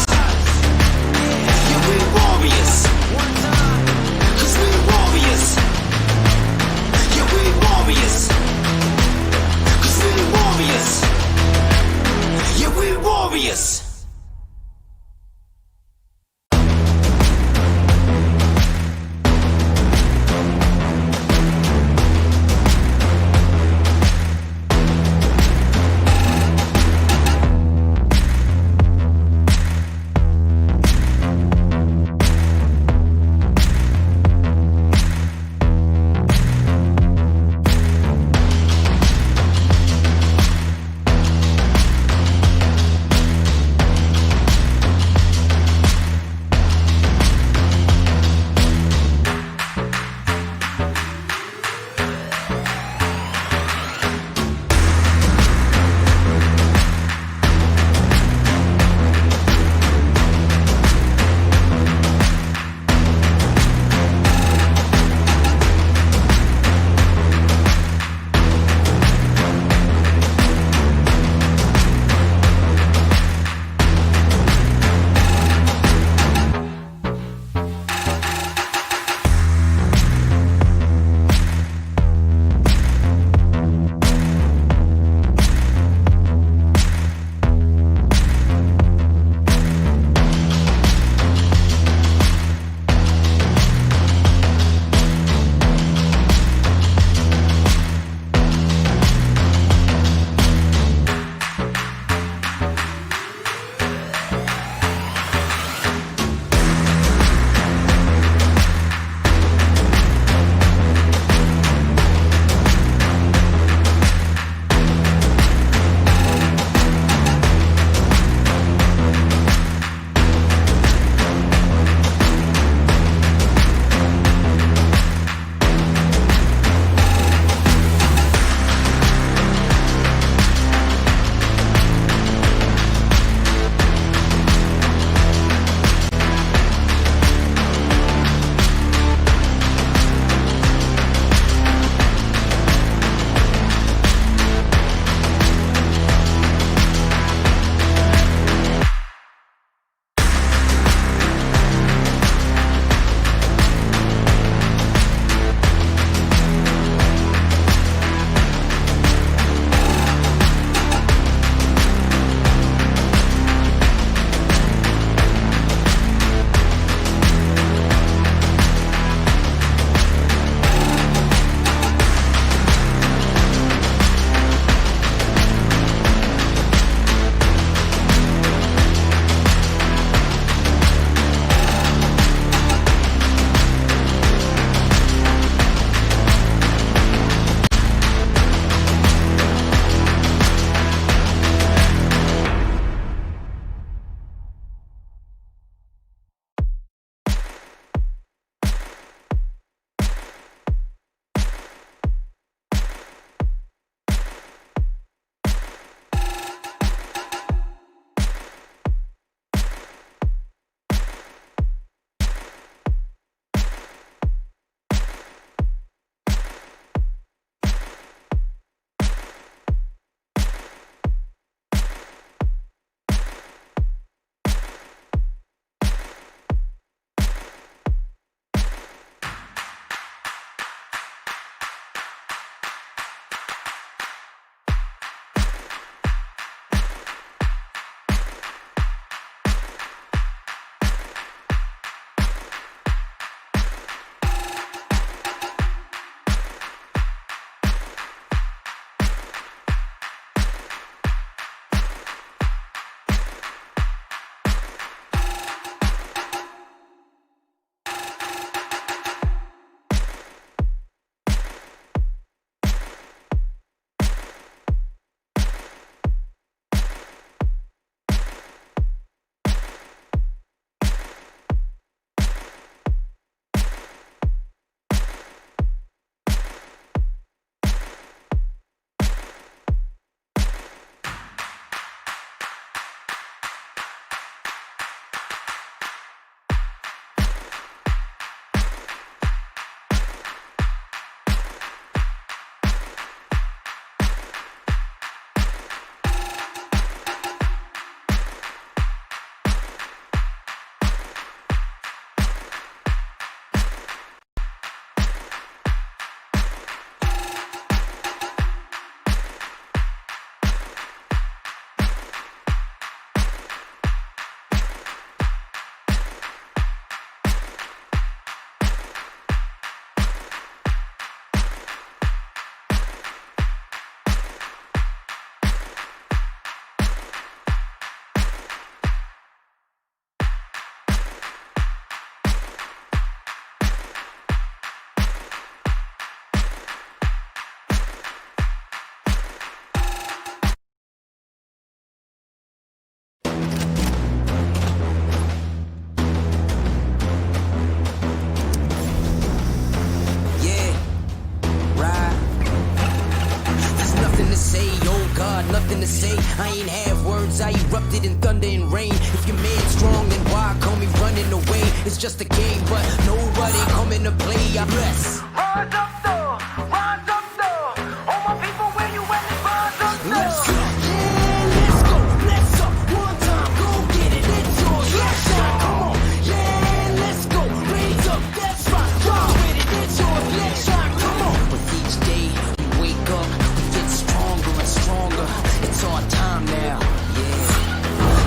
say? I ain't have words, I erupted in thunder and rain. If your man's strong, then why call me running away? It's just a game, but nobody coming to play. I bless. Rise up, though. Rise up, though. All my people, where you at? Rise up, though. Let's go, yeah, let's go, let's up, one time, go get it, it's yours, let's shine, come on, yeah, let's go, raise up, that's right, run with it, it's yours, let's shine, come on. With each day we wake up, we get stronger and stronger, it's our time now, yeah,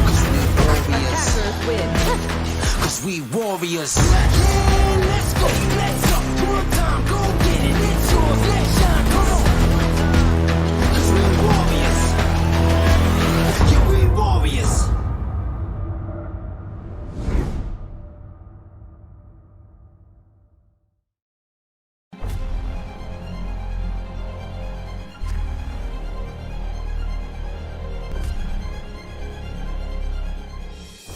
cause we warriors, cause we warriors. Yeah, let's go, let's up, one time, go get it, it's yours, let's shine, come on. Cause we warriors. Yeah, we warriors.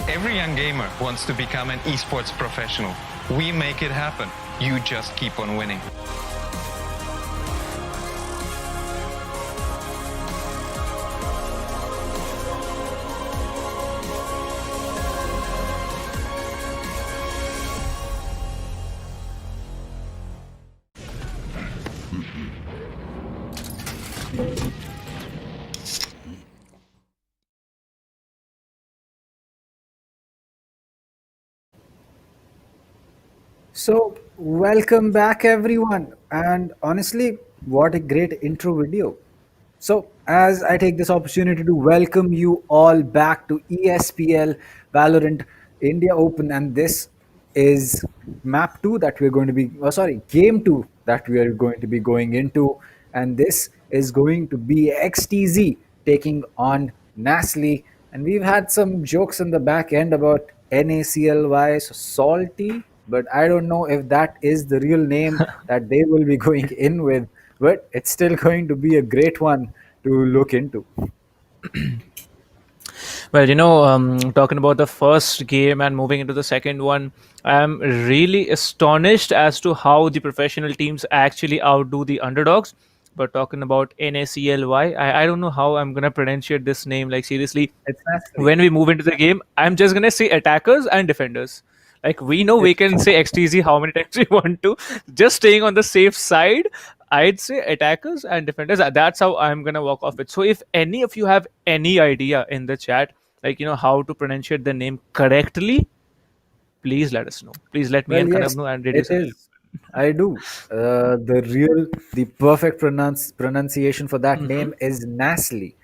Every young gamer wants to become an esports professional. We make it happen. You just keep on winning. So, welcome back, everyone. And honestly, what a great intro video. So, as I take this opportunity to welcome you all back to ESPL Valorant India Open, and this is map 2 that we're going to be, oh, sorry, game 2 that we are going to be going into. And this is going to be XTZ taking on NaCly. And we've had some jokes in the back end about NaCly, so salty, but I don't know if that is the real name that they will be going in with. But it's still going to be a great one to look into. Well, talking about the first game and moving into the second one, I'm really astonished as to how the professional teams actually outdo the underdogs. But talking about NaCly, I don't know how I'm gonna pronunciate this name. Like seriously, It's NaCly. when we move into the game, I'm just gonna say attackers and defenders. Like we know we can say XTZ how many times we want to. Just staying on the safe side, I'd say attackers and defenders. That's how I'm gonna walk off it. So if any of you have any idea in the chat, like how to pronunciate the name correctly, please let us know. Please let me Well, and Kanav yes, know and it reduce. is. I do. The perfect pronunciation for that name is NaCly.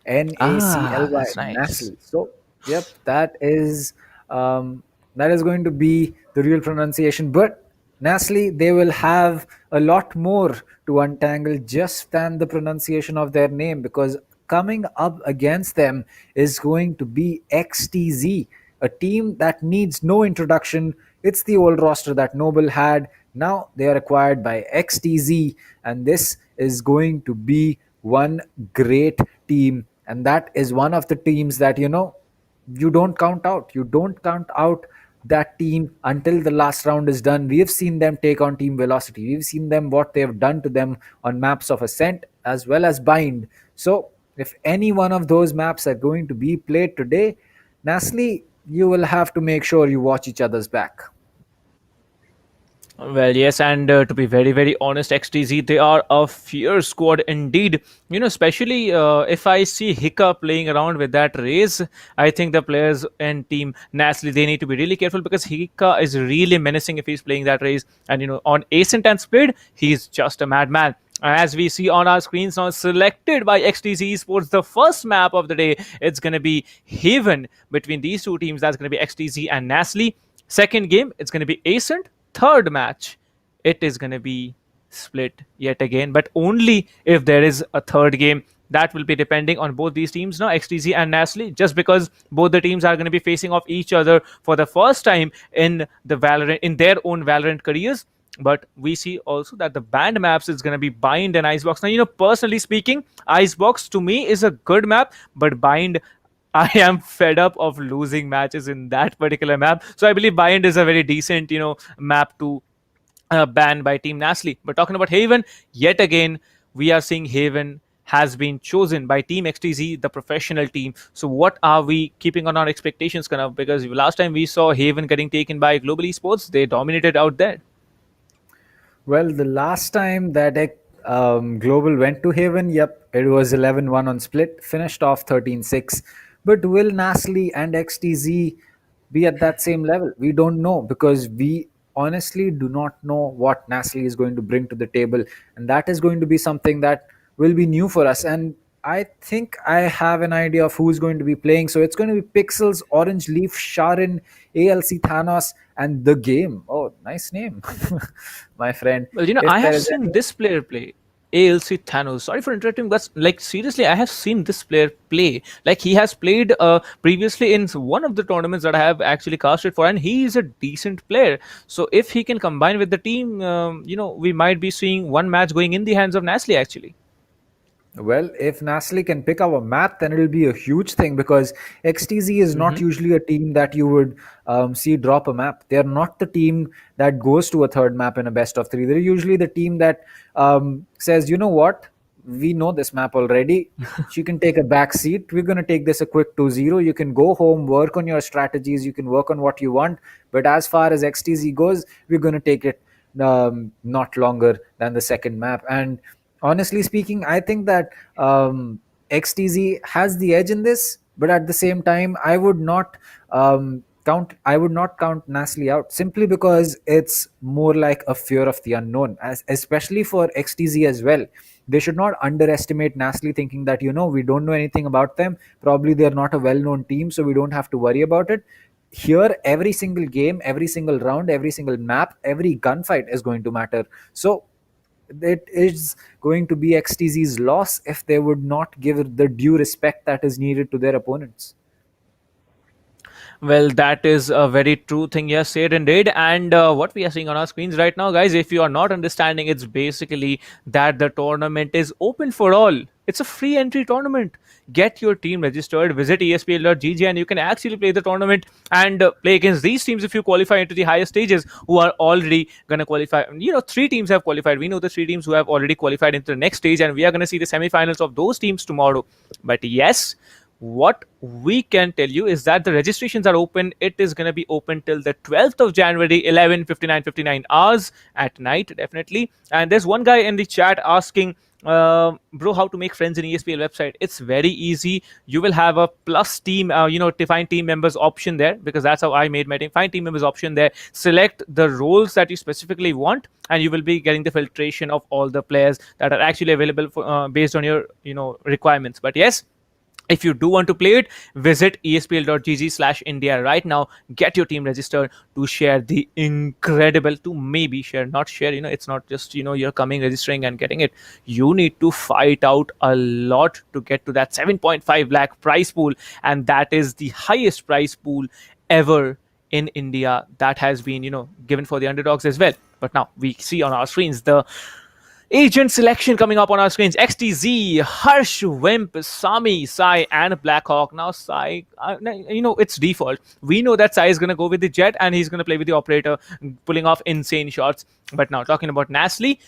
Ah, NaCly, that's nice. NaCly. So, yep, that is going to be the real pronunciation. But NaCly, they will have a lot more to untangle just than the pronunciation of their name, because coming up against them is going to be XTZ, a team that needs no introduction. It's the old roster that Noble had. Now they are acquired by XTZ, and this is going to be one great team. And that is one of the teams that, you don't count out. You don't count out that team until the last round is done. We have seen them take on Team Velocity. We've seen them what they have done to them on maps of Ascent as well as Bind. So if any one of those maps are going to be played today, NaCly, you will have to make sure you watch each other's back. Well, yes, and to be very, very honest, XTZ, they are a fierce squad indeed. Especially if I see Hika playing around with that race, I think the players and team NaCly, they need to be really careful because Hika is really menacing if he's playing that race. And, on Ascent and Split, he's just a madman. As we see on our screens now, selected by XTZ Esports, the first map of the day, it's going to be Haven between these two teams. That's going to be XTZ and NaCly. Second game, it's going to be Ascent. Third match, it is going to be Split yet again, but only if there is a third game. That will be depending on both these teams now, XTZ and NaCly, just because both the teams are going to be facing off each other for the first time in their own Valorant careers. But we see also that the banned maps is going to be Bind and Icebox. Now, personally speaking, Icebox to me is a good map, but Bind, I am fed up of losing matches in that particular map. So I believe Bind is a very decent, map to ban by Team NaCly. But talking about Haven, yet again, we are seeing Haven has been chosen by Team XTZ, the professional team. So, what are we keeping on our expectations, Kanav? Because last time we saw Haven getting taken by Global Esports, they dominated out there. Well, the last time that Global went to Haven, yep, it was 11-1 on split, finished off 13-6. But will NaCly and XTZ be at that same level? We don't know, because we honestly do not know what NaCly is going to bring to the table. And that is going to be something that will be new for us. And I think I have an idea of who's going to be playing. So it's going to be Pixels, Orange Leaf, Sharin, ALC Thanos, and The Game. Oh, nice name, my friend. Well, you know, If I there have is seen any, this player play. ALC Thanos. Sorry for interrupting, but like seriously, I have seen this player play. Like he has played previously in one of the tournaments that I have actually casted for, and he is a decent player. So if he can combine with the team, we might be seeing one match going in the hands of NaCly actually. well, if NaCly can pick up a map, then it'll be a huge thing, because XTZ is not Hmm. usually a team that you would see drop a map. They're not the team that goes to a third map in a best of three. They're usually the team that says, you know what, we know this map already. She can take a back seat. We're going to take this a quick 2-0. You can go home, work on your strategies, you can work on what you want. But as far as XTZ goes, we're going to take it not longer than the second map. And honestly speaking, I think that XTZ has the edge in this, but at the same time, I would not count NaCly out, simply because it's more like a fear of the unknown, as especially for XTZ as well. They should not underestimate NaCly, thinking that, we don't know anything about them. Probably they're not a well-known team, so we don't have to worry about it. Here, every single game, every single round, every single map, every gunfight is going to matter. So it is going to be XTZ's loss if they would not give the due respect that is needed to their opponents. Well, that is a very true thing you have said indeed. And what we are seeing on our screens right now, guys, if you are not understanding, it's basically that the tournament is open for all. It's a free entry tournament. Get your team registered, visit ESPL.gg, and you can actually play the tournament and play against these teams if you qualify into the higher stages who are already going to qualify. You know, three teams have qualified. We know the three teams who have already qualified into the next stage, and we are going to see the semifinals of those teams tomorrow. But yes, what we can tell you is that the registrations are open. It is going to be open till the 12th of January, 11:59 hours at night, definitely. And there's one guy in the chat asking, bro, how to make friends in ESPL website. It's very easy. You will have a plus team, define team members option there, because that's how I made my team. Find team members option there. Select the roles that you specifically want, and you will be getting the filtration of all the players that are actually available for, based on your requirements. But yes, if you do want to play it, visit espl.gg/India right now. Get your team registered to share the incredible, to maybe share, not share. It's not just you're coming, registering, and getting it. You need to fight out a lot to get to that 7.5 lakh prize pool, and that is the highest prize pool ever in India that has been given for the underdogs as well. But now we see on our screens the agent selection coming up on our screens. XTZ, Harsh, Wimp, Sami, Sai, and Blackhawk. Now, Sai, it's default. We know that Sai is going to go with the Jet and he's going to play with the operator, pulling off insane shots. But now, talking about NaCly,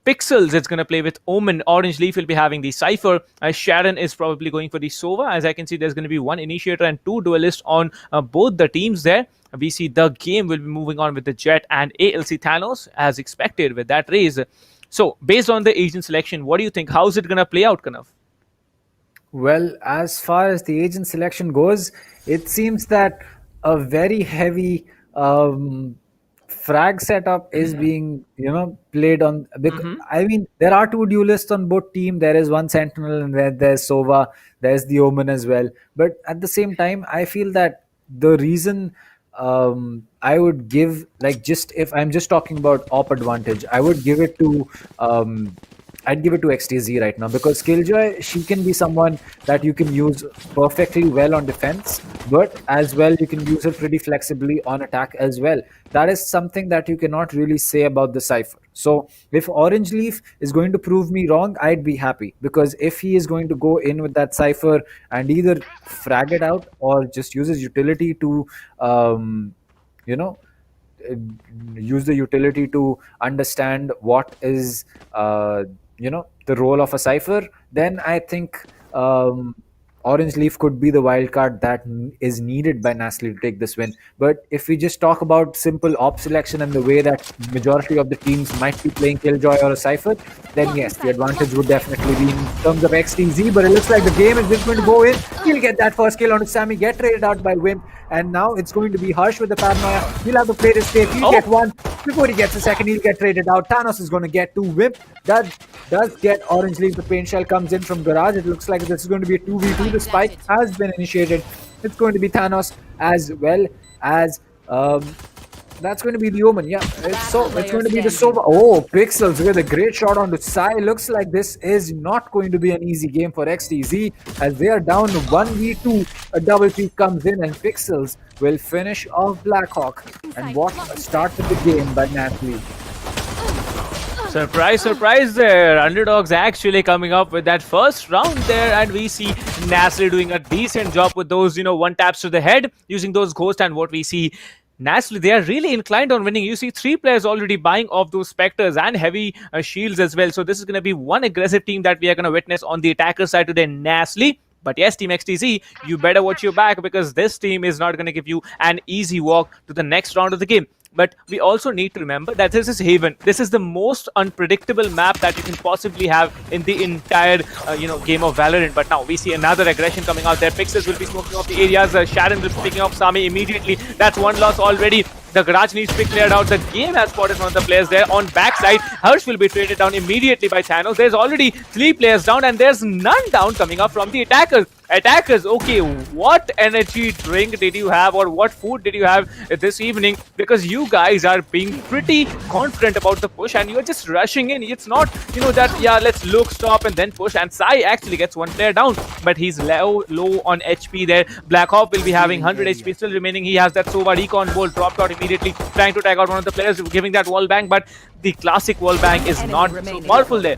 Pixels, it's going to play with Omen. Orange Leaf will be having the Cypher. Sharon is probably going for the Sova. As I can see, there's going to be one Initiator and two Duelists on both the teams there. We see the game will be moving on with the Jet and ALC Thanos, as expected with that raise. So, based on the agent selection, what do you think? How's it going to play out, Kanav? Well, as far as the agent selection goes, it seems that a very heavy frag setup is being, played on. I mean, there are two duelists on both team. There is one Sentinel, and there's Sova. There's the Omen as well. But at the same time, I feel that the reason I would give, like, just if I'm just talking about op advantage, I would give it to I'd give it to XTZ right now, because Killjoy, she can be someone that you can use perfectly well on defense, but as well you can use her pretty flexibly on attack as well. That is something that you cannot really say about the Cypher. So if Orange Leaf is going to prove me wrong, I'd be happy, because if he is going to go in with that Cypher and either frag it out or just use his utility to you know use the utility to understand what is the role of a Cypher, then I think Orange Leaf could be the wild card that is needed by NaCly to take this win. But if we just talk about simple op selection and the way that majority of the teams might be playing Killjoy or a Cypher, then yes, the advantage would definitely be in terms of XTZ. But it looks like the game is just going to go in. He'll get that first kill onto Sammy, get traded out by Wimp, and now it's going to be Harsh with the paranoia. He'll have to play this safe. He'll get one. Before he gets a second, he'll get traded out. Thanos is going to get two. Wimp does get Orange Leaf. The paint shell comes in from Garage. It looks like this is going to be a 2v2. The spike has been initiated. It's going to be Thanos as well as that's going to be the Omen. Yeah, it's going to be the Sova. Oh, Pixels with a great shot on the Sai. Looks like this is not going to be an easy game for XTZ as they are down 1v2. A double peak comes in and Pixels will finish off Blackhawk. And what a start to the game by NaCly. Surprise, surprise there. Underdogs actually coming up with that first round there, and we see NaCly doing a decent job with those, one taps to the head using those ghosts. And what we see, NaCly, they are really inclined on winning. You see 3 players already buying off those Spectres and heavy shields as well. So this is going to be one aggressive team that we are going to witness on the attacker side today, NaCly. But yes, Team XTZ, you better watch your back because this team is not going to give you an easy walk to the next round of the game. But we also need to remember that this is Haven. This is the most unpredictable map that you can possibly have in the entire, game of Valorant. But now we see another aggression coming out there. Pixels will be smoking off the areas. Sharon will be picking up Sami immediately. That's one loss already. The garage needs to be cleared out. The game has spotted one of the players there on backside. Harsh will be traded down immediately by Thanos. There's already 3 players down and there's none down coming up from the attackers. Attackers, okay, what energy drink did you have or what food did you have this evening? Because you guys are being pretty confident about the push and you're just rushing in. It's not, that, yeah, let's look, stop and then push. And Sai actually gets one player down, but he's low on HP there. Blackhawk will be having 100 HP still remaining. He has that Sova recon bolt dropped out immediately, trying to tag out one of the players, giving that wall bang, but the classic wall bang is not so powerful there.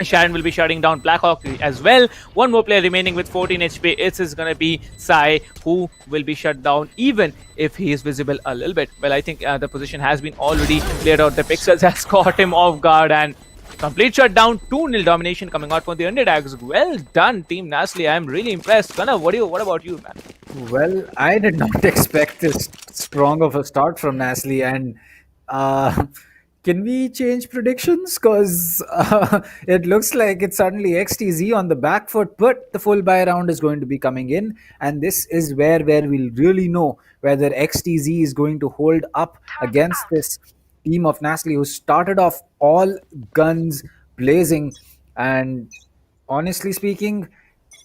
Sharon will be shutting down Blackhawk as well. One more player remaining with 14 HP. It is going to be Sai, who will be shut down even if he is visible a little bit. Well, I think the position has been already cleared out. The Pixels has caught him off guard and complete shutdown. 2-0 domination coming out from the Underdogs. Well done, Team NaCly. I am really impressed. Kana, what about you, man? Well, I did not expect this strong of a start from NaCly, and can we change predictions? Because it looks like it's suddenly XTZ on the back foot, but the full buy round is going to be coming in, and this is where we'll really know whether XTZ is going to hold up against this team of NaCly, who started off all guns blazing. And honestly speaking,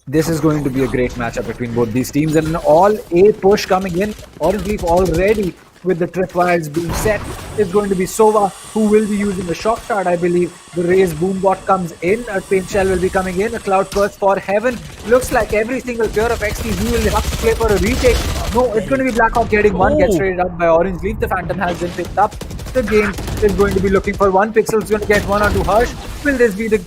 this is going to be a great matchup between both these teams, and an all-A push coming in. Orange Leaf already with the tripwires being set. It's going to be Sova who will be using a shock dart, I believe. The Raze Boombot comes in. A paint shell will be coming in. A cloud burst for Heaven. Looks like every single player of XTZ will have to play for a retake. No, it's going to be Blackhawk getting one. Gets traded up by Orange Leaf. The Phantom has been picked up. The game is going to be looking for one. Pixel is going to get one onto Harsh. Will this be the...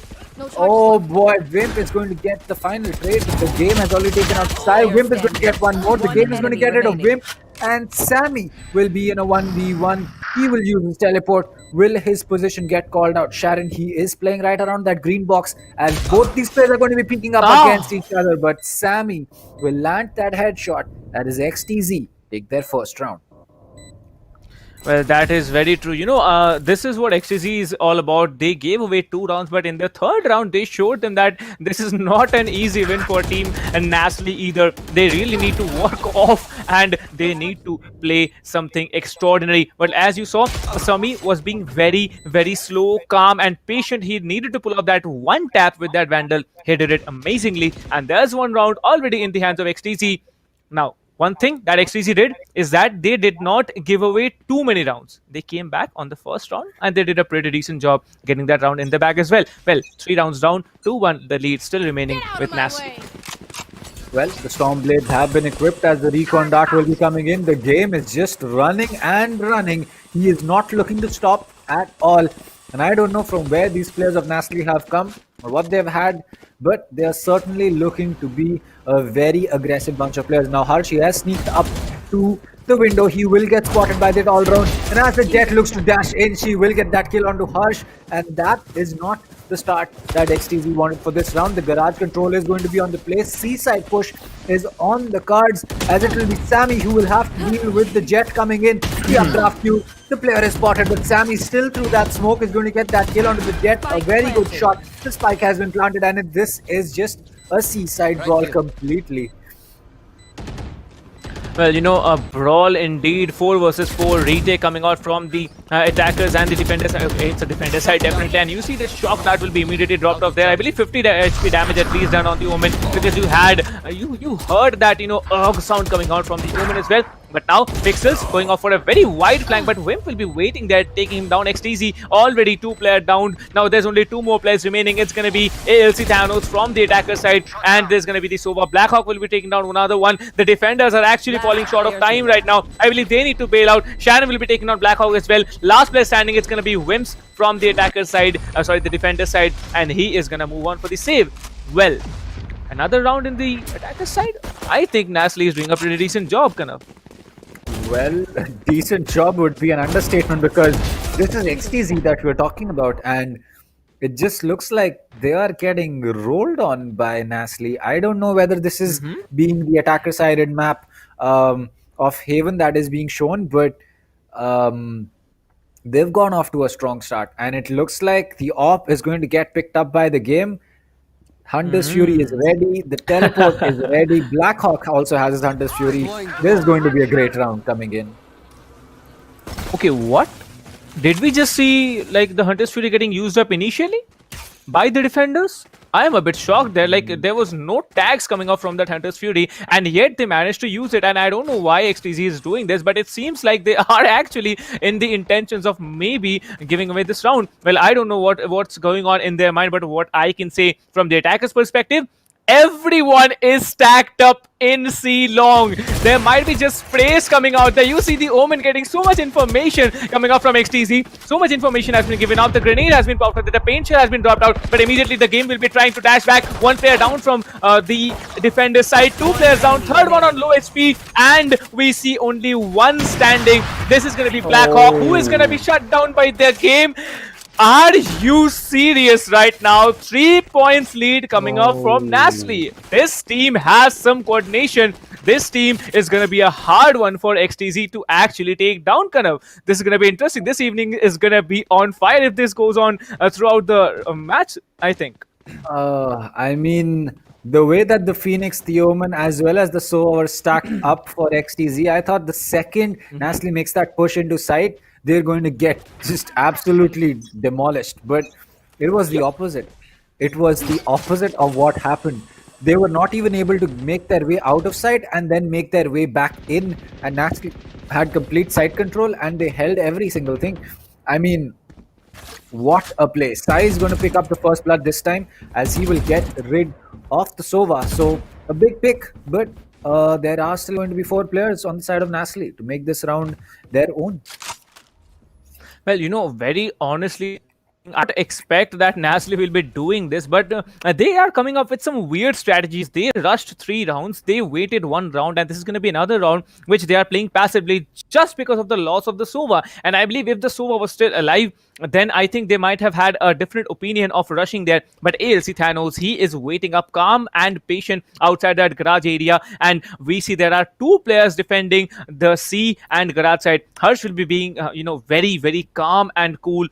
Oh boy, Wimp is going to get the final trade. The game has already taken out Sai. Wimp is going to get one more. The game is going to get rid of Wimp. And Sammy will be in a 1v1. He will use his teleport. Will his position get called out? Sharon, he is playing right around that green box as both these players are going to be picking up against each other. But Sammy will land that headshot. That is XTZ. Take their first round. Well, that is very true. This is what XTZ is all about. They gave away 2 rounds, but in the 3rd round, they showed them that this is not an easy win for Team NaCly either. They really need to work off and they need to play something extraordinary. But as you saw, Sami was being very, very slow, calm and patient. He needed to pull up that one tap with that Vandal. He did it amazingly. And there's one round already in the hands of XTZ. Now, one thing that XTZ did is that they did not give away too many rounds. They came back on the first round and they did a pretty decent job getting that round in the bag as well. Well, 3 rounds down, 2-1, the lead still remaining with NaCly. Well, the Stormblades have been equipped as the recon dart will be coming in. The game is just running and running. He is not looking to stop at all. And I don't know from where these players of NaCly have come or what they've had, but they are certainly looking to be a very aggressive bunch of players. Now, Harsh, he has sneaked up to the window. He will get spotted by that all round. And as the Jet looks to dash in, she will get that kill onto Harsh. And that is not the start that XTZ wanted for this round. The garage control is going to be on the place. Seaside push is on the cards, as it will be Sammy who will have to deal with the jet coming in. The updraft queue. The player is spotted, but Sammy still through that smoke is going to get that kill onto the jet. A very good shot. The spike has been planted, and this is just a Seaside brawl completely. Well, a brawl indeed. 4 versus 4 retake coming out from the attackers and the defenders. Okay, it's a defender side definitely. And you see the shock that will be immediately dropped off there. I believe 50 HP damage at least done on the Omen, because you had you heard that erg sound coming out from the Omen as well. But now Pixels going off for a very wide flank, but Wimp will be waiting there, taking him down. XTZ already 2 player down. Now there's only 2 more players remaining. It's going to be ALC Thanos from the attacker side, and there's going to be the Sova. Blackhawk will be taking down another one. The defenders are actually falling short of time right now. I believe they need to bail out. Shannon will be taking on Blackhawk as well. Last player standing, it's going to be Wimps from the attacker side, the defender side, and he is going to move on for the save. Well, another round in the attacker side. I think NaCly is doing a pretty decent job, Kanav. Well, a decent job would be an understatement, because this is XTZ that we're talking about, and it just looks like they are getting rolled on by NaCly. I don't know whether this is being the attacker-sided map of Haven that is being shown, but they've gone off to a strong start, and it looks like the AWP is going to get picked up by the game. Hunter's Fury is ready. The teleport is ready. Blackhawk also has his Hunter's Fury. This is going to be a great round coming in. Okay, what? Did we just see the Hunter's Fury getting used up initially by the defenders? I am a bit shocked there. There was no tags coming up from that Hunter's Fury, and yet they managed to use it. And I don't know why XTZ is doing this, but it seems like they are actually in the intentions of maybe giving away this round. Well, I don't know what's going on in their mind, but what I can say from the attacker's perspective, everyone is stacked up in C long. There might be just sprays coming out there. You see the Omen getting so much information coming up from XTZ. So much information has been given out. The grenade has been popped out. The paint shell has been dropped out. But immediately the game will be trying to dash back. 1 player down from the defender side. 2 players down. 3rd one on low HP. And we see only 1 standing. This is going to be Blackhawk, who is going to be shut down by their game. Are you serious right now? 3 points lead coming up from NaCly. This team has some coordination. This team is going to be a hard one for XTZ to actually take down, Kanav. This is going to be interesting. This evening is going to be on fire if this goes on throughout the match, I think. I mean, the way that the Phoenix, the Omen, as well as the Sova were stacked up for XTZ, I thought the second NaCly makes that push into sight, they're going to get just absolutely demolished. But it was the opposite. It was the opposite of what happened. They were not even able to make their way out of sight and then make their way back in. And NaCly had complete sight control, and they held every single thing. I mean, what a play. Sai is going to pick up the first blood this time, as he will get rid of the Sova. So a big pick, but there are still going to be 4 players on the side of NaCly to make this round their own. Well, very honestly, I don't expect that NaCly will be doing this, but they are coming up with some weird strategies. They rushed 3 rounds, they waited 1 round, and this is going to be another round which they are playing passively just because of the loss of the Sova. And I believe if the Sova was still alive, then I think they might have had a different opinion of rushing there. But ALC Thanos, he is waiting up calm and patient outside that garage area, and we see there are 2 players defending the C and garage side. Harsh will be being very, very calm and cool,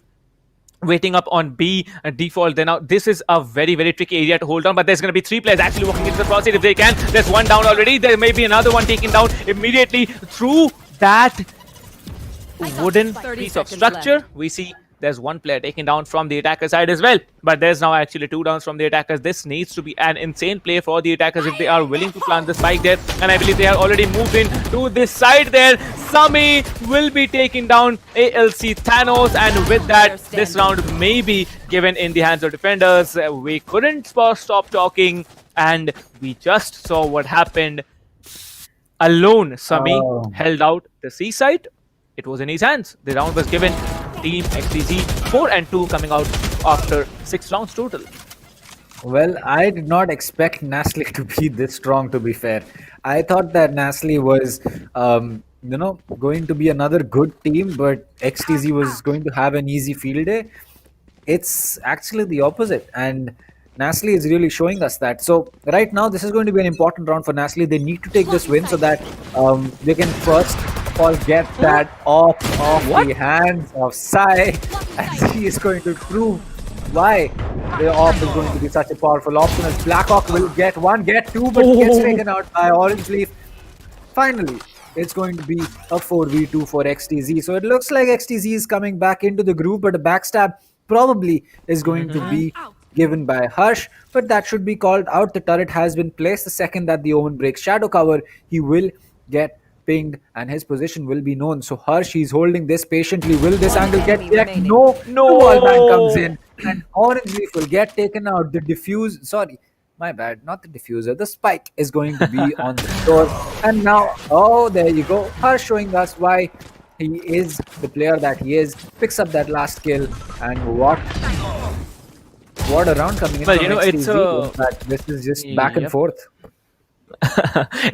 waiting up on B default. Then now this is a very, very tricky area to hold on, but there's going to be 3 players actually walking into the crosshair if they can. There's 1 down already. There may be another one taken down immediately through that wooden piece of structure. We see there's 1 player taken down from the attacker side as well, but there's now actually 2 downs from the attackers. This needs to be an insane play for the attackers if they are willing to plant the spike there, and I believe they have already moved in to this side there. Sami will be taking down ALC Thanos, and with that, this round may be given in the hands of defenders. We couldn't stop talking, and we just saw what happened. Alone, Sami held out the C side. It was in his hands. The round was given Team XTZ 4-2 coming out after 6 rounds total. Well, I did not expect NaCly to be this strong, to be fair. I thought that NaCly was, going to be another good team, but XTZ was going to have an easy field day. it's actually the opposite. And NaCly is really showing us that. So right now, this is going to be an important round for NaCly. They need to take this win so that they can first of all get that off What? the hands of Sai, as he is going to prove why the off is going to be such a powerful option. As Blackhawk will get one, get two, but gets taken out by Orange Leaf. Finally, it's going to be a 4v2 for XTZ. So it looks like XTZ is coming back into the group, but a backstab probably is going to be given by Harsh, but that should be called out. The turret has been placed. The second that the Omen breaks shadow cover, he will get pinged and his position will be known. So Harsh, he's holding this patiently. Will this angle get checked? No. No. The wall bang comes in and Orange Leaf will get taken out. The diffuse, sorry, my bad, not the diffuser. The spike is going to be on the door. And now, oh, there you go. Harsh showing us why he is the player that he is. Picks up that last kill. And what a round coming in Well, from you know, XTZ. it's In fact, this is just back and Yep. forth.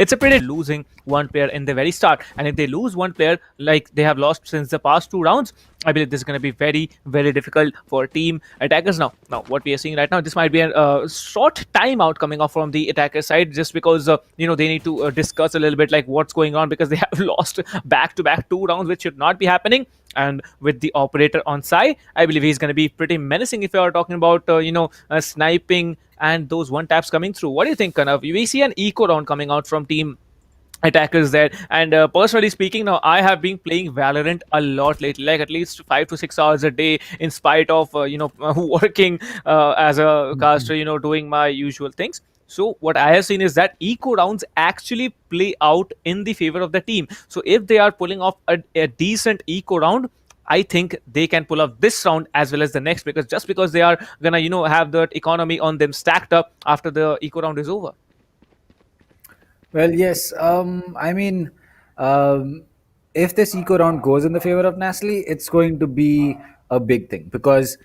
It's a pretty losing one player in the very start, and if they lose one player like they have lost since the past two rounds, I believe this is going to be very, very difficult for team attackers. Now what we are seeing right now, this might be a short timeout coming off from the attacker side, just because they need to discuss a little bit like what's going on, because they have lost back to back two rounds, which should not be happening. And with the operator on side, I believe he's going to be pretty menacing if you are talking about sniping and those one taps coming through. What do you think, Kanav? We see an eco round coming out from team attackers there, and personally speaking, now I have been playing Valorant a lot lately, like at least 5 to 6 hours a day, in spite of working as a caster, doing my usual things. So what I have seen is that eco rounds actually play out in the favor of the team. So if they are pulling off a decent eco round, I think they can pull off this round as well as the next, because they are gonna have that economy on them stacked up after the eco round is over. Well, yes. I mean, um, if this eco round goes in the favor of NaCly, it's going to be a big thing because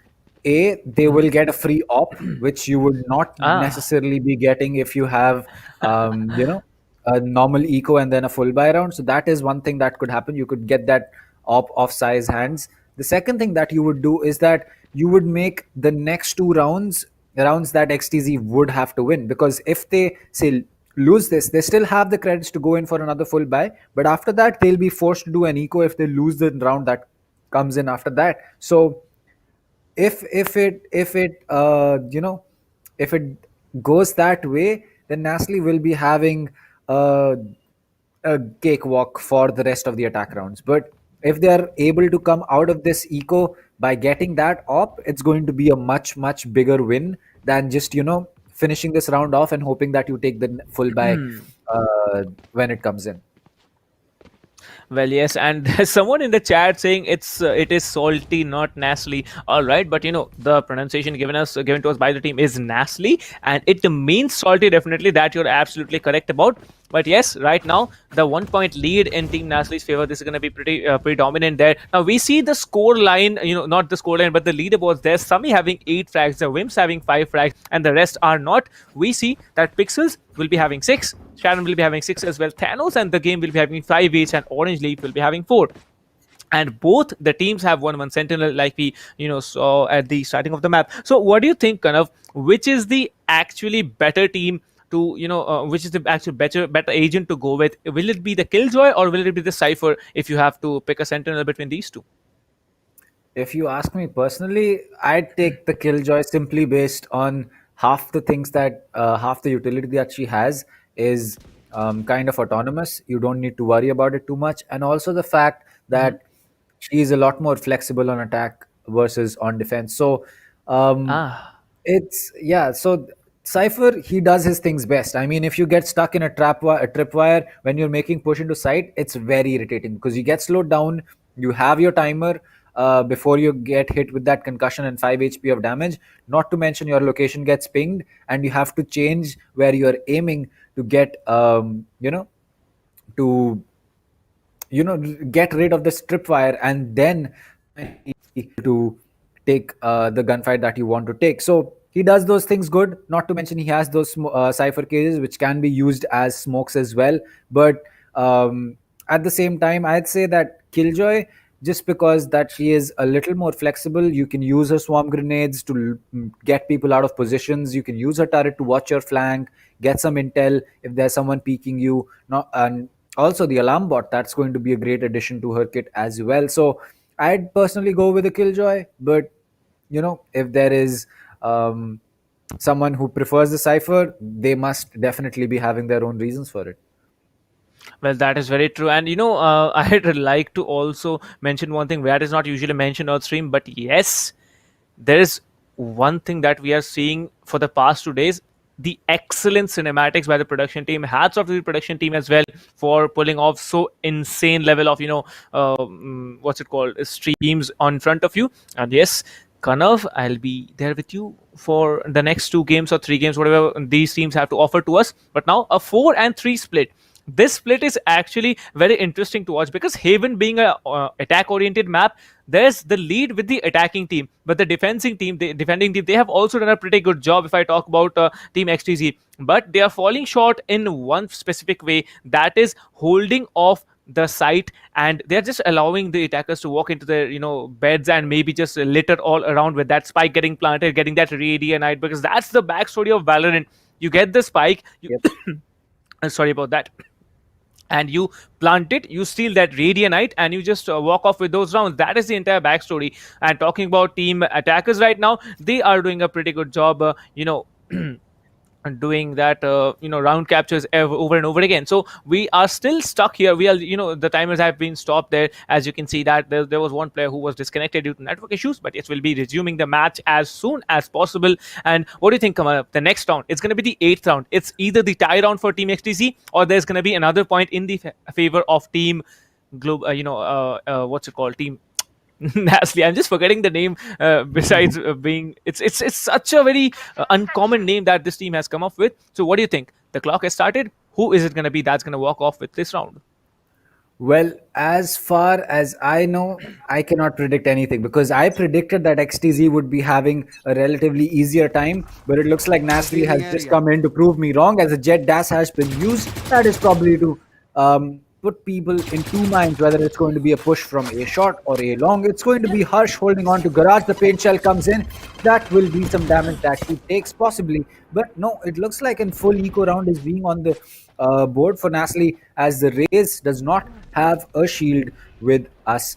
they will get a free op, which you would not Ah. necessarily be getting if you have, a normal eco and then a full buy round. So that is one thing that could happen. You could get that op off size hands. The second thing that you would do is that you would make the next two rounds that XTZ would have to win, because if they say lose this, they still have the credits to go in for another full buy. But after that, they'll be forced to do an eco if they lose the round that comes in after that. So if it goes that way, then NaCly will be having uh, a cakewalk for the rest of the attack rounds. But if they are able to come out of this eco by getting that op, it's going to be a much bigger win than just finishing this round off and hoping that you take the full buy when it comes in. Well, yes, and there's someone in the chat saying it is salty, not nasty. All right, but the pronunciation given to us by the team is nasty, and it means salty. Definitely, that you're absolutely correct about. But yes, right now the 1 point lead in Team Nasley's favor. This is going to be pretty dominant there. Now we see the score line, not the score line, but the leaderboards. There's Sami having 8 frags, the Wims having 5 frags, and the rest are not. We see that Pixels will be having 6, Sharon will be having 6 as well, Thanos and the game will be having 5 each, and Orange Leaf will be having 4. And both the teams have one sentinel, like we saw at the starting of the map. So what do you think, Kanav? Which is the actually better team to which is the actual better agent to go with? Will it be the Killjoy or will it be the Cypher if you have to pick a sentinel between these two? If you ask me personally, I'd take the Killjoy simply based on half the utility that she has is kind of autonomous. You don't need to worry about it too much, and also the fact that she is a lot more flexible on attack versus on defense. So um, Ah. it's yeah. So Cypher, he does his things best. I mean, if you get stuck in a tripwire when you're making push into site, it's very irritating because you get slowed down. You have your timer before you get hit with that concussion and 5 HP of damage. Not to mention your location gets pinged, and you have to change where you're aiming to get to get rid of the tripwire and then to take the gunfight that you want to take. So he does those things good. Not to mention he has those cipher cages which can be used as smokes as well. But at the same time, I'd say that Killjoy just because that she is a little more flexible. You can use her swarm grenades to get people out of positions. You can use her turret to watch your flank, get some intel if there's someone peeking you. Not, and also the alarm bot, that's going to be a great addition to her kit as well. So I'd personally go with a Killjoy, but if there is someone who prefers the Cypher, they must definitely be having their own reasons for it. Well, that is very true. And I'd like to also mention one thing that is not usually mentioned on stream, but yes, there is one thing that we are seeing for the past 2 days: the excellent cinematics by the production team. Hats off to the production team as well for pulling off so insane level of what's it called, streams on front of you. And yes, Kanav, I'll be there with you for the next 2 games or 3 games, whatever these teams have to offer to us. But now a 4-3 split. This split is actually very interesting to watch because Haven being a attack oriented map, there's the lead with the attacking team, but the defending team, they have also done a pretty good job. If I talk about team XTZ, but they are falling short in one specific way, that is holding off the site, and they're just allowing the attackers to walk into their beds and maybe just litter all around with that spike getting planted, getting that radianite, because that's the backstory of Valorant. You get the spike, Yep. sorry about that, and you plant it, you steal that radianite, and you just walk off with those rounds. That is the entire backstory. And talking about team attackers right now, they are doing a pretty good job doing that round captures over and over again. So we are still stuck here. We are the timers have been stopped there. As you can see that there was one player who was disconnected due to network issues, but yes, we'll be resuming the match as soon as possible. And what do you think, Kamal? The next round, it's going to be the 8th round. It's either the tie round for team XTC, or there's going to be another point in the favor of team what's it called, team NaCly. I'm just forgetting the name. Besides being, it's such a very uncommon name that this team has come up with. So, what do you think? The clock has started. Who is it going to be that's going to walk off with this round? Well, as far as I know, I cannot predict anything because I predicted that XTZ would be having a relatively easier time, but it looks like NaCly has just come in to prove me wrong, as a Jet Dash has been used. That is probably to put people in two minds whether it's going to be a push from A short or A long. It's going to be Harsh holding on to Garage. The paint shell comes in. That will be some damage that he takes possibly. But no, it looks like in full eco round is being on the board for NaCly, as the Raze does not have a shield with us.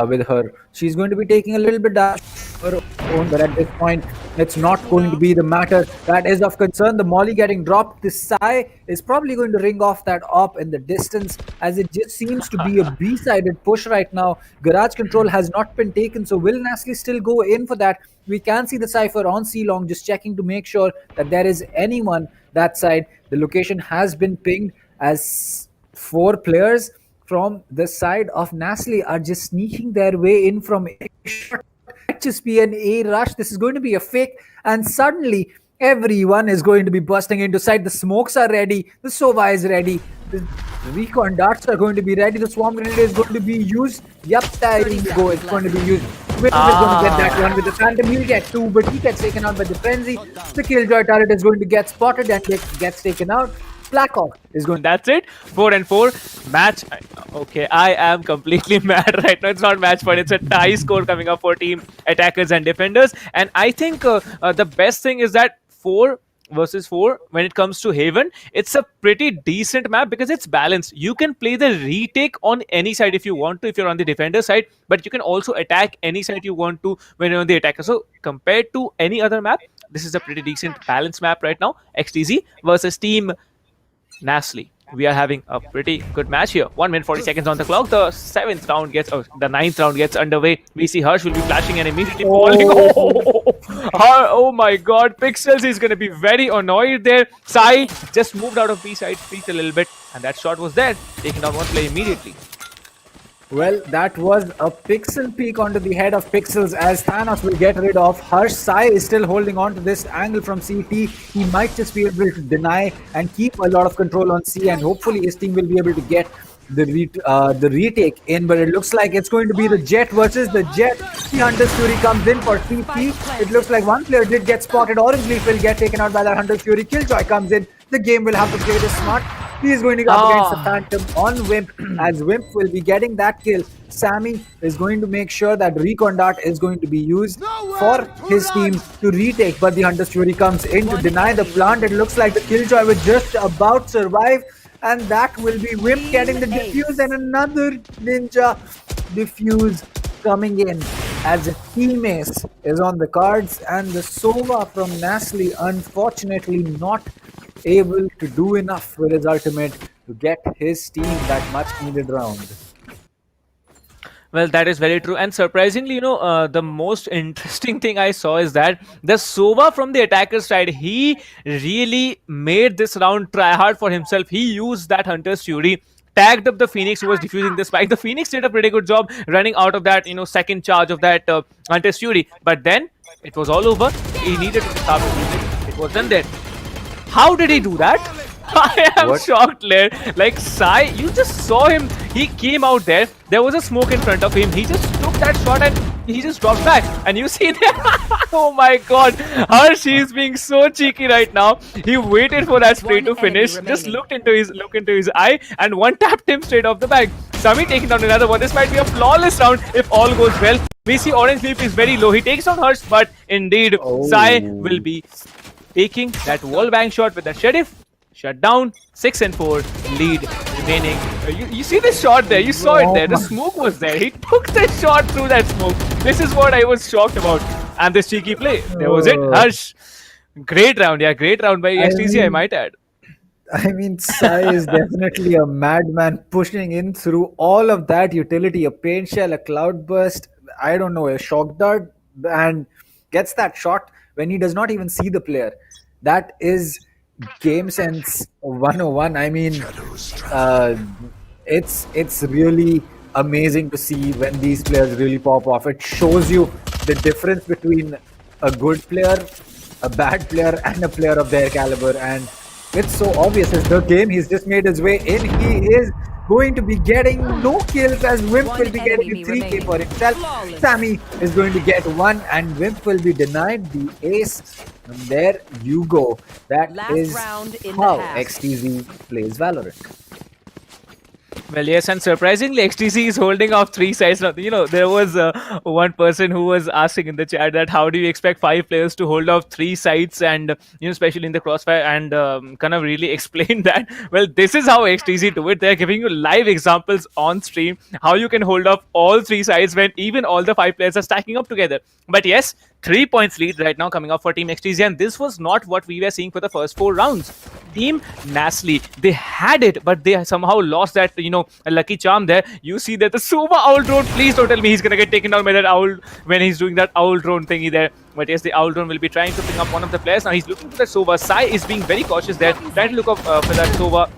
With her, she's going to be taking a little bit damage of her own, but at this point, it's not going to be the matter that is of concern. The molly getting dropped. The Sai is probably going to ring off that op in the distance, as it just seems to be a B-sided push right now. Garage control has not been taken, so will NaCly still go in for that? We can see the Cypher on C long, just checking to make sure that there is anyone that side. The location has been pinged, as 4 players from the side of NaCly are just sneaking their way in from A short. Might just be an A rush. This is going to be a fake, and suddenly everyone is going to be busting into sight. The smokes are ready, the Sova is ready, the recon darts are going to be ready, the swarm grenade is going to be used. Yep, there you go, it's going to be used. Will is going to get that one with the Phantom. He'll get 2, but he gets taken out by the Frenzy. The Killjoy turret is going to get spotted and gets taken out. Blackhawk is going. That's it. 4-4 match. Okay, I am completely mad right now. It's not match point. It's a tie score coming up for team attackers and defenders. And I think the best thing is that 4 versus 4 when it comes to Haven, it's a pretty decent map because it's balanced. You can play the retake on any side if you want to, if you're on the defender side, but you can also attack any side you want to when you're on the attacker. So compared to any other map, this is a pretty decent balanced map right now. XTZ versus team NaCly. We are having a pretty good match here. 1 minute 40 seconds on the clock. The 9th round gets underway. We see Harsh will be flashing and immediately falling. Oh my god. Pixels is going to be very annoyed there. Sai just moved out of B side, peeked a little bit, and that shot was there, taking down one player immediately. Well, that was a pixel peek onto the head of Pixels, as Thanos will get rid of Harsh. Sai is still holding on to this angle from CT. He might just be able to deny and keep a lot of control on C, and hopefully his team will be able to get the retake in. But it looks like it's going to be the Jet versus the Jet. The Hunter's Fury comes in for CT. It looks like one player did get spotted. Orange Leaf will get taken out by that Hunter's Fury. Killjoy comes in. The game will have to play this smart. He's going to go up against the Ah. Phantom on Wimp, as Wimp will be getting that kill. Sammy is going to make sure that Recon Dart is going to be used for his team to retake, but the Hunter's Fury comes in to deny the plant. It looks like the Killjoy will just about survive, and that will be Wimp getting the defuse, and another Ninja defuse coming in as Mace is on the cards, and the Sova from NaCly unfortunately not able to do enough with his ultimate to get his team that much needed round. Well, that is very true. And surprisingly, the most interesting thing I saw is that the Sova from the attacker's side, he really made this round try hard for himself. He used that Hunter's Fury, tagged up the Phoenix who was defusing the spike. The Phoenix did a pretty good job running out of that, second charge of that Hunter's Fury. But then it was all over. He needed to start defusing. It was done there. How did he do that? I am shocked, Lair. Like, Sai, you just saw him. He came out there. There was a smoke in front of him. He just took that shot and he just dropped back. And you see there. Oh my god. Harsh, is being so cheeky right now. He waited for that spray to finish. Just looked into his eye and one tapped him straight off the back. Sami taking down another one. This might be a flawless round if all goes well. We see Orange Leaf is very low. He takes down Harsh, but indeed, Sai will be taking that wall bang shot with the Sheriff. Shut down, 6 and 4, lead remaining. You see the shot there, you saw it there, the smoke was there. He took the shot through that smoke. This is what I was shocked about. And this cheeky play, there was it. Harsh, great round, yeah, great round by XTZ, I might add. I mean, Sai is definitely a madman pushing in through all of that utility, a paint shell, a cloudburst, I don't know, a shock dart, and gets that shot when he does not even see the player. That is game sense 101. I mean, it's really amazing to see when these players really pop off. It shows you the difference between a good player, a bad player, and a player of their caliber. And it's so obvious. It's the game. He's just made his way in. He is going to be getting no kills, as Wimp will be getting a 3k for himself. Sammy is going to get 1, and Wimp will be denied the ace. And there you go. That is how XTZ plays Valorant. Well, yes, and surprisingly, XTC is holding off 3 sides. Now, there was one person who was asking in the chat that how do you expect 5 players to hold off 3 sides, and especially in the crossfire, and kind of really explain that. Well, this is how XTC do it. They're giving you live examples on stream how you can hold off all 3 sides when even all the 5 players are stacking up together. But yes, 3 points lead right now coming up for Team XTZ, and this was not what we were seeing for the first 4 rounds. Team NaCly, they had it, but they somehow lost that, a lucky charm there. You see that the Sova Owl Drone, please don't tell me he's gonna get taken down by that Owl when he's doing that Owl Drone thingy there. But yes, the Owl Drone will be trying to pick up one of the players. Now he's looking for that Sova. Sai is being very cautious there, trying to look up for that Sova.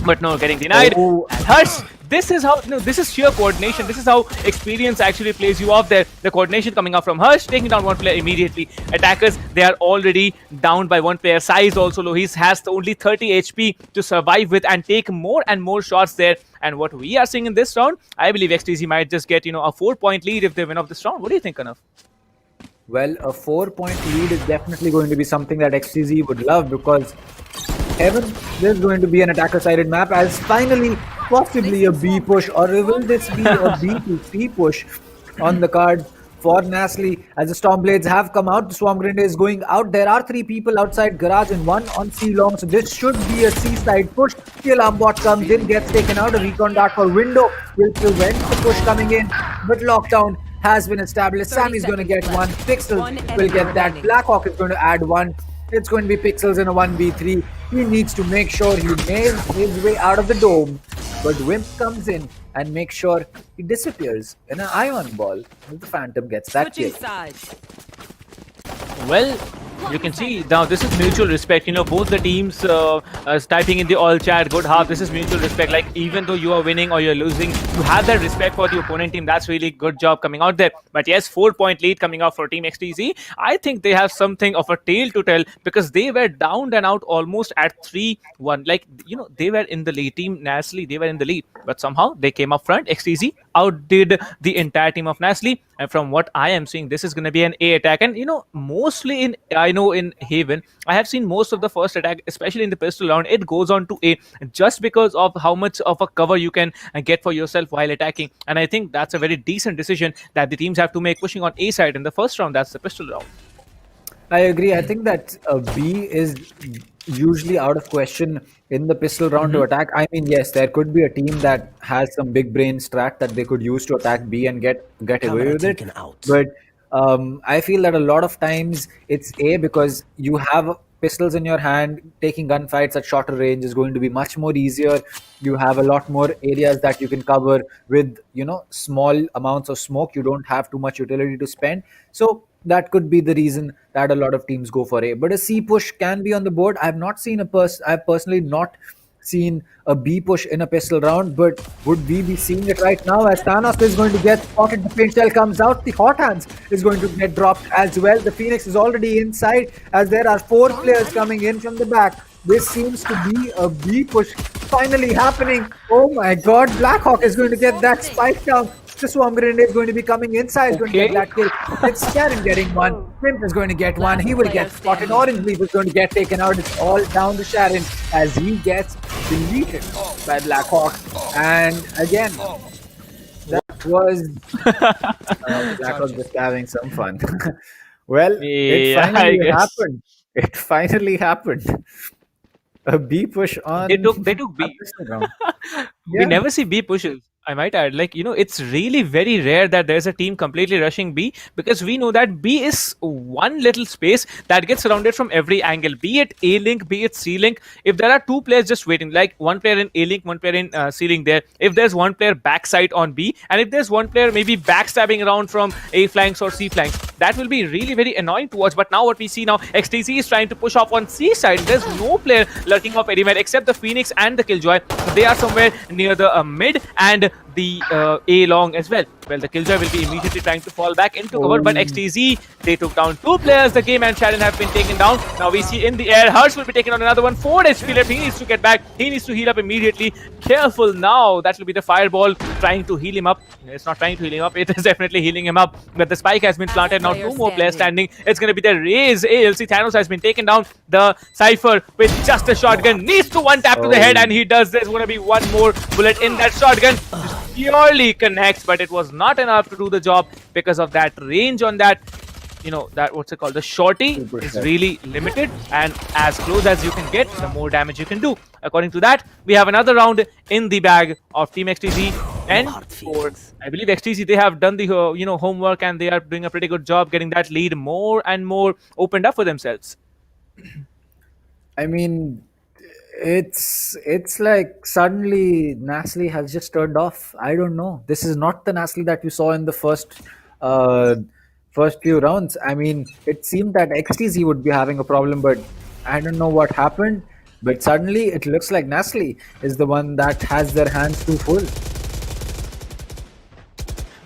But no, getting denied. And Harsh, this is how, this is sheer coordination. This is how experience actually plays you off there. The coordination coming up from Harsh, taking down one player immediately. Attackers, they are already down by one player. Sai is also low. He has only 30 HP to survive with and take more and more shots there. And what we are seeing in this round, I believe XTZ might just get, a 4-point lead if they win off this round. What do you think, Kanav? Well, a 4-point lead is definitely going to be something that XTZ would love, because Evan, there's going to be an attacker-sided map as finally possibly a B push, or will this be a B to C push on the card for NaCly as the Stormblades have come out. The Swarm Grenade is going out. There are 3 people outside garage and 1 on C long, so this should be a C side push. The alarm bot comes in, gets taken out. A recon dart for window will prevent the push coming in, but lockdown has been established. Sammy's going to get 1. Pixel will get that. Blackhawk is going to add 1. It's going to be Pixels in a 1v3. He needs to make sure he nails his way out of the dome. But Wimp comes in and makes sure he disappears in an ion ball. And the Phantom gets that kill. Well, you can see now this is mutual respect. Both the teams typing in the all chat, good half. This is mutual respect. Like, even though you are winning or you're losing, you have that respect for the opponent team. That's really good job coming out there. But yes, 4-point lead coming out for Team XTZ. I think they have something of a tale to tell, because they were down and out almost at 3-1. Like, they were in the lead. Team NaCly, they were in the lead, but somehow they came up front. XTZ outdid the entire team of NaCly. And from what I am seeing, this is going to be an A attack. And mostly in Haven, I have seen most of the first attack, especially in the pistol round, it goes on to A just because of how much of a cover you can get for yourself while attacking. And I think that's a very decent decision that the teams have to make, pushing on A side in the first round. That's the pistol round. I agree. I think that B is usually out of question in the pistol round to attack. I mean, yes, there could be a team that has some big brain strat that they could use to attack B and get away with it. taken out. But I feel that a lot of times it's A because you have pistols in your hand. Taking gunfights at shorter range is going to be much more easier. You have a lot more areas that you can cover with small amounts of smoke. You don't have too much utility to spend. So that could be the reason that a lot of teams go for A. But a C push can be on the board. I've personally not seen a B push in a pistol round, but would we be seeing it right now as Thanos is going to get spotted? The paint shell comes out. The hot hands is going to get dropped as well. The Phoenix is already inside as there are 4 players coming in from the back. This seems to be a B push finally happening. Oh my god, Blackhawk is going to get that spike down. The swarm grenade is going to be coming inside, going to get that kill. It's Sharon getting one. Pimp is going to get one. He will get spotted. Orange Leaf is going to get taken out. It's all down to Sharon as he gets deleted by Blackhawk. And again, that was Blackhawk just having some fun. Well, it finally happened. It finally happened. A B push on. They took B. We never see B pushes. I might add, it's really very rare that there's a team completely rushing B, because we know that B is one little space that gets surrounded from every angle, be it A link, be it C link. If there are 2 players just waiting, like one player in A link, one player in C link there, if there's one player backside on B, and if there's one player maybe backstabbing around from A flanks or C flanks, that will be really very annoying to watch. But now what we see now, XTZ is trying to push off on C side. There's no player lurking up anywhere except the Phoenix and the Killjoy. They are somewhere near the mid and the A long as well. Well, the Killjoy will be immediately trying to fall back into cover, but XTZ, they took down 2 players. The game and Sharon have been taken down. Now we see in the air, Harsh will be taking on another one. 4 HP left. He needs to get back. He needs to heal up immediately. Careful now. That will be the fireball trying to heal him up. It's not trying to heal him up. It is definitely healing him up. But the spike has been planted. Now 2 more players standing. It's going to be the Raze. ALC Thanos has been taken down. The Cypher with just a shotgun needs to one tap to the head, and he does. There's going to be one more bullet in that shotgun. Purely connects, but it was not enough to do the job because of that range on that. That what's it called? The shorty is really limited, and as close as you can get, the more damage you can do. According to that, we have another round in the bag of Team XTZ. And for, I believe XTZ, they have done the homework, and they are doing a pretty good job getting that lead more and more opened up for themselves. I mean, it's like suddenly NaCly has just turned off. I don't know. This is not the NaCly that we saw in the first few rounds. I mean, it seemed that XTZ would be having a problem, but I don't know what happened. But suddenly it looks like NaCly is the one that has their hands too full.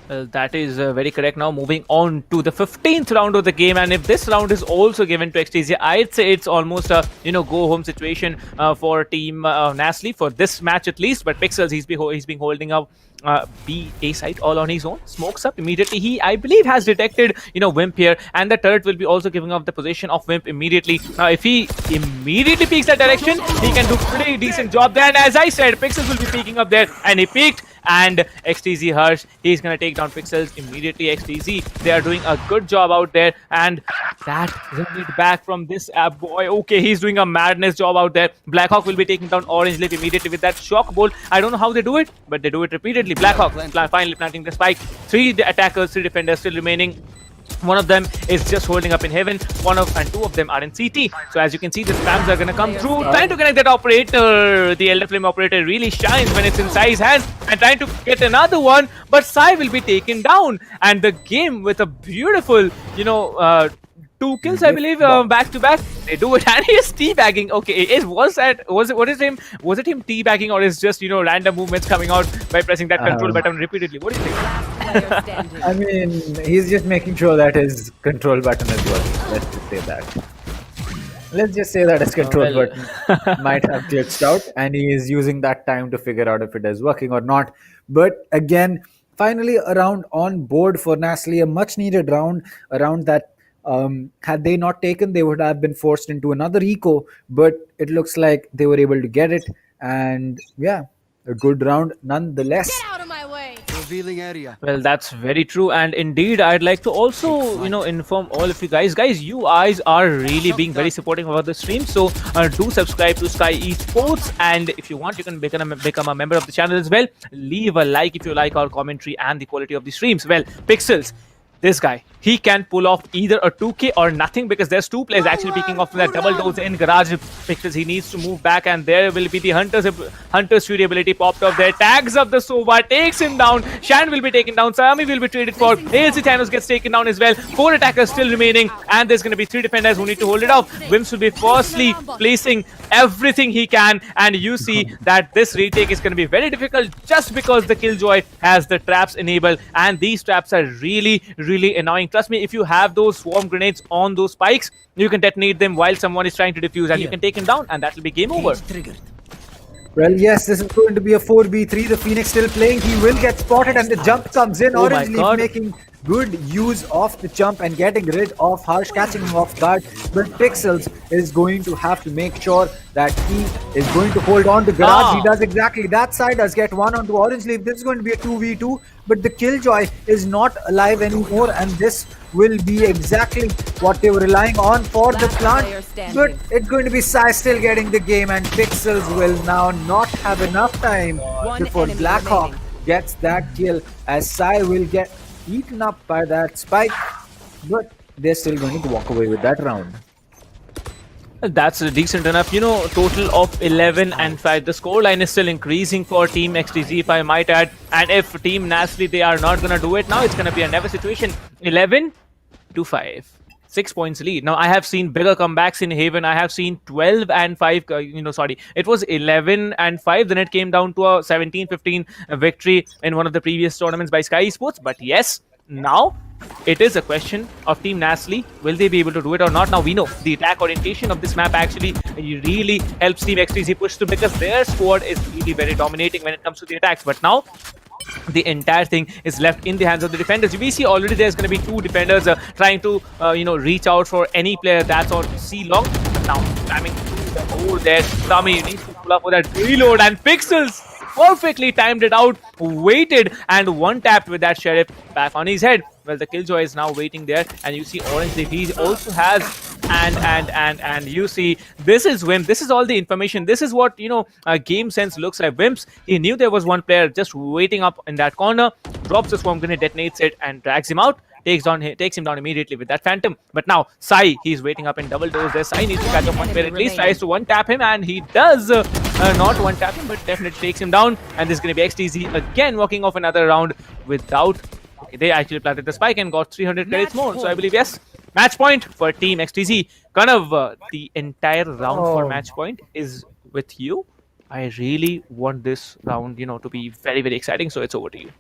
Well, that is very correct. Now moving on to the 15th round of the game, and if this round is also given to XTZ, I'd say it's almost a go home situation for Team NaCly for this match at least. But Pixels, he's been holding up B A side all on his own. Smokes up immediately. He, I believe, has detected Wimp here, and the turret will be also giving up the position of Wimp immediately. Now if he immediately peeks that direction, he can do pretty decent job there. And as I said, Pixels will be peeking up there, and he peeked. And XTZ Harsh, he's going to take down Pixels immediately. XTZ, they are doing a good job out there, and that run it back from this boy. Okay, he's doing a madness job out there. Blackhawk will be taking down Orange Lip immediately with that shock bolt. I don't know how they do it, but they do it repeatedly. Blackhawk finally planting the spike. 3 attackers, 3 defenders still remaining. One of them is just holding up in heaven. And 2 of them are in CT. So as you can see, the spams are going to come through. Trying to connect that operator. The Elder Flame operator really shines when it's in Sai's hands. And trying to get another one. But Sai will be taken down. And the game with a beautiful, 2 kills, I believe, back to back. They do it, and he is teabagging. Okay, was it him teabagging, or is just random movements coming out by pressing that control button repeatedly? What do you think? I mean, he's just making sure that his control button is working. Let's just say that. Let's just say that his control button might have glitched out, and he is using that time to figure out if it is working or not. But again, finally a round on board for NaCly, a much needed round, a round that had they not taken, they would have been forced into another eco. But it looks like they were able to get it, and yeah, a good round nonetheless. Out of my way. Revealing area. Well, that's very true, and indeed, I'd like to also, inform all of you guys, you guys are really being very supportive about the stream. So do subscribe to Sky Esports, and if you want, you can become a member of the channel as well. Leave a like if you like our commentary and the quality of the streams. Well, Pixels, this guy, he can pull off either a 2K or nothing, because there's two players actually picking off that double doors in garage. Pixels, he needs to move back, and there will be the Hunter's Fury ability popped up there. Tags up the Sova, takes him down. Shan will be taken down. Sami will be traded for. ALC Thanos gets taken down as well. 4 attackers still remaining, and there's going to be 3 defenders who need to hold it off. Wims will be firstly placing everything he can, and you see that this retake is going to be very difficult just because the Killjoy has the traps enabled, and these traps are really annoying. Trust me, if you have those swarm grenades on those spikes, you can detonate them while someone is trying to defuse, and you can take him down, and that will be game over. Well, yes, this is going to be a 4v3. The Phoenix still playing. He will get spotted, and the jump comes in. Oh my Orange Leaf God. making good use of the jump and getting rid of Harsh, catching him off guard. But Pixels is going to have to make sure that he is going to hold on to Garage. He does exactly that. Side does get one onto Orange Leaf. This is going to be a 2v2, but the Killjoy is not alive anymore, and this will be exactly what they were relying on for the plant. But it's going to be Sai still getting the game, and Pixels will now not have enough time before Blackhawk gets that kill, as Sai will get eaten up by that spike, but they're still going to walk away with that round. That's decent enough. Total of 11 and 5. The scoreline is still increasing for Team XTZ, if I might add. And if Team NaCly, they are not going to do it now, it's going to be a never situation. 11 to 5. 6 points lead. Now, I have seen bigger comebacks in Haven. I have seen 12 and 5. It was 11 and 5. Then it came down to a 17-15 victory in one of the previous tournaments by SkyEsports. But yes, now it is a question of Team NaCly. Will they be able to do it or not? Now we know the attack orientation of this map actually really helps Team XTZ push through, because their squad is really very dominating when it comes to the attacks. But now the entire thing is left in the hands of the defenders. We see already there's going to be 2 defenders trying to reach out for any player that's on C long. But now spamming through the hole there. Sami needs to pull up for that reload, and Pixels perfectly timed it out, waited, and one tapped with that Sheriff back on his head. Well, the Killjoy is now waiting there, and you see Orange Leaf, he also has, and you see, this is Wimp. This is all the information. This is what, game sense looks like. Wimps, he knew there was one player just waiting up in that corner, drops the swarm grenade, detonates it, and drags him out. Takes him down immediately with that Phantom. But now, Sai, he's waiting up in double doors there. Sai needs to catch up one player at least, tries to one-tap him, and he does not one-tap him, but definitely takes him down. And this is going to be XTZ again walking off another round without... Okay, they actually planted the spike and got 300 credits more. So I believe, yes, match point for Team XTZ. Kind of the entire round for match point is with you. I really want this round, to be very, very exciting. So it's over to you.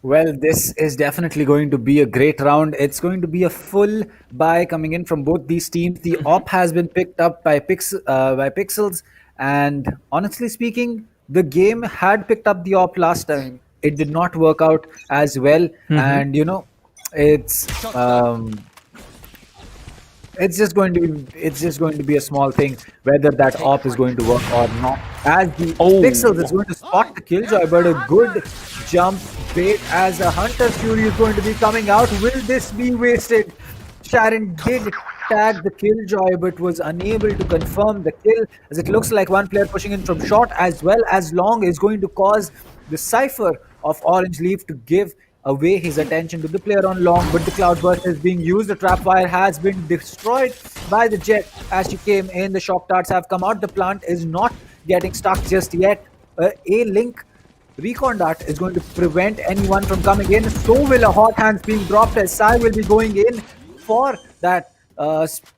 Well, this is definitely going to be a great round. It's going to be a full buy coming in from both these teams. The op has been picked up by Pixels, and honestly speaking, the game had picked up the op last time. It did not work out as well, and it's just going to be a small thing whether that op is going to work or not. As the Pixels is going to spot the Killjoy, but a good jump bait as a Hunter's Fury is going to be coming out. Will this be wasted? Sharon did tag the Killjoy, but was unable to confirm the kill, as it looks like one player pushing in from short as well as long is going to cause the Cypher of Orange Leaf to give away his attention to the player on long, but the Cloudburst is being used. The Trapwire has been destroyed by the Jet as she came in. The Shock Darts have come out. The plant is not getting stuck just yet. A Link Recon Dart is going to prevent anyone from coming in. So will a Hot Hands being dropped, as Sai will be going in for that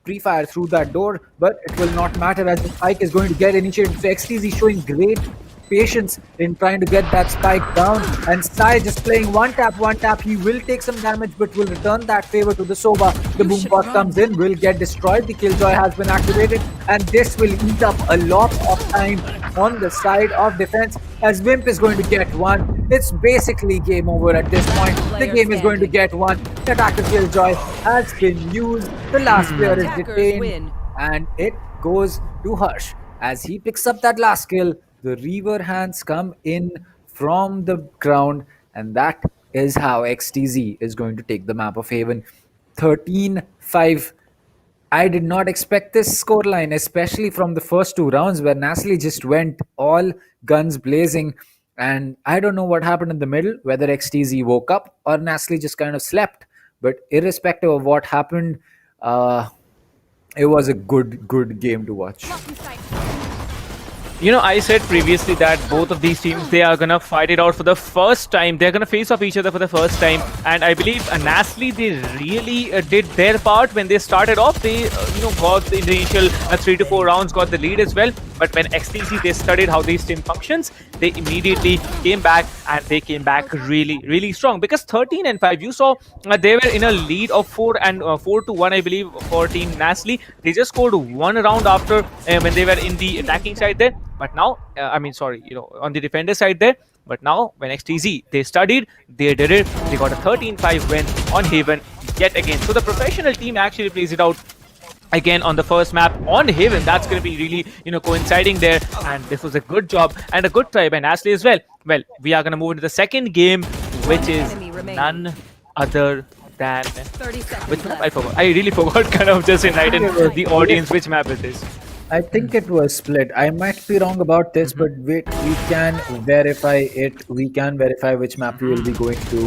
pre-fire through that door, but it will not matter as the spike is going to get initiated. So XTZ showing great patience in trying to get that spike down. And Sai just playing one tap, one tap. He will take some damage, but will return that favor to the Sova. The boom bot comes in, will get destroyed. The Killjoy has been activated, and this will eat up a lot of time on the side of defense, as Wimp is going to get one. It's basically game over at this point. The game is going to get one. The attacker Killjoy has been used. The last player is detained, and it goes to Harsh. As he picks up that last kill, the Reaver hands come in from the ground, and that is how XTZ is going to take the map of Haven. 13-5. I did not expect this scoreline, especially from the first two rounds where NaCly just went all guns blazing. And I don't know what happened in the middle, whether XTZ woke up or NaCly just kind of slept. But irrespective of what happened, it was a good game to watch. I said previously that both of these teams, they are gonna fight it out for the first time. They're gonna face off each other for the first time, and I believe NaCly, they really did their part when they started off. They got the initial 3 to 4 rounds, got the lead as well. But when XTC, they studied how this team functions, they immediately came back, and they came back really strong, because 13-5, you saw they were in a lead of 4-1, I believe, for team NaCly. They just scored one round after when they were in the attacking side there. But now, on the defender side there. But now, when XTZ, they studied, they did it. They got a 13-5 win on Haven yet again. So the professional team actually plays it out again on the first map on Haven. That's going to be really, coinciding there. And this was a good job and a good try by NaCly as well. Well, we are going to move into the second game, which is none other than... Which map? I forgot. I really forgot, kind of just enlighten the audience which map it is. I think it was split. I might be wrong about this, but wait, we can verify it. We can verify which map we will be going to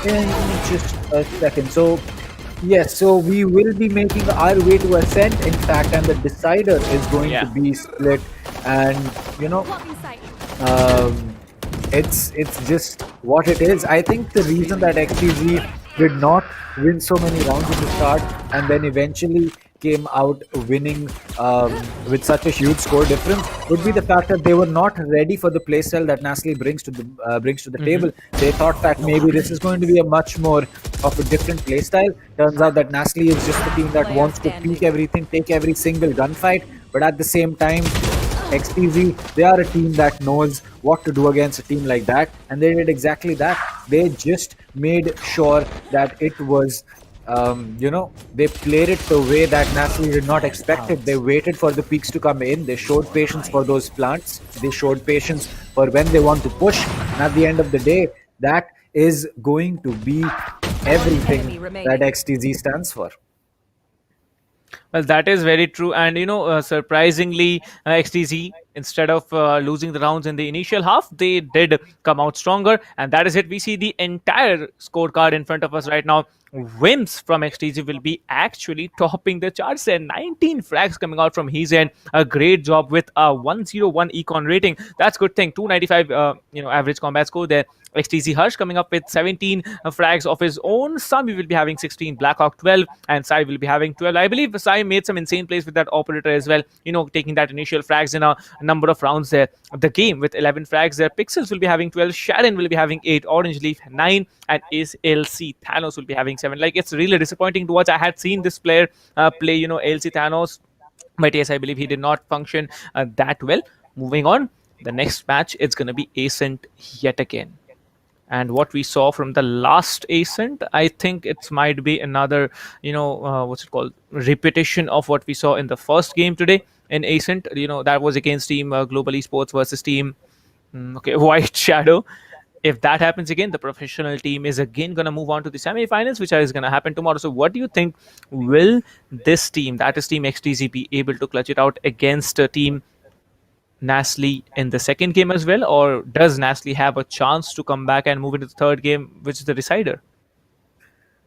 in just a second. So, yes, so we will be making our way to Ascent, in fact, and the decider is going to be split. And, it's just what it is. I think the reason that XTZ did not win so many rounds at the start and then eventually came out winning with such a huge score difference would be the fact that they were not ready for the playstyle that NaCly brings to the table. They thought that maybe this is going to be a much more of a different playstyle. Turns out that NaCly is just the team that wants to peek everything, take every single gunfight, but at the same time, XTZ, they are a team that knows what to do against a team like that, and they did exactly that. They just made sure that it was they played it the way that NaCly did not expect it. They waited for the peaks to come in. They showed patience for those plants. They showed patience for when they want to push. And at the end of the day, that is going to be everything that XTZ stands for. Well, that is very true. And, surprisingly, XTZ, instead of losing the rounds in the initial half, they did come out stronger. And that is it. We see the entire scorecard in front of us right now. Wimps from XTZ will be actually topping the charts there. 19 frags coming out from his end. A great job with a 101 econ rating. That's a good thing. 295, average combat score there. XTZ Harsh coming up with 17 frags of his own. Sami will be having 16, Blackhawk 12, and Sai will be having 12. I believe Sai made some insane plays with that operator as well, taking that initial frags in a number of rounds there. The game with 11 frags there. Pixels will be having 12, Sharon will be having 8, Orange Leaf 9, and ALC Thanos will be having 7. Like, it's really disappointing to watch. I had seen this player play, ALC Thanos, but yes, I believe he did not function that well. Moving on, the next match, it's going to be Ascent yet again. And what we saw from the last Ascent, I think it might be another, repetition of what we saw in the first game today in Ascent. That was against Team Global Esports versus Team White Shadow. If that happens again, the professional team is again going to move on to the semi-finals, which is going to happen tomorrow. So what do you think? Will this team, that is Team XTZ, be able to clutch it out against Team NaCly in the second game as well, or does NaCly have a chance to come back and move into the third game, which is the decider?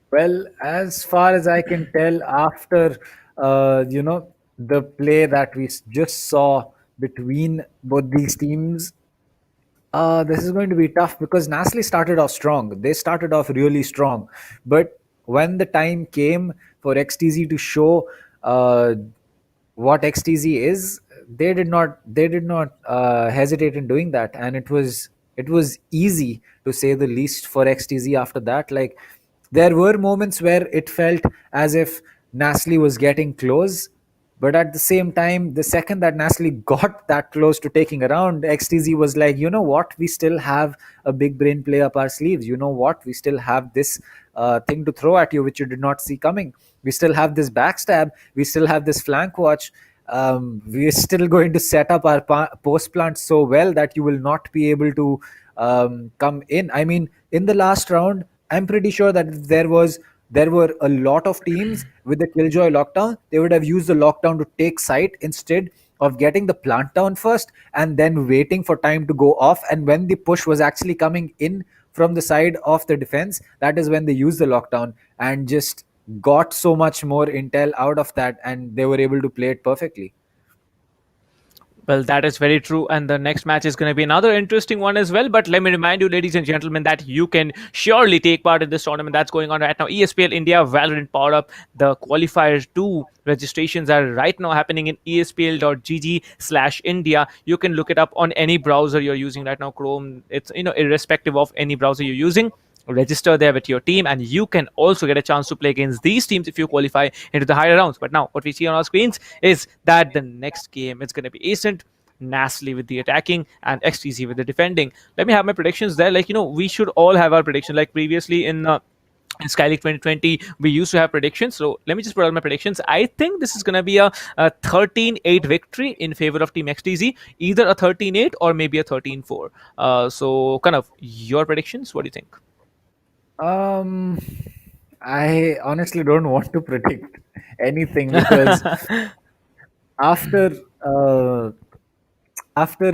Well, as far as I can tell, after the play that we just saw between both these teams, this is going to be tough because NaCly started off strong. They started off really strong, but when the time came for XTZ to show what XTZ is, they did not hesitate in doing that, and it was easy to say the least for XTZ after that. Like, there were moments where it felt as if NaCly was getting close, but at the same time, the second that NaCly got that close to taking around, XTZ was like, you know what, we still have a big brain play up our sleeves. You know what, we still have this thing to throw at you which you did not see coming. We still have this backstab. We still have this flank watch. We are still going to set up our post plant so well that you will not be able to come in. I mean, in the last round, I'm pretty sure that if there were a lot of teams with the Killjoy lockdown, they would have used the lockdown to take site instead of getting the plant down first and then waiting for time to go off. And when the push was actually coming in from the side of the defense, that is when they used the lockdown and just got so much more intel out of that, and they were able to play it perfectly. Well, that is very true. And the next match is going to be another interesting one as well. But let me remind you, ladies and gentlemen, that you can surely take part in this tournament that's going on right now. ESPL India Valorant PowerUp. The qualifiers 2 registrations are right now happening in espl.gg/India. You can look it up on any browser you're using right now, Chrome. It's, irrespective of any browser you're using, register there with your team, and you can also get a chance to play against these teams if you qualify into the higher rounds. But now what we see on our screens is that the next game is going to be Ascent, NaCly with the attacking, and XTZ with the defending. Let me have my predictions there. Like, we should all have our prediction. Like previously in SkyLeague 2020, we used to have predictions. So let me just put out my predictions. I think this is going to be a 13-8 victory in favor of Team XTZ, either a 13-8 or maybe a 13-4. So kind of your predictions. What do you think? Um, I honestly don't want to predict anything because after uh, after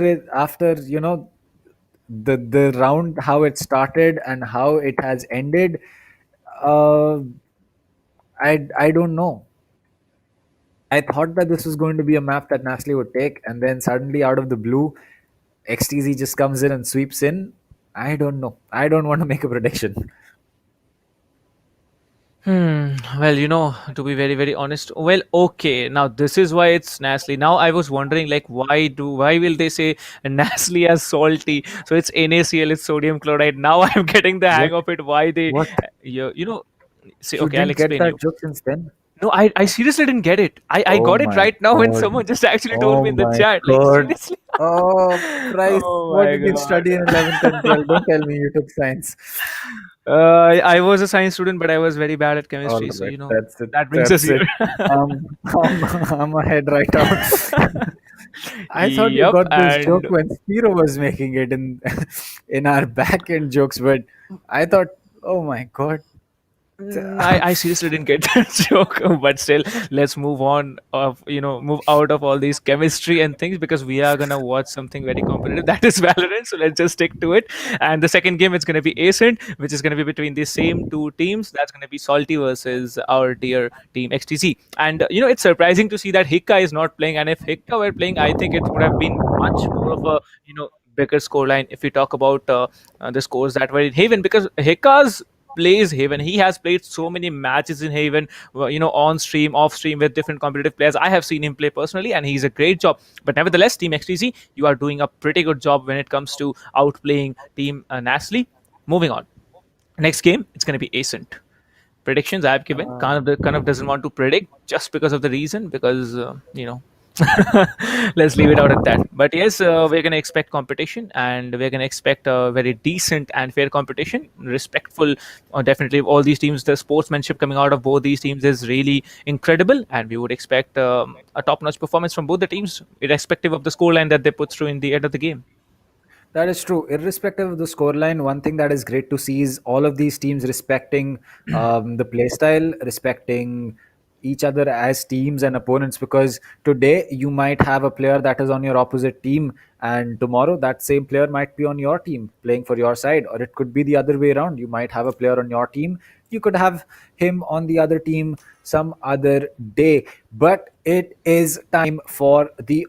the round, how it started and how it has ended, uh, I don't know. I thought that this was going to be a map that NaCly would take, and then suddenly out of the blue, XTZ just comes in and sweeps in. I don't know. I don't want to make a prediction. Well, to be very, very honest, well, okay. Now this is why it's NaCly. Now I was wondering, like, why will they say NaCly as salty? So it's NaCl, it's sodium chloride. Now I'm getting the hang What? of it. Why they, What? you know, say, You okay, I'll didn't get explain that you. joke since then? No, I seriously didn't get it. I Oh got it my right now when god. someone just actually told Oh me in the my chat. Like, god. seriously. Oh Christ. Oh What my did you god. study in 11th and 12th? Don't tell me you took science. I was a science student, but I was very bad at All chemistry. So right. That's it. that brings us That's here. it. I'm ahead right now. I thought you Yep, got this joke and when Spiro was making it in in our back end jokes, but I thought, oh my god. I seriously didn't get that joke, but still, let's move on move out of all these chemistry and things, because we are gonna watch something very competitive. That is Valorant. So let's just stick to it. And the second game is gonna be Ascent, which is gonna be between the same two teams. That's gonna be Salty versus our dear team XTC. And it's surprising to see that Hikka is not playing. And if Hikka were playing, I think it would have been much more of a bigger scoreline if we talk about the scores that were in Haven, because Hikka's plays Haven. He has played so many matches in Haven, on stream, off stream with different competitive players. I have seen him play personally, and he's a great job. But nevertheless, Team XTC, you are doing a pretty good job when it comes to outplaying Team NaCly. Moving on. Next game, it's going to be Ascent. Predictions I've given. Kind of doesn't want to predict just because of the reason, because let's leave it out at that. But yes, we're going to expect competition, and we're going to expect a very decent and fair competition, respectful. Definitely, all these teams, the sportsmanship coming out of both these teams is really incredible, and we would expect a top-notch performance from both the teams, irrespective of the scoreline that they put through in the end of the game. That is true. Irrespective of the scoreline, one thing that is great to see is all of these teams respecting the playstyle, respecting each other as teams and opponents. Because today you might have a player that is on your opposite team, and tomorrow that same player might be on your team playing for your side, or it could be the other way around. You might have a player on your team, you could have him on the other team some other day. But it is time for the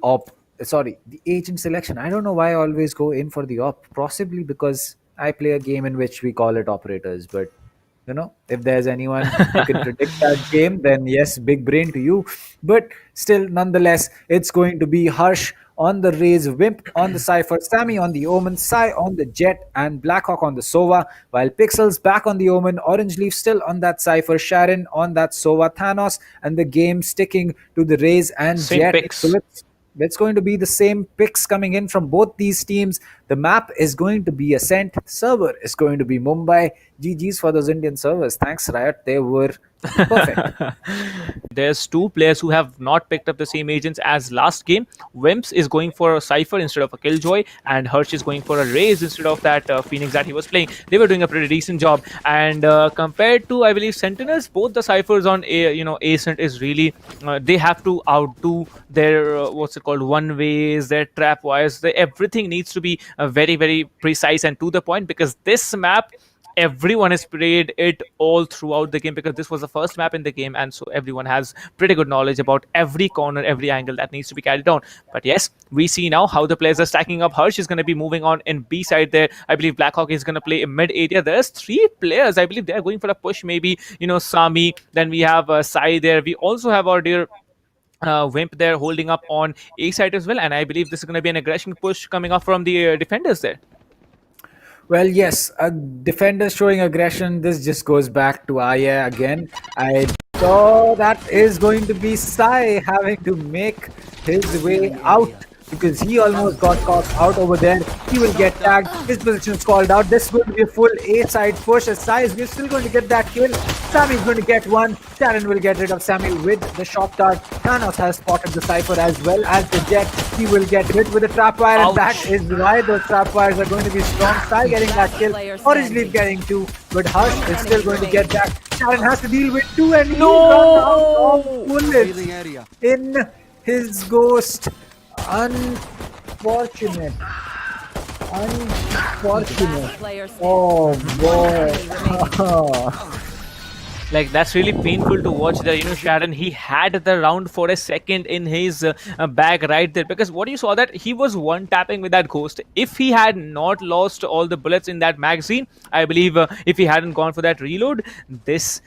the agent selection. I don't know why I always go in for the op, possibly because I play a game in which we call it operators, but If there's anyone who can predict that game, then yes, big brain to you. But still, nonetheless, it's going to be Harsh on the Rays, Wimp on the Cypher, Sammy on the Omen, Sai on the Jet, and Blackhawk on the Sova, while Pixels back on the Omen, Orange Leaf still on that Cypher, Sharon on that Sova, Thanos, and the game sticking to the Rays and Same Jet. picks. So it's going to be the same picks coming in from both these teams. The map is going to be Ascent. The server is going to be Mumbai. GG's for those Indian servers. Thanks, Riot. They were perfect. There's two players who have not picked up the same agents as last game. Wimps is going for a Cypher instead of a Killjoy, and Hirsch is going for a Raze instead of that Phoenix that he was playing. They were doing a pretty decent job. And compared to, I believe, Sentinels, both the Cyphers on Ascent is really they have to outdo their what's it called, one ways, their trap wires. Everything needs to be very, very precise and to the point, because this map, everyone has played it all throughout the game, because this was the first map in the game, and so everyone has pretty good knowledge about every corner, every angle that needs to be carried on. But yes, we see now how the players are stacking up. Harsh is going to be moving on in B side there. I believe Blackhawk is going to play in mid area. There's three players, I believe they're going for a push, maybe Sami, then we have Sai there. We also have our dear Wimp there holding up on A side as well, and I believe this is going to be an aggression push coming up from the defenders there. Well, yes, a defender showing aggression. This just goes back to Aya again. I saw that is going to be Sai having to make his way out, because he almost got caught out over there. He will get tagged. His position is called out. This is going to be a full A-side push as Sai is still going to get that kill. Sammy is going to get one. Sharon will get rid of Sammy with the shot dart. Thanos has spotted the Cypher as well as the Jet. He will get hit with the trap wire, and that is why those trap wires are going to be strong. Sai getting that kill. Orange Leaf getting two, but Harsh is still going to get that. Sharon has to deal with two, and he's run out of bullets in his ghost. Unfortunate. Oh boy. Like, that's really painful to watch there. Sharon, he had the round for a second in his bag right there, because what you saw, that he was one tapping with that ghost. If he had not lost all the bullets in that magazine, I believe if he hadn't gone for that reload, this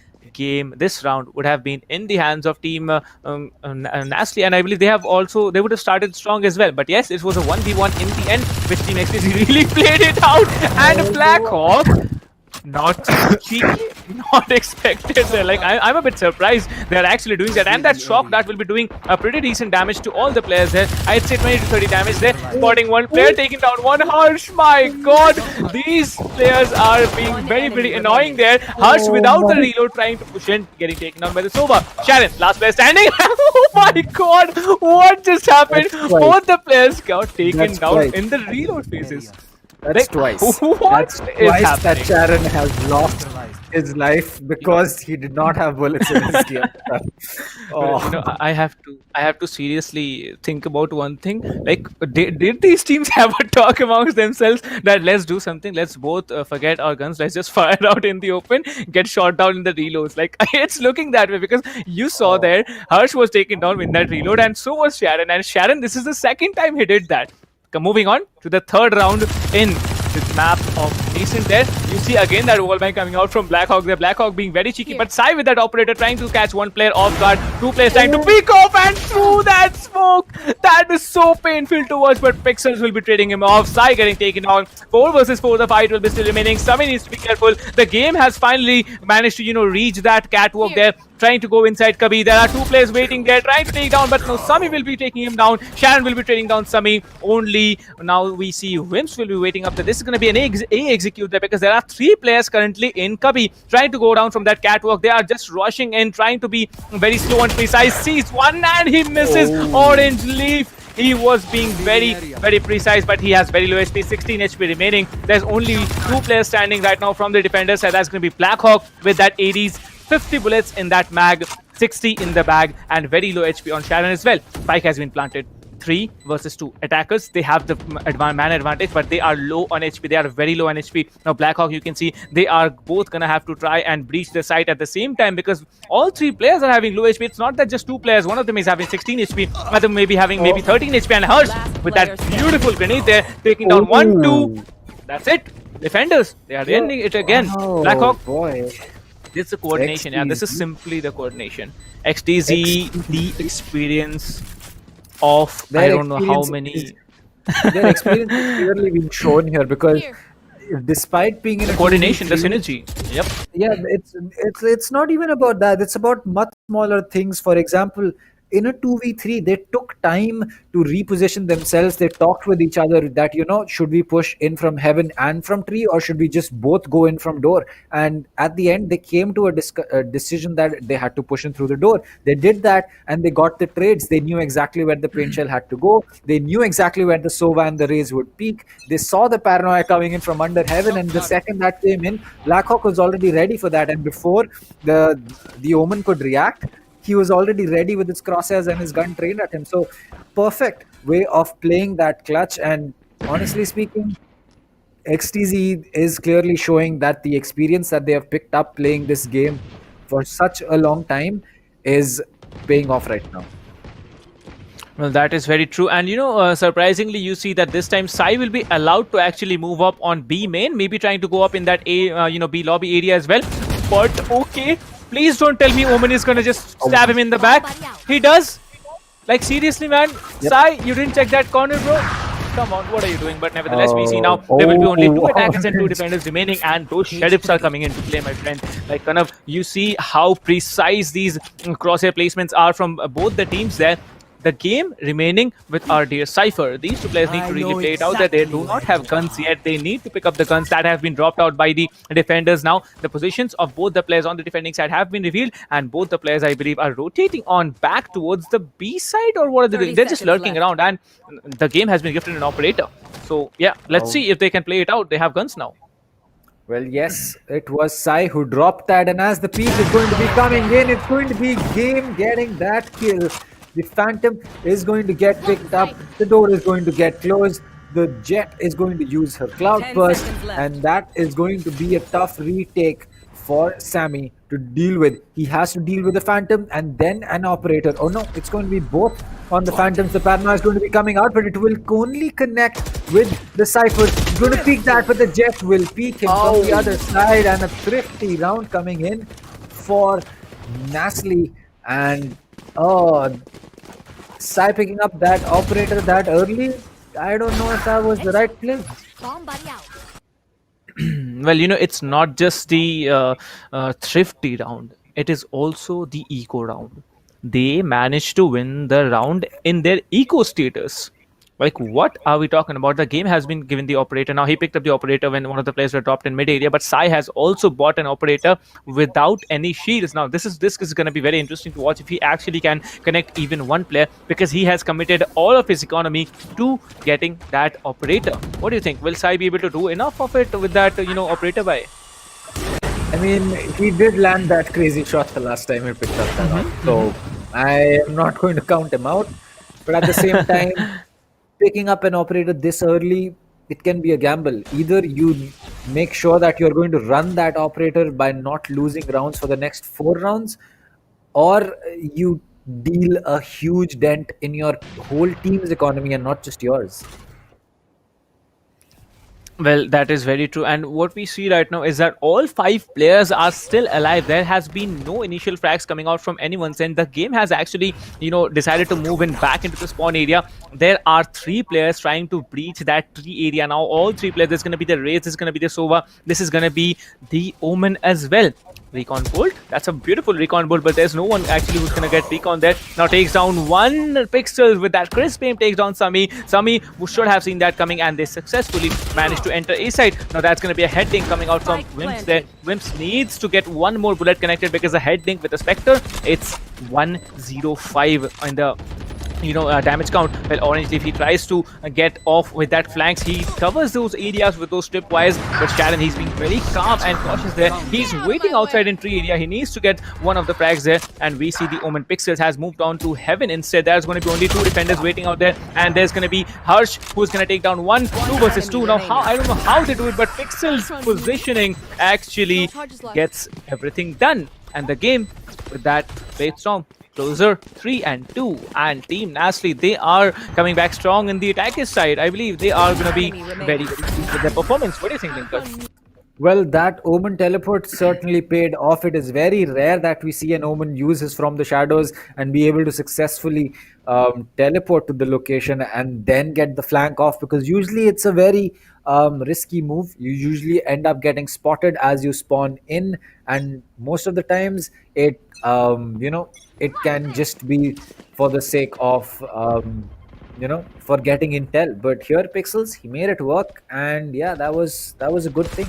round would have been in the hands of team NaCly, and I believe they would have started strong as well. But yes, it was a 1v1 in the end, which team XTZ really played it out, and Blackhawk, not cheeky, not expected. Like, I'm a bit surprised they're actually doing that, and that shock that will be doing a pretty decent damage to all the players there. I'd say 20 to 30 damage there. Spotting one player, taking down one. Harsh, my god, these players are being very, very annoying there. Harsh without the reload, trying to push in, getting taken down by the Sova. Sharon, last player standing. Oh my god, what just happened? Both the players got taken down in the reload phases. That's twice. That's twice that Sharon has lost his life because he did not have bullets in his gear. I have to seriously think about one thing. Like, did these teams have a talk amongst themselves that let's do something, let's both forget our guns, let's just fire out in the open, get shot down in the reloads? Like, it's looking that way, because you saw there Harsh was taken down in that reload, and so was Sharon. And Sharon, this is the second time he did that. Moving on to the third round in this map of Decent there. You see again that wallbang coming out from Blackhawk there. Blackhawk being very cheeky, but Sai with that operator trying to catch one player off guard. Two players trying to peek off and through that smoke. That is so painful to watch, but Pixels will be trading him off. Sai getting taken on. 4 versus 4, the fight will be still remaining. Sami needs to be careful. The game has finally managed to, reach that catwalk there. Trying to go inside Kabir. There are 2 players waiting there, trying to take down, but no, Sami will be taking him down. Sharon will be trading down Sami. Only now we see Wimps will be waiting up there. This is going to be an A execute there, because there are 3 players currently in Kabir trying to go down from that catwalk. They are just rushing in, trying to be very slow and precise. Sees one and he misses. Orange Leaf. He was being very, very precise, but he has very low HP, 16 HP remaining. There's only 2 players standing right now from the defenders, and that's going to be Blackhawk with that 80s. 50 bullets in that mag, 60 in the bag, and very low HP on Sharon as well. Spike has been planted. 3 versus 2 attackers. They have the man advantage, but they are low on HP. They are very low on HP. Now Blackhawk, you can see they are both gonna have to try and breach the site at the same time, because all 3 players are having low HP. It's not that just 2 players. One of them is having 16 HP. Another may be having maybe 13 HP. And Harsh with that beautiful grenade there, taking down 1, 2. That's it. Defenders, they are ending it again. Blackhawk. Boy. This is the coordination. Yeah, this is XTZ. simply the coordination. XTZ, the XTZ. experience of I Their don't know how experience is many. their experience is clearly being shown here because Here. despite being in The a coordination, the 2v3, synergy. Yep. yeah, it's not even about that. It's about much smaller things. For example, in a 2v3, they took time to reposition themselves. They talked with each other that, should we push in from heaven and from tree, or should we just both go in from door? And at the end, they came to a decision that they had to push in through the door. They did that, and they got the trades. They knew exactly where the paint shell had to go. They knew exactly where the Sova and the Rays would peak. They saw the paranoia coming in from under heaven, and the second that came in, Blackhawk was already ready for that. And before the Omen could react, he was already ready with his crosshairs and his gun trained at him. So, perfect way of playing that clutch. And honestly speaking, XTZ is clearly showing that the experience that they have picked up playing this game for such a long time is paying off right now. Well, that is very true. And surprisingly, you see that this time Sai will be allowed to actually move up on B main, maybe trying to go up in that B lobby area as well. But okay, please don't tell me Omen is gonna just stab him in the back. He does. Like seriously, man. Yep. Sai, you didn't check that corner, bro. Come on, what are you doing? But nevertheless, we see now there will be only 2 attackers and 2 defenders remaining, and those sheriffs are coming into play, my friend. Like Kanav, you see how precise these crosshair placements are from both the teams there. The game remaining with our dear Cypher. These two players need to really play it out that they do not have guns yet. They need to pick up the guns that have been dropped out by the defenders now. The positions of both the players on the defending side have been revealed, and both the players, I believe, are rotating on back towards the B side, or what are they doing? They're just lurking around, and the game has been gifted an operator. So yeah, let's see if they can play it out. They have guns now. Well, yes, it was Sai who dropped that, and as the peak is going to be coming in, it's going to be Game getting that kill. The Phantom is going to get picked up, the door is going to get closed, the Jet is going to use her Cloud 10 Burst, seconds left. and that is going to be a tough retake for Sammy to deal with. He has to deal with the Phantom and then an Operator. Oh no, it's going to be both on the Phantoms. The Paranoia is going to be coming out, but it will only connect with the Cypher. He's going to peek that, but the Jet will peek him from the other side, and a thrifty round coming in for NaCly. And Sai picking up that Operator that early, I don't know if that was the right play. Bomb buddy out. Well, it's not just the thrifty round. It is also the eco round. They managed to win the round in their eco status. Like, what are we talking about? The game has been given the Operator. Now, he picked up the Operator when one of the players were dropped in mid-area, but Sai has also bought an Operator without any shields. Now, this is going to be very interesting to watch if he actually can connect even one player, because he has committed all of his economy to getting that Operator. What do you think? Will Sai be able to do enough of it with that, Operator buy? I mean, he did land that crazy shot the last time he picked up that up. So, I am not going to count him out. But at the same time, picking up an Operator this early, it can be a gamble. Either you make sure that you're going to run that Operator by not losing rounds for the next 4 rounds, or you deal a huge dent in your whole team's economy and not just yours. Well, that is very true. And what we see right now is that all 5 players are still alive. There has been no initial frags coming out from anyone's end. The game has actually, decided to move in back into the spawn area. There are 3 players trying to breach that tree area now. All 3 players. There's going to be the Raze, there's going to be the Sova, this is going to be the Omen as well. Recon bolt. That's a beautiful recon bolt, but there's no one actually who's gonna get recon there. Now takes down 1 pixel with that crisp aim, takes down Sami. Sami who should have seen that coming, and they successfully managed to enter A side. Now that's gonna be a head dink coming out from Wimps there. Wimps needs to get 1 more bullet connected, because the head dink with the Spectre, it's 105 in the damage count. Well, Orange Leaf, he tries to get off with that flanks. He covers those areas with those tripwires, but Sharon, he's being very calm and cautious there. He's waiting outside in tree area. He needs to get one of the frags there, and we see the Omen Pixels has moved on to Heaven instead. There's going to be only 2 defenders waiting out there, and there's going to be Harsh who's going to take down 1, 2 versus 2. Now, I don't know how they do it, but Pixels positioning actually gets everything done, and the game with that played strong. Closer 3-2, and Team NaCly, they are coming back strong in the attackers side. I believe they are going to be very, very pleased with their performance. What do you think, Lincoln? Well, that Omen teleport certainly paid off. It is very rare that we see an Omen use his From the Shadows and be able to successfully teleport to the location and then get the flank off, because usually it's a very risky move. You usually end up getting spotted as you spawn in, and most of the times it can just be for the sake of for getting intel. But here, Pixels, he made it work, and yeah, that was a good thing.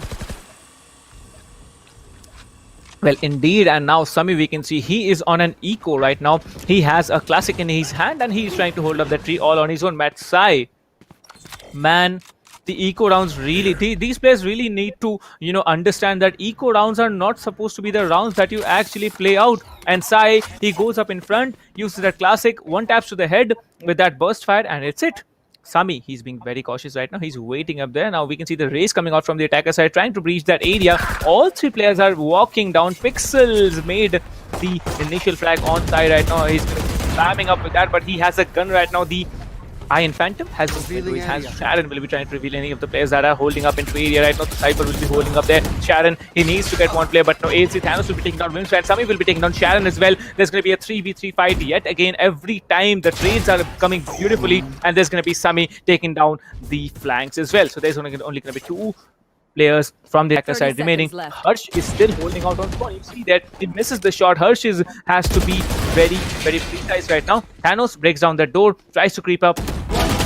Well, indeed, and now Sami, we can see he is on an eco right now. He has a classic in his hand and he's trying to hold up the tree all on his own. Matt Sai, man, the eco rounds really, these players really need to understand that eco rounds are not supposed to be the rounds that you actually play out. And Sai, he goes up in front, uses that classic, one taps to the head with that burst fire, and it's it. Sami, he's being very cautious right now. He's waiting up there. Now we can see the race coming out from the attacker side, trying to breach that area. All three players are walking down. Pixels made the initial flag on side right now. He's spamming up with that, but he has a gun right now. The Iron Phantom has moved into his hands. Sharon will be trying to reveal any of the players that are holding up into area right now. The Cypher will be holding up there. Sharon, he needs to get one player, but no. AFC Thanos will be taking down Wims, and Sami will be taking down Sharon as well. There's going to be a 3v3 fight yet again. Every time the trades are coming beautifully, and there's going to be Sami taking down the flanks as well. So there's only going to be two players from the attacker side remaining. Harsh is still holding out on spawn. You see that he misses the shot. Harsh has to be very, very precise right now. Thanos breaks down the door, tries to creep up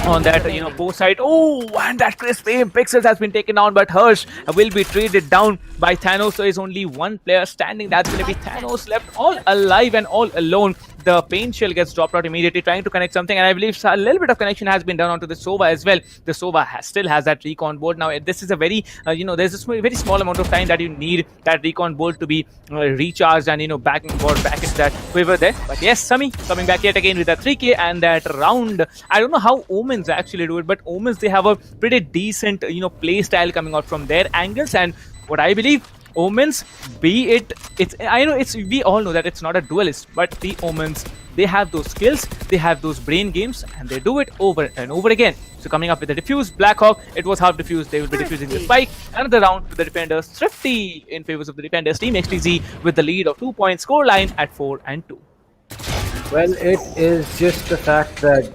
on that both side. Oh, and that crisp aim. Pixels has been taken down, but Harsh will be traded down by Thanos. So there's only one player standing. That's going to be Thanos, left all alive and all alone. The pain shell gets dropped out immediately, trying to connect something, and I believe a little bit of connection has been done onto the Sova as well. The Sova still has that recon bolt. Now this is a very there's a very small amount of time that you need that recon bolt to be recharged and back into that quiver there. But yes, Sami coming back yet again with that 3k and that round. I don't know how Omens actually do it, but Omens, they have a pretty decent play style coming out from their angles. And what I believe, Omens, we all know that it's not a duelist, but the Omens, they have those skills, they have those brain games, and they do it over and over again. So coming up with the diffuse Blackhawk, it was half diffused. They will be diffusing the spike. Another round with the defenders, thrifty in favors of the defenders. Team XTZ with the lead of 2-point scoreline at 4-2. Well, it is just the fact that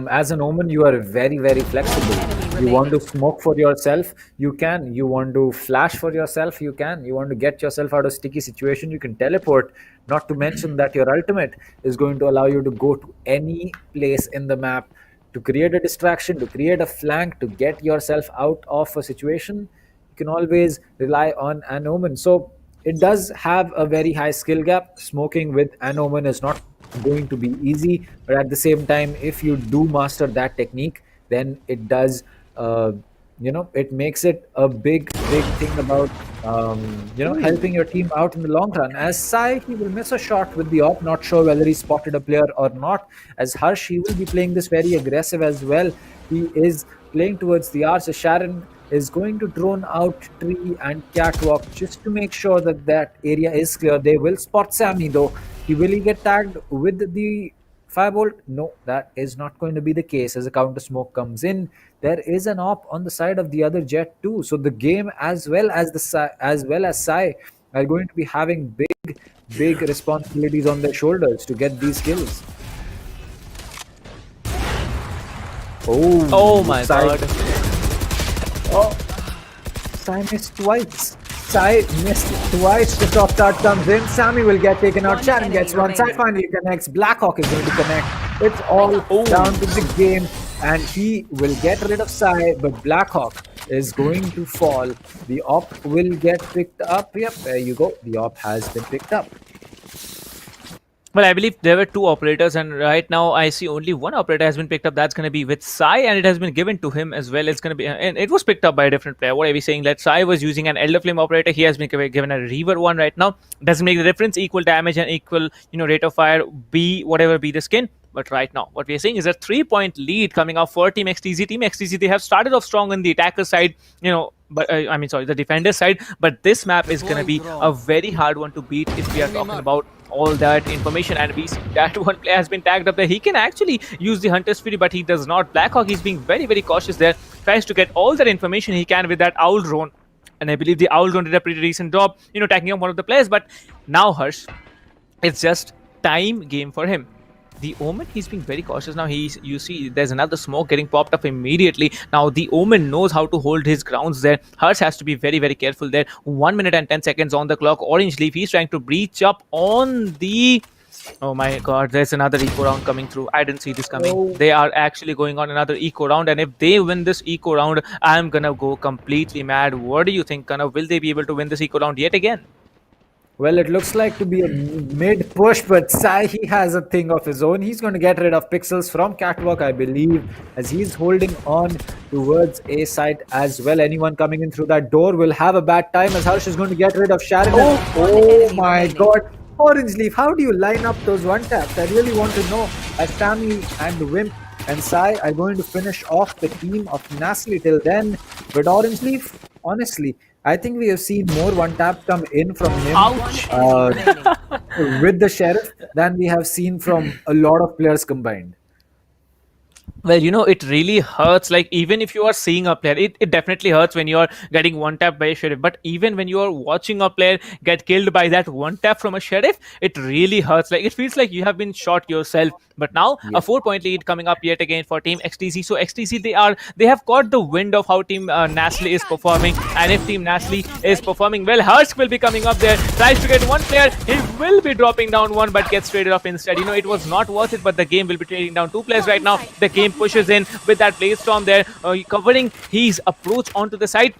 as an Omen, you are very, very flexible. You want to smoke for yourself, you can. You want to flash for yourself, you can. You want to get yourself out of sticky situation, you can teleport. Not to mention that your ultimate is going to allow you to go to any place in the map to create a distraction, to create a flank, to get yourself out of a situation. You can always rely on an Omen. So it does have a very high skill gap. Smoking with an Omen is not going to be easy, but at the same time, if you do master that technique, then it does it makes it a big thing about helping your team out in the long run. As Sai, he will miss a shot with the op, not sure whether he spotted a player or not. As Harsh, he will be playing this very aggressive as well. He is playing towards the R. So Sharon is going to drone out tree and catwalk just to make sure that that area is clear. They will spot Sami though. Will he get tagged with the firebolt? No, that is not going to be the case. As a counter smoke comes in, there is an op on the side of the other jet too. So the game as well as Sai are going to be having big responsibilities on their shoulders to get these kills. Oh my god. Oh, Sai missed twice. Sai missed twice. The top start comes in. Sami will get taken out. Sharon gets one. Sai finally connects. Blackhawk is going to connect. It's all down to the game. And he will get rid of Sai, but Blackhawk is going to fall. The op will get picked up. Yep, there you go. The op has been picked up. Well, I believe there were two operators, and right now I see only one operator has been picked up. That's going to be with Sai, and it has been given to him as well. It's going to be, and it was picked up by a different player. What are we saying? That Sai was using an Elder Flame operator. He has been given a Reaver one right now. Doesn't make the difference. Equal damage and equal, rate of fire. Whatever be the skin. But right now, what we are seeing is a 3-point lead coming out for Team XTZ. Team XTZ, they have started off strong on the attacker side, but the defender side. But this map is going to be a very hard one to beat if we are talking about all that information. And we see that one player has been tagged up there. He can actually use the Hunter's Fury, but he does not. Blackhawk is being very, very cautious there. Tries to get all that information he can with that Owl drone. And I believe the Owls did a pretty decent job, taking up one of the players. But now, Harsh, it's just time game for him. The Omen, he's being very cautious now. You see, there's another smoke getting popped up immediately. Now the Omen knows how to hold his grounds there. Harsh has to be very, very careful there. 1 minute and 10 seconds on the clock. Orange Leaf, he's trying to breach up on the... Oh my god, there's another eco round coming through. I didn't see this coming. Oh. They are actually going on another eco round, and if they win this eco round, I'm gonna go completely mad. What do you think, Kana? Will they be able to win this eco round yet again? Well, it looks like to be a mid push, but Sai, he has a thing of his own. He's going to get rid of Pixels from Catwalk, I believe, as he's holding on towards A side as well. Anyone coming in through that door will have a bad time, as Harsh is going to get rid of Sharon. Oh my god. Orange Leaf, how do you line up those one taps? I really want to know, as Tammy and Wimp and Sai are going to finish off the team of NaCly till then. But Orange Leaf, honestly, I think we have seen more one tap come in from him with the Sheriff than we have seen from a lot of players combined. Well, it really hurts. Like, even if you are seeing a player, it definitely hurts when you are getting one tap by a Sheriff. But even when you are watching a player get killed by that one tap from a Sheriff, it really hurts. Like, it feels like you have been shot yourself. But now a 4-point lead coming up yet again for Team XTZ. So XTZ, they have caught the wind of how Team NaCly is performing, and if Team NaCly is performing well, Harsh will be coming up there, tries to get one player, he will be dropping down one, but gets traded off instead. It was not worth it, but the game will be trading down two players right now. The game pushes in with that Blaze Storm there, covering his approach onto the side.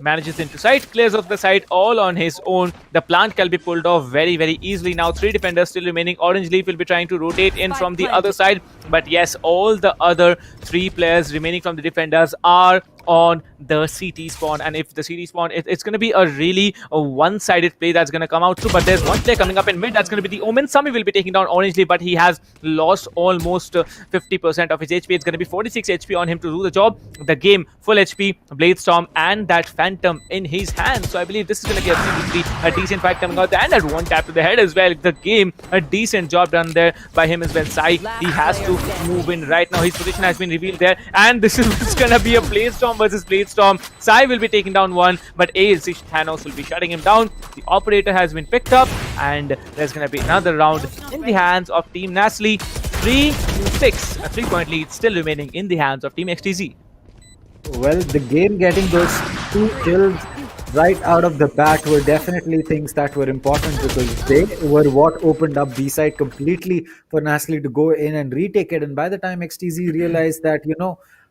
Manages into sight, clears off the side all on his own. The plant can be pulled off very, very easily. Now 3 defenders still remaining. Orange Leaf will be trying to rotate in from the other side. But yes, all the other 3 players remaining from the defenders are on the CT spawn, and if the CT spawn, it's going to be a really one-sided play that's going to come out through. But there's one player coming up in mid, that's going to be the Omen. Sami will be taking down Orange Leaf, but he has lost almost 50% of his HP. It's going to be 46 HP on him to do the job. The game, full HP, Blade Storm, and that Phantom in his hand. So I believe this is going to be a decent fight coming out, and that one tap to the head as well. The game, a decent job done there by him as well. Sai, he has to move in right now. His position has been revealed there, and this is going to be a Blade Storm versus Blade Storm. Sai will be taking down one, but ALC Thanos will be shutting him down. The operator has been picked up, and there's going to be another round in the hands of Team NaCly. 3-6, a 3-point lead still remaining in the hands of Team XTZ. Well, the game getting those 2 kills right out of the bat were definitely things that were important, because they were what opened up B-side completely for NaCly to go in and retake it. And by the time XTZ realized that,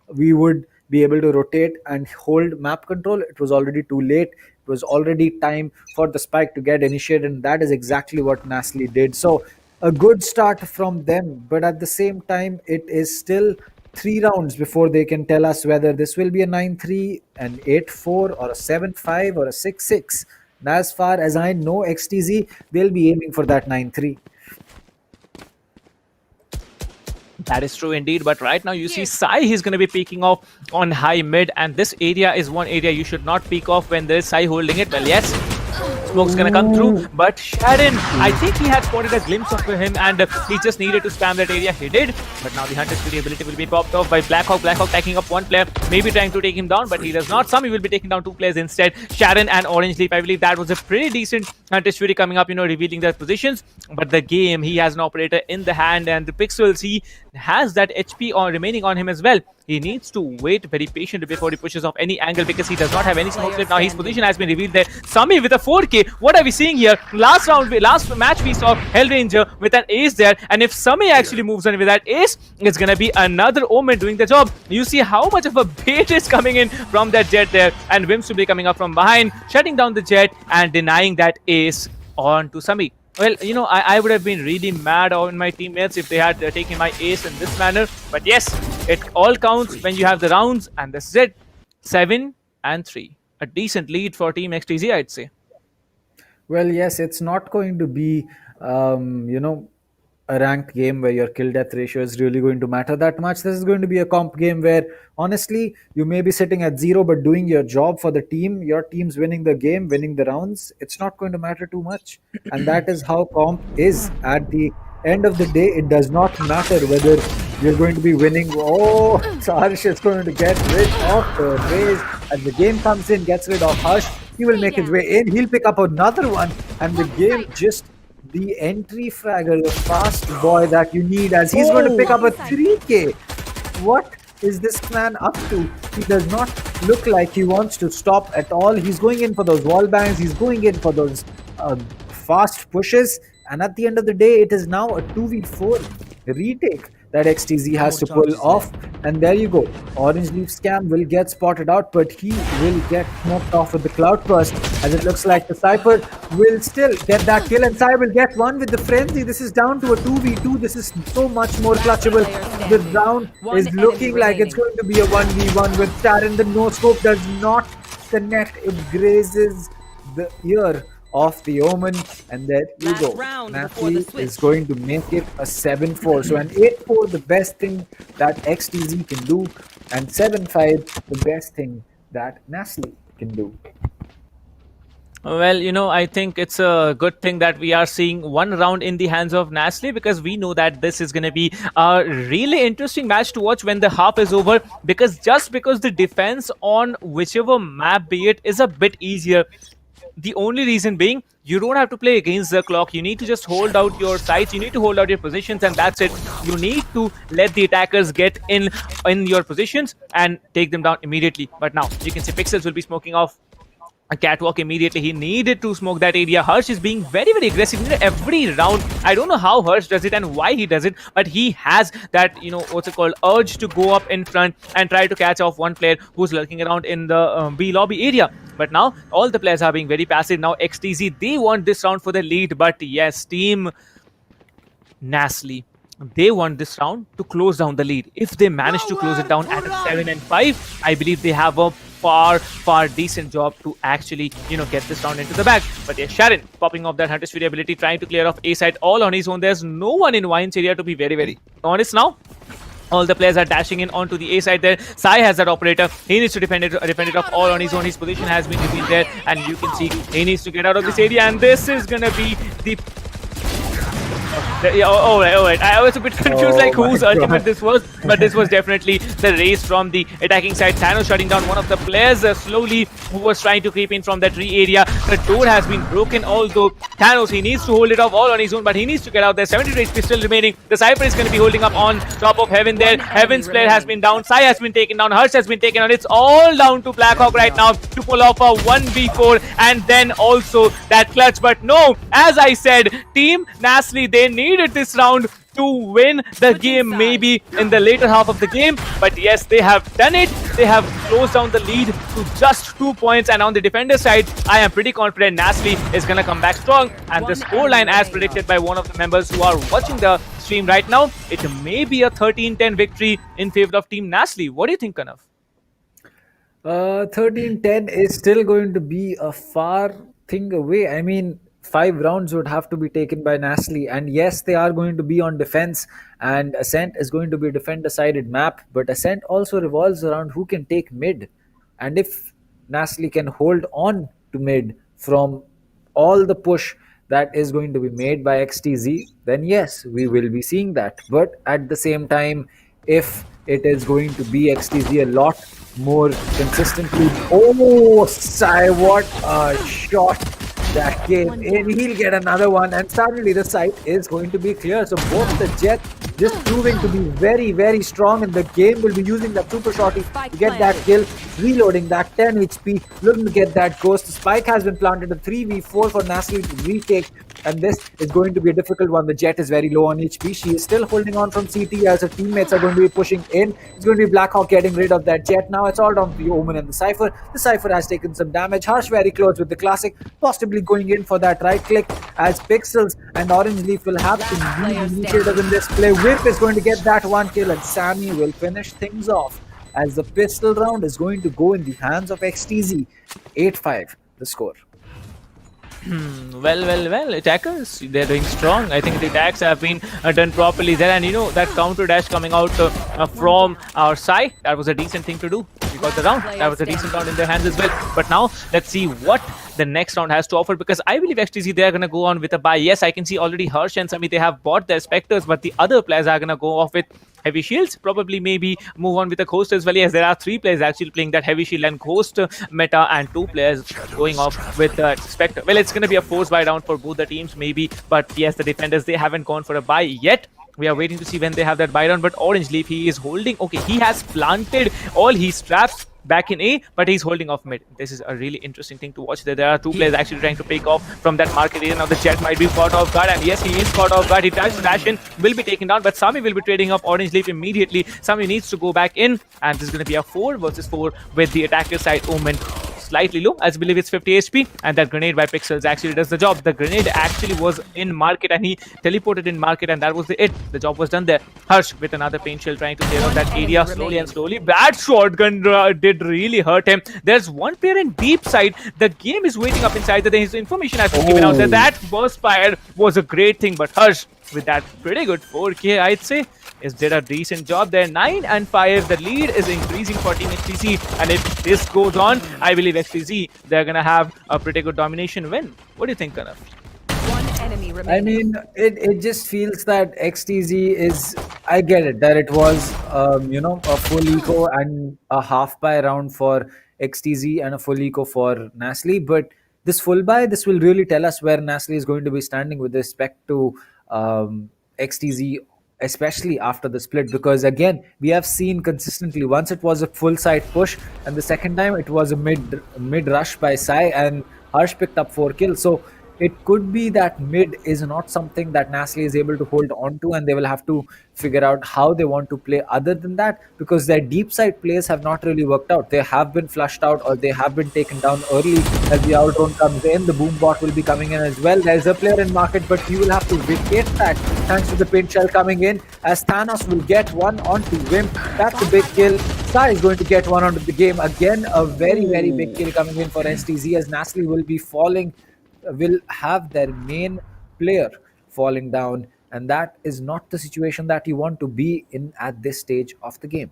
we would be able to rotate and hold map control, it was already too late. It was already time for the spike to get initiated, and that is exactly what NaCly did. So a good start from them, but at the same time, it is still 3 rounds before they can tell us whether this will be a 9-3, an 8-4, or a 7-5, or a 6-6. And as far as I know, XTZ, they'll be aiming for that 9-3. That is true indeed, but right now you see Sai, he's going to be peeking off on high mid, and this area is one area you should not peek off when there is Sai holding it. Well, yes, smoke's going to come through, but Sharon, I think he had spotted a glimpse of him, and he just needed to spam that area. He did, but now the Hunter's Fury ability will be popped off by Blackhawk. Blackhawk taking up one player, maybe trying to take him down, but he does not. Sami will be taking down 2 players instead, Sharon and Orange Leaf. I believe that was a pretty decent Hunter's Fury coming up, revealing their positions. But the game, he has an operator in the hand, and the Pixels, he has that HP remaining on him as well. He needs to wait very patiently before he pushes off any angle, because he does not have any smoke left. Now his position has been revealed there. Sami with a 4K. What are we seeing here? Last match we saw Hellranger with an ace there, and if Sami actually moves on with that ace, it's gonna be another Omen doing the job. You see how much of a bait is coming in from that Jet there, and Wims will be coming up from behind, shutting down the Jet and denying that ace on to Sami. Well, I would have been really mad on my teammates if they had taken my ace in this manner. But yes, it all counts when you have the rounds, and this is it. 7-3. A decent lead for Team XTZ, I'd say. Well, yes, it's not going to be, a ranked game where your kill death ratio is really going to matter that much. This is going to be a comp game where, honestly, you may be sitting at 0 but doing your job for the team. Your team's winning the game, winning the rounds. It's not going to matter too much. And that is how comp is. At the end of the day, it does not matter whether you're going to be winning. Oh, Harsh is going to get rid of the Raze. As the game comes in, gets rid of Harsh. He will make his way in. He'll pick up another one, and the game just the entry fragger, the fast boy that you need, as he's going to pick up a 3K. What is this man up to? He does not look like he wants to stop at all. He's going in for those wall bangs. He's going in for those fast pushes. And at the end of the day, it is now a 2v4 retake that XTZ has to pull off. And there you go. Orange Leaf Scam will get spotted out, but he will get smoked off with the Cloud Burst, as it looks like the Cypher will still get that kill, and Sai will get one with the Frenzy. This is down to a 2v2. This is so much more clutchable. The round is looking like it's going to be a 1v1 with Taran. The no-scope does not connect. It grazes the ear of the Omen, and there you go. NaCly is going to make it a 7-4. So an 8-4, the best thing that XTZ can do, and 7-5, the best thing that NaCly can do. Well, I think it's a good thing that we are seeing one round in the hands of NaCly, because we know that this is going to be a really interesting match to watch when the half is over, because the defense on whichever map be it is a bit easier. The only reason being, you don't have to play against the clock. You need to just hold out your sights. You need to hold out your positions, and that's it. You need to let the attackers get in your positions and take them down immediately. But now you can see Pixels will be smoking off a catwalk immediately. He needed to smoke that area. Harsh is being very, very aggressive every round. I don't know how Harsh does it and why he does it, but he has that, urge to go up in front and try to catch off one player who's lurking around in the B lobby area. But now all the players are being very passive. Now XTZ, they want this round for the lead, but yes, team NaCly, they want this round to close down the lead. If they manage to close it down at a 7-5, I believe they have a far decent job to actually get this round into the bag. But yes, Sharon popping off that Hunter's Fury ability, trying to clear off A side all on his own. There's no one in Wine's area, to be very, very honest now. All the players are dashing in onto the A side there. Sai has that operator. He needs to defend it off all on his own. His position has been revealed there, and you can see he needs to get out of this area, and this is gonna be the right. I was a bit confused whose ultimate this was, but this was definitely the race from the attacking side. Thanos shutting down one of the players slowly who was trying to creep in from the tree area. The door has been broken, although Thanos, he needs to hold it off all on his own, but he needs to get out there. 72 HP still remaining. The Cypher is going to be holding up on top of Heaven there. Heaven's player has been down. Sai has been taken down. Harsh has been taken down. It's all down to Blackhawk right now to pull off a 1v4 and then also that clutch. But no, as I said, Team NaCly, they needed this round to win the game, maybe in the later half of the game. But yes, they have done it. They have closed down the lead to just 2 points. And on the defender side, I am pretty confident NaCly is going to come back strong. And the scoreline, as predicted by one of the members who are watching the stream right now, it may be a 13-10 victory in favor of Team NaCly. What do you think, Kanav? 13-10 is still going to be a far thing away. I mean, 5 rounds would have to be taken by NaCly, and yes, they are going to be on defense, and Ascent is going to be a defender-sided map, but Ascent also revolves around who can take mid, and if NaCly can hold on to mid from all the push that is going to be made by XTZ, then yes, we will be seeing that. But at the same time, if it is going to be XTZ a lot more consistently, Sai, what a shot that came in. He'll get another one, and suddenly the site is going to be clear. So both the Jets just proving to be very, very strong in the game. Will be using that super shorty to get that kill, reloading that 10 HP, looking to get that ghost. The spike has been planted, a 3v4 for NaCly to retake, and this is going to be a difficult one. The Jet is very low on HP. She is still holding on from CT as her teammates are going to be pushing in. It's going to be Blackhawk getting rid of that Jet. Now it's all down to the Omen and the Cypher. The Cypher has taken some damage. Harsh very close with the classic, possibly going in for that right click, as Pixels and Orange Leaf will have to be initiative in this play. Whip is going to get that one kill, and Sammy will finish things off as the pistol round is going to go in the hands of XTZ. 8-5 the score. Well, attackers, they're doing strong. I think the attacks have been done properly there, and that counter dash coming out from our side, that was a decent thing to do. You got the round. That was a decent round in their hands as well. But now let's see what the next round has to offer, because I believe XTZ, they are going to go on with a buy. Yes, I can see already Harsh and Sami, they have bought their Spectres, but the other players are going to go off with heavy shields, probably maybe move on with a Ghost as well. Yes, there are 3 players actually playing that heavy shield and Ghost meta, and 2 players going off with Spectre. Well, it's going to be a force buy round for both the teams maybe, but yes, the defenders, they haven't gone for a buy yet. We are waiting to see when they have that buy round. But Orange Leaf, he is holding. Okay, he has planted all his traps back in A, but he's holding off mid. This is a really interesting thing to watch. There are 2 players actually trying to pick off from that market area. Now the Jet might be caught off guard, and yes, he is caught off guard. He tries to dash in, will be taken down, but Sami will be trading up Orange Leaf immediately. Sami needs to go back in, and this is going to be a 4 versus 4 with the attacker side Omen slightly low. I believe it's 50 HP, and that grenade by Pixels actually does the job. The grenade actually was in market, and he teleported in market, and that was it. The job was done there. Harsh with another pain shield trying to clear out that area slowly and slowly. Bad shotgun did really hurt him. There's one player in deep side. The game is waiting up inside. That his information has been given out there. That burst fire was a great thing, but Harsh with that pretty good 4K, I'd say, did a decent job there. 9 and 5. The lead is increasing for Team XTZ, and if this goes on, I believe XTZ, they're gonna have a pretty good domination win. What do you think, Kanav? I mean, it just feels that XTZ is. I get it that it was, a full eco and a half buy round for XTZ and a full eco for NaCly, but this full buy, this will really tell us where NaCly is going to be standing with respect to XTZ, especially after the split, because again, we have seen consistently, once it was a full side push, and the second time it was a mid rush by Sai, and Harsh picked up 4 kills. So it could be that mid is not something that NaCly is able to hold on to, and they will have to figure out how they want to play other than that, because their deep side plays have not really worked out. They have been flushed out, or they have been taken down early as the outrun comes in. The boom bot will be coming in as well. There's a player in market, but he will have to vacate that thanks to the pin shell coming in, as Thanos will get one onto Wimp. That's a big kill. Sai is going to get one onto the game. Again, a very, very big kill coming in for STZ, as NaCly will be falling, will have their main player falling down, and that is not the situation that you want to be in at this stage of the game.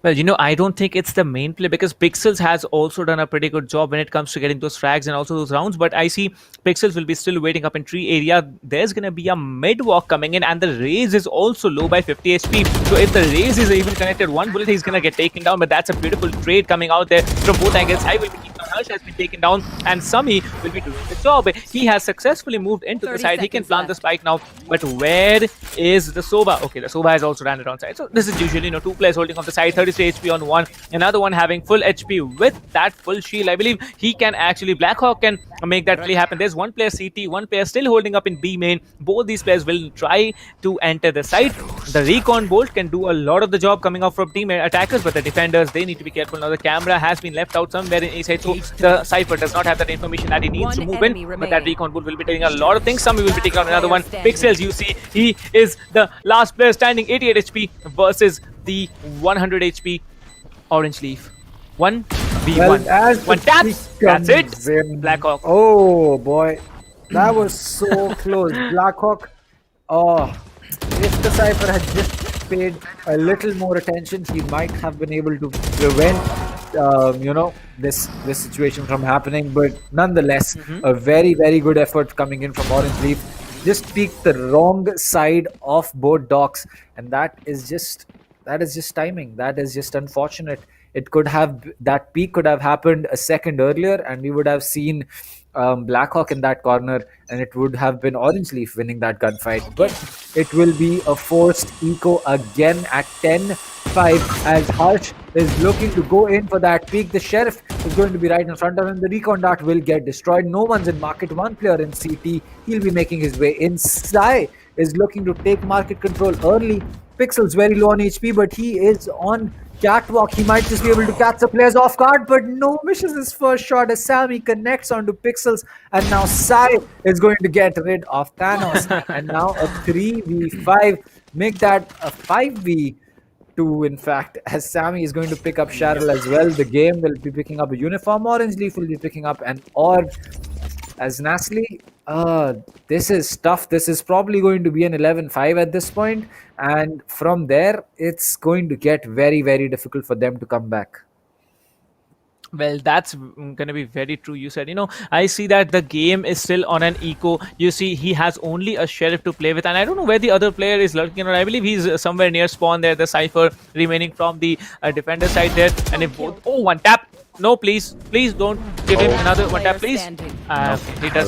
Well, I don't think it's the main play, because Pixels has also done a pretty good job when it comes to getting those frags and also those rounds. But I see Pixels will be still waiting up in tree area. There's going to be a mid walk coming in, and the Raze is also low by 50 HP. So if the Raze is even connected one bullet, he's going to get taken down. But that's a beautiful trade coming out there from both angles. I will be keeping Harsh has been taken down, and Sami will be doing the job. He has successfully moved into the side. He can plant the spike now. But where is the Soba? Okay, the Soba has also landed on side. So this is usually 2 players holding off the side. 33 HP on one, another one having full HP with that full shield. I believe he can actually, Blackhawk can make that play happen. There's one player CT, one player still holding up in B main. Both these players will try to enter the site. The recon bolt can do a lot of the job coming out from team attackers, but the defenders, they need to be careful. Now the camera has been left out somewhere in A side, so the Cypher does not have that information that he needs to move in, but that recon bolt will be doing a lot of things. Sami will be taking on another one. Pixels, you see, he is the last player standing. 88 HP versus the 100 HP Orange Leaf. 1v1. Well, one taps. That's it. Blackhawk. Oh boy, that was so close. Blackhawk. Oh, if the Cypher had just paid a little more attention, he might have been able to prevent, this situation from happening. But nonetheless, a very, very good effort coming in from Orange Leaf. Just peeked the wrong side of both docks, and that is just timing. That is just unfortunate. It could have, that peak could have happened a second earlier, and we would have seen Blackhawk in that corner, and it would have been Orange Leaf winning that gunfight. But it will be a forced eco again at 10-5, as Harsh is looking to go in for that peak. The Sheriff is going to be right in front of him. The recon dart will get destroyed. No one's in market. One player in CT. He'll be making his way in. Sai is looking to take market control early. Pixel's very low on HP, but he is on catwalk. He might just be able to catch the players off guard, but no, misses his first shot as Sami connects onto Pixels, and now Sai is going to get rid of Thanos. And now a 3v5, make that a 5v2 in fact, as Sami is going to pick up Cheryl as well. The game will be picking up a uniform. Orange Leaf will be picking up an orb, as NaCly This is tough. This is probably going to be an 11-5 at this point, and from there, it's going to get very, very difficult for them to come back. Well, that's going to be very true. You said, I see that the game is still on an eco. You see, he has only a sheriff to play with, and I don't know where the other player is lurking. I believe he's somewhere near spawn there. The Cypher remaining from the defender side there, and if both, one tap. No, please don't give him another one tap, please.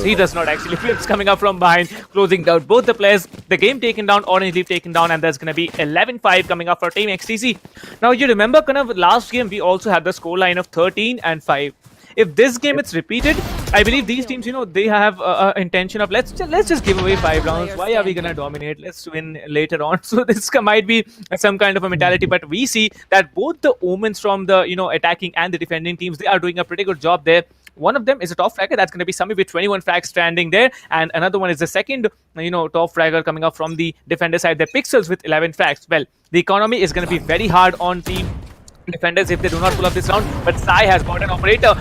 He does not actually. Flips coming up from behind, closing down both the players. The game taken down, Orange Leaf taken down, and there's going to be 11-5 coming up for Team XTZ. Now, you remember, kind of last game, we also had the scoreline of 13-5. If this game it's repeated, I believe these teams, they have intention of let's just give away 5 rounds. Why are we gonna dominate? Let's win later on. So this might be some kind of a mentality. But we see that both the omens from the attacking and the defending teams, they are doing a pretty good job there. One of them is a top fragger. That's going to be Sami with 21 frags standing there, and another one is the second, top fragger coming up from the defender side. The Pixels with 11 frags. Well, the economy is going to be very hard on team defenders if they do not pull up this round. But Sai has got an operator.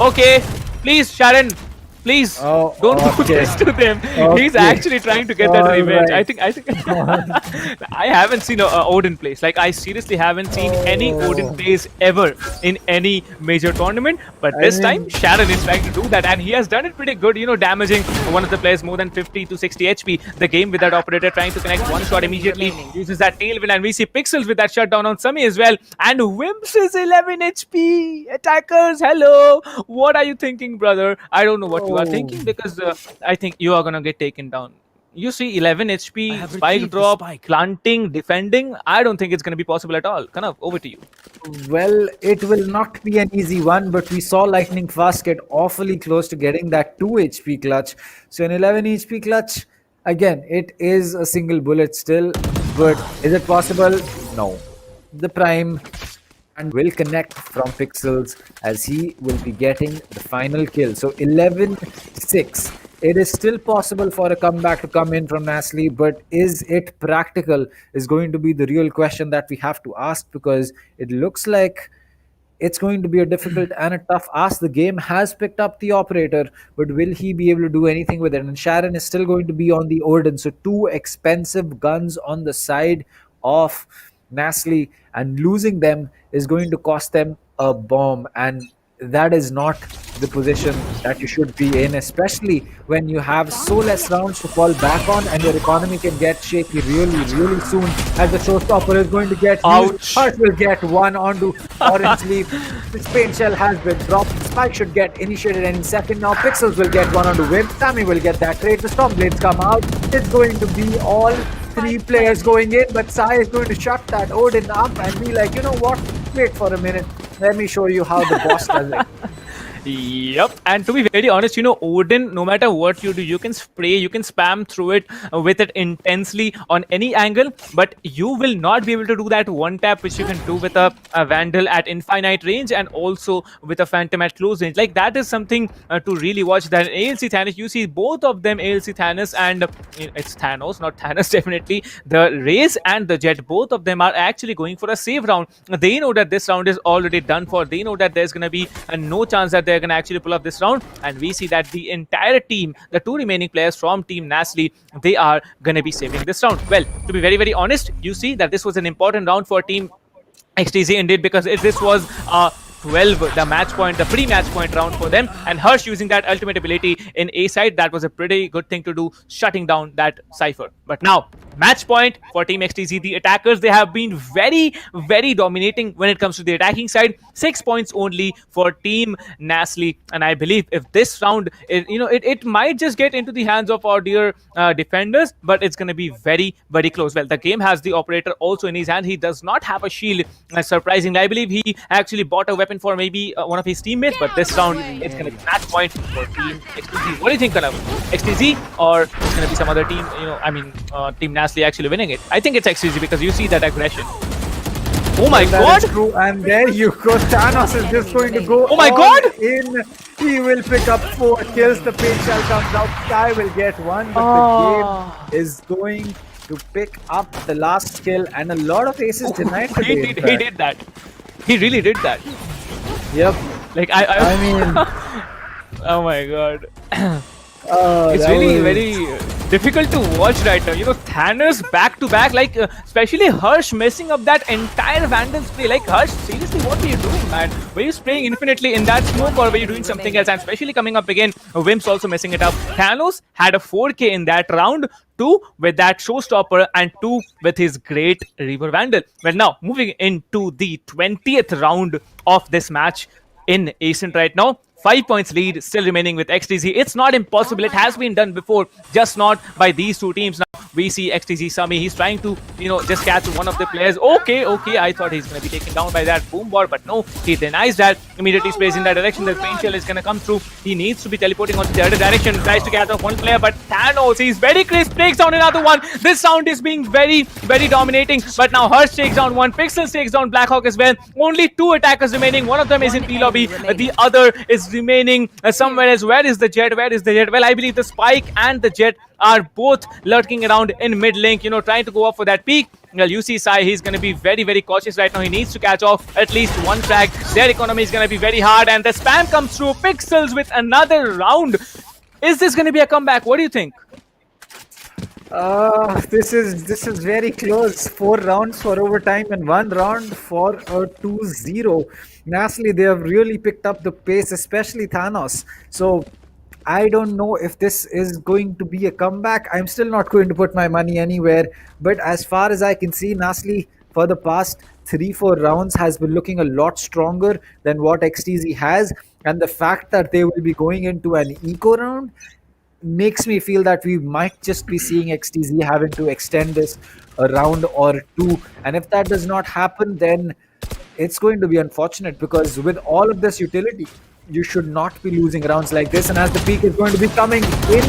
Okay, please, Sharon. Please don't do this to them. He's actually trying to get that revenge. Right. I think I haven't seen Odin plays. Like, I seriously haven't seen any Odin plays ever in any major tournament. But this time, Sharon is trying to do that, and he has done it pretty good. Damaging one of the players more than 50 to 60 HP. The game with that operator trying to connect one shot immediately, uses that tailwind, and we see Pixels with that shutdown on Sami as well. And Wimps is 11 HP. Attackers, hello. What are you thinking, brother? I don't know what you are thinking, because I think you are gonna get taken down. You see 11 HP, spike drop, planting, defending. I don't think it's gonna be possible at all. Kanav, over to you. Well, it will not be an easy one, but we saw Lightning Fast get awfully close to getting that 2 HP clutch. So an 11 HP clutch, again, it is a single bullet still, but is it possible? No. The Prime and will connect from Pixels as he will be getting the final kill. So 11-6. It is still possible for a comeback to come in from NaCly, but is it practical is going to be the real question that we have to ask, because it looks like it's going to be a difficult and a tough ask. The game has picked up the operator, but will he be able to do anything with it? And Sharon is still going to be on the Odin. So 2 expensive guns on the side of NaCly, and losing them is going to cost them a bomb, and that is not the position that you should be in, especially when you have so less rounds to fall back on, and your economy can get shaky really, really soon, as the showstopper is going to get used. Hurt will get one onto Orange Leaf. The Spain Shell has been dropped. Spike should get initiated any second now. Pixels will get one onto Wimp. Sami will get that trade. The Stormblades come out. It's going to be all 3 players going in, but Sai is going to shut that Odin up and be like, you know what, wait for a minute, let me show you how the boss does it. Yep, and to be very honest, Odin, no matter what you do, you can spray, you can spam through it with it intensely on any angle, but you will not be able to do that one tap which you can do with a Vandal at infinite range, and also with a Phantom at close range. Like, that is something to really watch. That ALC Thanos, you see both of them, ALC Thanos and it's Thanos, not Thanos, definitely. The Raze and the Jet, both of them are actually going for a save round. They know that this round is already done for. They know that there's going to be no chance that they're going to actually pull up this round, and we see that the entire team, the 2 remaining players from Team NaCly, they are going to be saving this round. Well, to be very, very honest, you see that this was an important round for Team XTZ indeed, because this was 12, the match point, the pre-match point round for them, and Harsh using that ultimate ability in A side, that was a pretty good thing to do, shutting down that Cypher. But now, match point for Team XTZ. The attackers, they have been very, very dominating when it comes to the attacking side. 6 points only for Team NaCly, and I believe if this round, it might just get into the hands of our dear defenders, but it's going to be very, very close. Well, the game has the operator also in his hand. He does not have a shield, surprisingly. I believe he actually bought a weapon for maybe one of his teammates, but this round it's going to be match point for Team XTZ. What do you think, Kanav? XTZ, or it's going to be some other team? Team NaCly actually winning it. I think it's XTZ, because you see that aggression. Oh my god! True, and there you go. Thanos is just going to go. Oh my god! In. He will pick up 4 kills. The paint shell comes out. Sky will get 1, but the game is going to pick up the last kill, and a lot of aces tonight today. He did that. He really did that. Yep. Like I mean, oh my god. It's That really was very difficult to watch right now. Thanos back to back, like especially Harsh messing up that entire Vandal spray. Like Harsh, seriously, what were you doing, man? Were you spraying infinitely in that smoke, or were you doing something else? And especially coming up again, Wimp's also messing it up. Thanos had a 4K in that round. 2 with that showstopper and 2 with his great Reaver Vandal. Well, now moving into the 20th round of this match in Ascent right now. 5 points lead still remaining with XTZ. It's not impossible. It has been done before, just not by these two teams. Now we see XTZ Sami. He's trying to, just catch one of the players. Okay. I thought he's going to be taken down by that boom ball, but no, he denies that. Immediately sprays in that direction. The paint shell is going to come through. He needs to be teleporting on the other direction. Tries to catch off one player, but Thanos, he's very crisp. Takes down another one. This round is being very, very dominating. But now Hurst takes down one. Pixels takes down Blackhawk as well. Only 2 attackers remaining. One of them is in P lobby. The other is remaining somewhere else. Where is the Jet? Well, I believe the Spike and the Jet are both lurking around in mid link, trying to go up for that peak. Well, you see Sai, he's going to be very, very cautious right now. He needs to catch off at least one frag. Their economy is going to be very hard, and the spam comes through. Pixels with another round. Is this going to be a comeback? What do you think? This is very close. 4 rounds for overtime and 1 round for a 2-0. NaCly, they have really picked up the pace, especially Thanos. So I don't know if this is going to be a comeback. I'm still not going to put my money anywhere. But as far as I can see, NaCly for the past 3-4 rounds has been looking a lot stronger than what XTZ has. And the fact that they will be going into an eco round makes me feel that we might just be seeing XTZ having to extend this a round or 2. And if that does not happen, then it's going to be unfortunate, because with all of this utility, you should not be losing rounds like this. And as the peak is going to be coming in,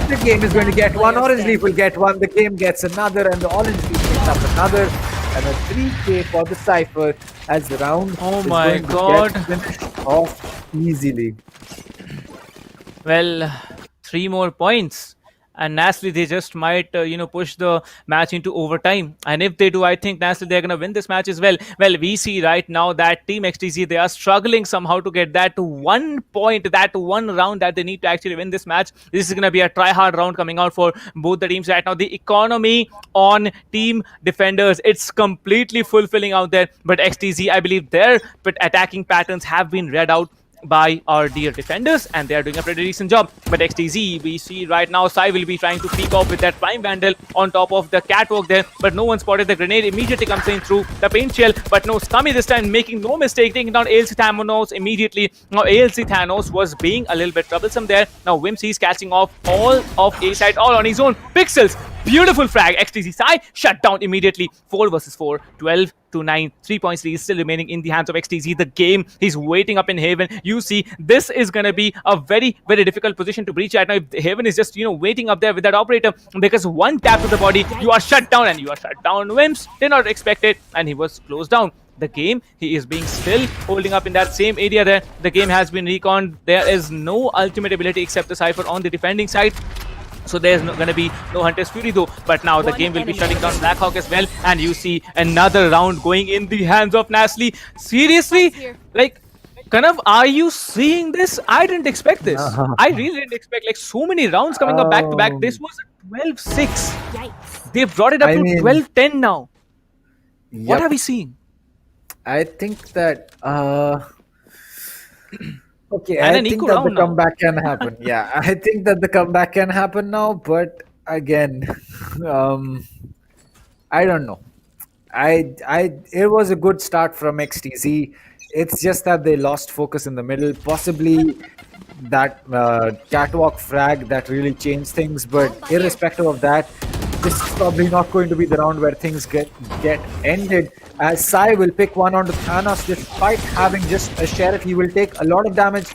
the game is going to get one. Orange Leaf will get one. The game gets another, and the Orange Leaf picks up another. And a 3K for the Cypher as the round Oh is my going to God. get finished off easily. Well, 3 more points. And NaCly, they just might, push the match into overtime. And if they do, I think NaCly, they're going to win this match as well. Well, we see right now that Team XTZ, they are struggling somehow to get that 1 point, that 1 round that they need to actually win this match. This is going to be a try-hard round coming out for both the teams right now. The economy on Team Defenders, it's completely fulfilling out there. But XTZ, I believe their attacking patterns have been read out by our dear defenders, and they are doing a pretty decent job. But XTZ, we see right now Sai will be trying to peek off with that Prime Vandal on top of the catwalk there, but no one spotted the grenade. Immediately comes in through the paint shell, but no, Scummy this time making no mistake, taking down ALC Thanos immediately. Now ALC Thanos was being a little bit troublesome there. Now Wimsy is catching off all of A side, all on his own. Pixels, beautiful frag. XTZ Sai shut down immediately. 4 versus 4, 12-9, 3 points lead still remaining in the hands of XTZ. The game is waiting up in Haven. You see, this is going to be a very, very difficult position to breach right now. If Haven is just, waiting up there with that operator, because one tap to the body, you are shut down, and you are shut down. Wimps did not expect it, and he was closed down. The game, he is being still holding up in that same area there. The game has been reconned. There is no ultimate ability except the Cypher on the defending side. So there's going to be no Hunter's Fury though. But now the game will be shutting down Blackhawk as well. And you see another round going in the hands of NaCly. Seriously? Like, Kanav, are you seeing this? I didn't expect this. I really didn't expect like so many rounds coming up back to back. This was a 12-6. They brought it up to 12-10 now. What are we seeing? I think that okay, And I an think eco that the round now. comeback can happen. Yeah, I think that the comeback can happen now, but again, I don't know. It was a good start from XTZ. It's just that they lost focus in the middle. Possibly that catwalk frag that really changed things, but irrespective of that, this is probably not going to be the round where things get ended, as Sai will pick one onto Thanos. Despite having just a sheriff, he will take a lot of damage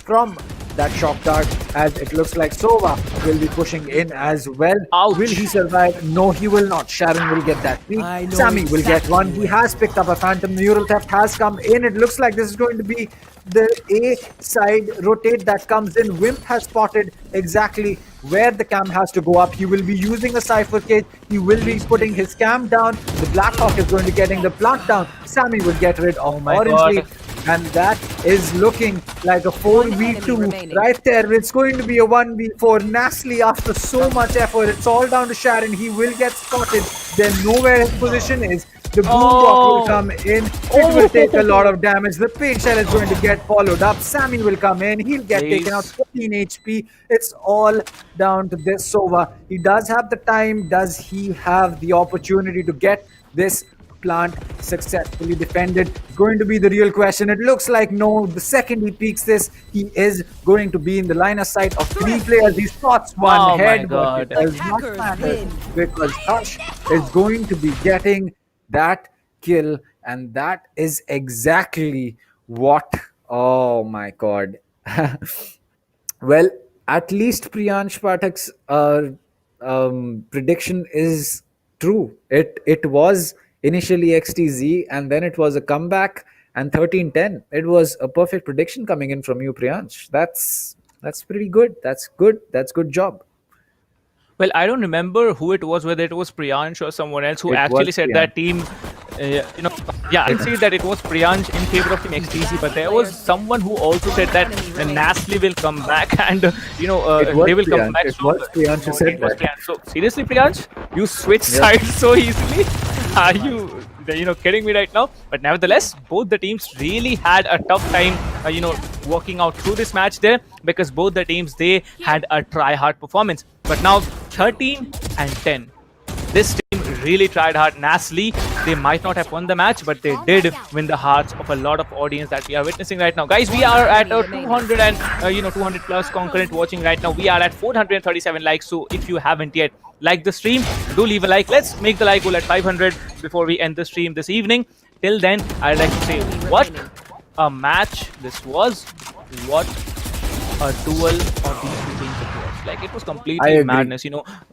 from that shock dart, as it looks like Sova will be pushing in as well. Ouch. Will he survive? No, he will not. Sharon will get that peak. Sammy will get one. He has picked up a Phantom. Neural Theft has come in. It looks like this is going to be the A side rotate that comes in. Wimp has spotted exactly where the cam has to go up. He will be using a Cypher cage. He will be putting his cam down. The Blackhawk is going to be getting the plant down. Sammy will get rid of my Orange God. Leaf. And that is looking like a One 4v2 enemy remaining. right there. It's going to be a 1v4. NaCly, after so much effort, it's all down to Sharon. He will get spotted. They know where his position is. The boombox will come in. It will take a lot of damage. The paint shell is going to get followed up. Sammy will come in. He'll get taken out. 14 HP. It's all down to this Sova. He does have the time. Does he have the opportunity to get this plant successfully defended? It's going to be the real question. It looks like no. The second he peeks this, he is going to be in the line of sight of 3 players. He spots one Oh my head, but God. it does not Attackers matter win. because Hush is going to be getting that kill, and that is exactly what. Oh my God. Well, at least Priyansh Pathak's prediction is true. It was initially XTZ, and then it was a comeback and 13-10. It was a perfect prediction coming in from you, Priyansh. That's pretty good. That's good. That's good job. Well, I don't remember who it was, whether it was Priyansh or someone else who It actually was said Priyansh. that team. Yeah, I see that it was Priyansh in favor of Team XTC, but there was someone who also said that NaCly will come back and It was they will come Priyansh. back. It was Priyansh who said It was that. Priyansh. So seriously, Priyansh, you switch Yeah. sides so easily? Are you kidding me right now? But nevertheless, both the teams really had a tough time, working out through this match there, because both the teams, they had a try-hard performance. But now 13-10. This team really tried hard. NaCly, they might not have won the match, but they did win the hearts of a lot of audience that we are witnessing right now. Guys, we are at a 200 and 200 plus concurrent watching right now. We are at 437 likes. So if you haven't yet liked the stream, do leave a like. Let's make the like goal at 500 before we end the stream this evening. Till then, I'd like to say, what a match this was. What a duel of these two teams it was. Like, it was I completely agree. madness,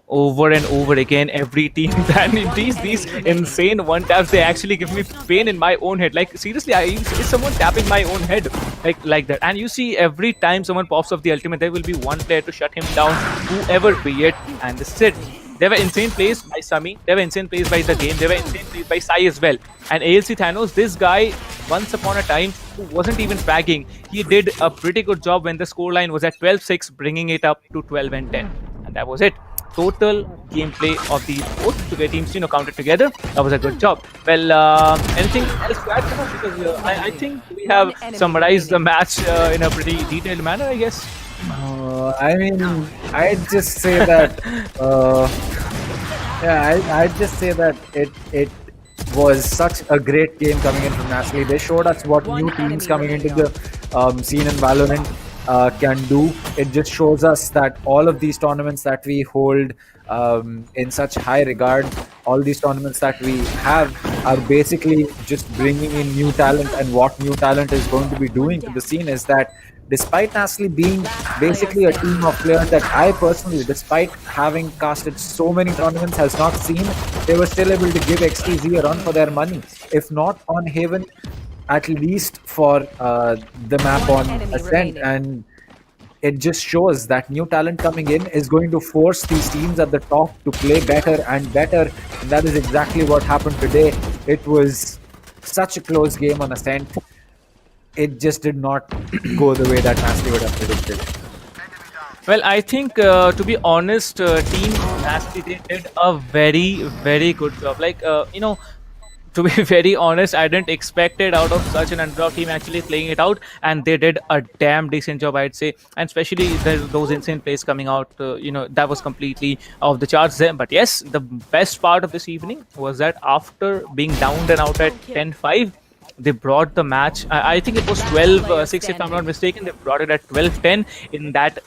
over and over again. Every team that these insane one taps, they actually give me pain in my own head. Like, seriously, is someone tapping my own head like that? And you see, every time someone pops off the ultimate, there will be one player to shut him down, whoever be it. And this is it. There were insane plays by Sami. There were insane plays by the game. There were insane plays by Sai as well. And ALC Thanos, this guy, once upon a time, who wasn't even fragging, he did a pretty good job when the scoreline was at 12-6, bringing it up to 12-10. And that was it. Total gameplay of these both teams, counted together. That was a good job. Well, anything else to add, Karan? Because I think we have summarized the match in a pretty detailed manner, I guess. I mean, I'd just say that. I'd just say that it was such a great game coming in from NaCly. They showed us what One new teams enemy coming into remaining. the scene in Valorant can do. It just shows us that all of these tournaments that we hold in such high regard, all these tournaments that we have are basically just bringing in new talent. And what new talent is going to be doing to the scene is that despite NaCly being basically a team of players that I personally, despite having casted so many tournaments, has not seen, they were still able to give XTZ a run for their money. If not on Haven, at least for the map on enemy Ascent. remaining. And it just shows that new talent coming in is going to force these teams at the top to play better and better. And that is exactly what happened today. It was such a close game on Ascent. It just did not go the way that NaCly would have predicted. Well, I think, to be honest, Team NaCly, they did a very, very good job. Like, to be very honest, I didn't expect it out of such an underdog team actually playing it out, and they did a damn decent job, I'd say. And especially those insane plays coming out, that was completely off the charts there. But yes, the best part of this evening was that after being downed and out at 10-5, they brought the match. I think it was 12-6 if I'm not mistaken. They brought it at 12-10 in that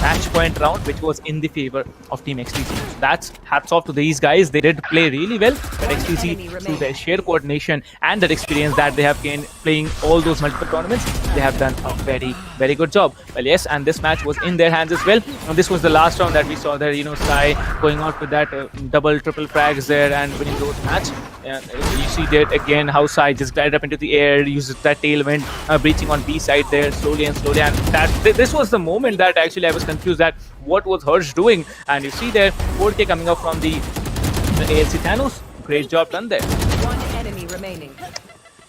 match point round, which was in the favor of Team XTC. So that's hats off to these guys. They did play really well, but XTC, through their sheer coordination and that experience that they have gained playing all those multiple tournaments, they have done a very, very good job. Well, yes, and this match was in their hands as well. And this was the last round that we saw there, Sai going out with that double, triple frags there and winning those match. And you see that again, how Sai just glided up into the air, used that tailwind, breaching on B side there slowly and slowly. And this was the moment that actually I was confused that what was Hirsch doing. And you see there 4K coming up from the ALC Thanos. Great job done there. One enemy remaining.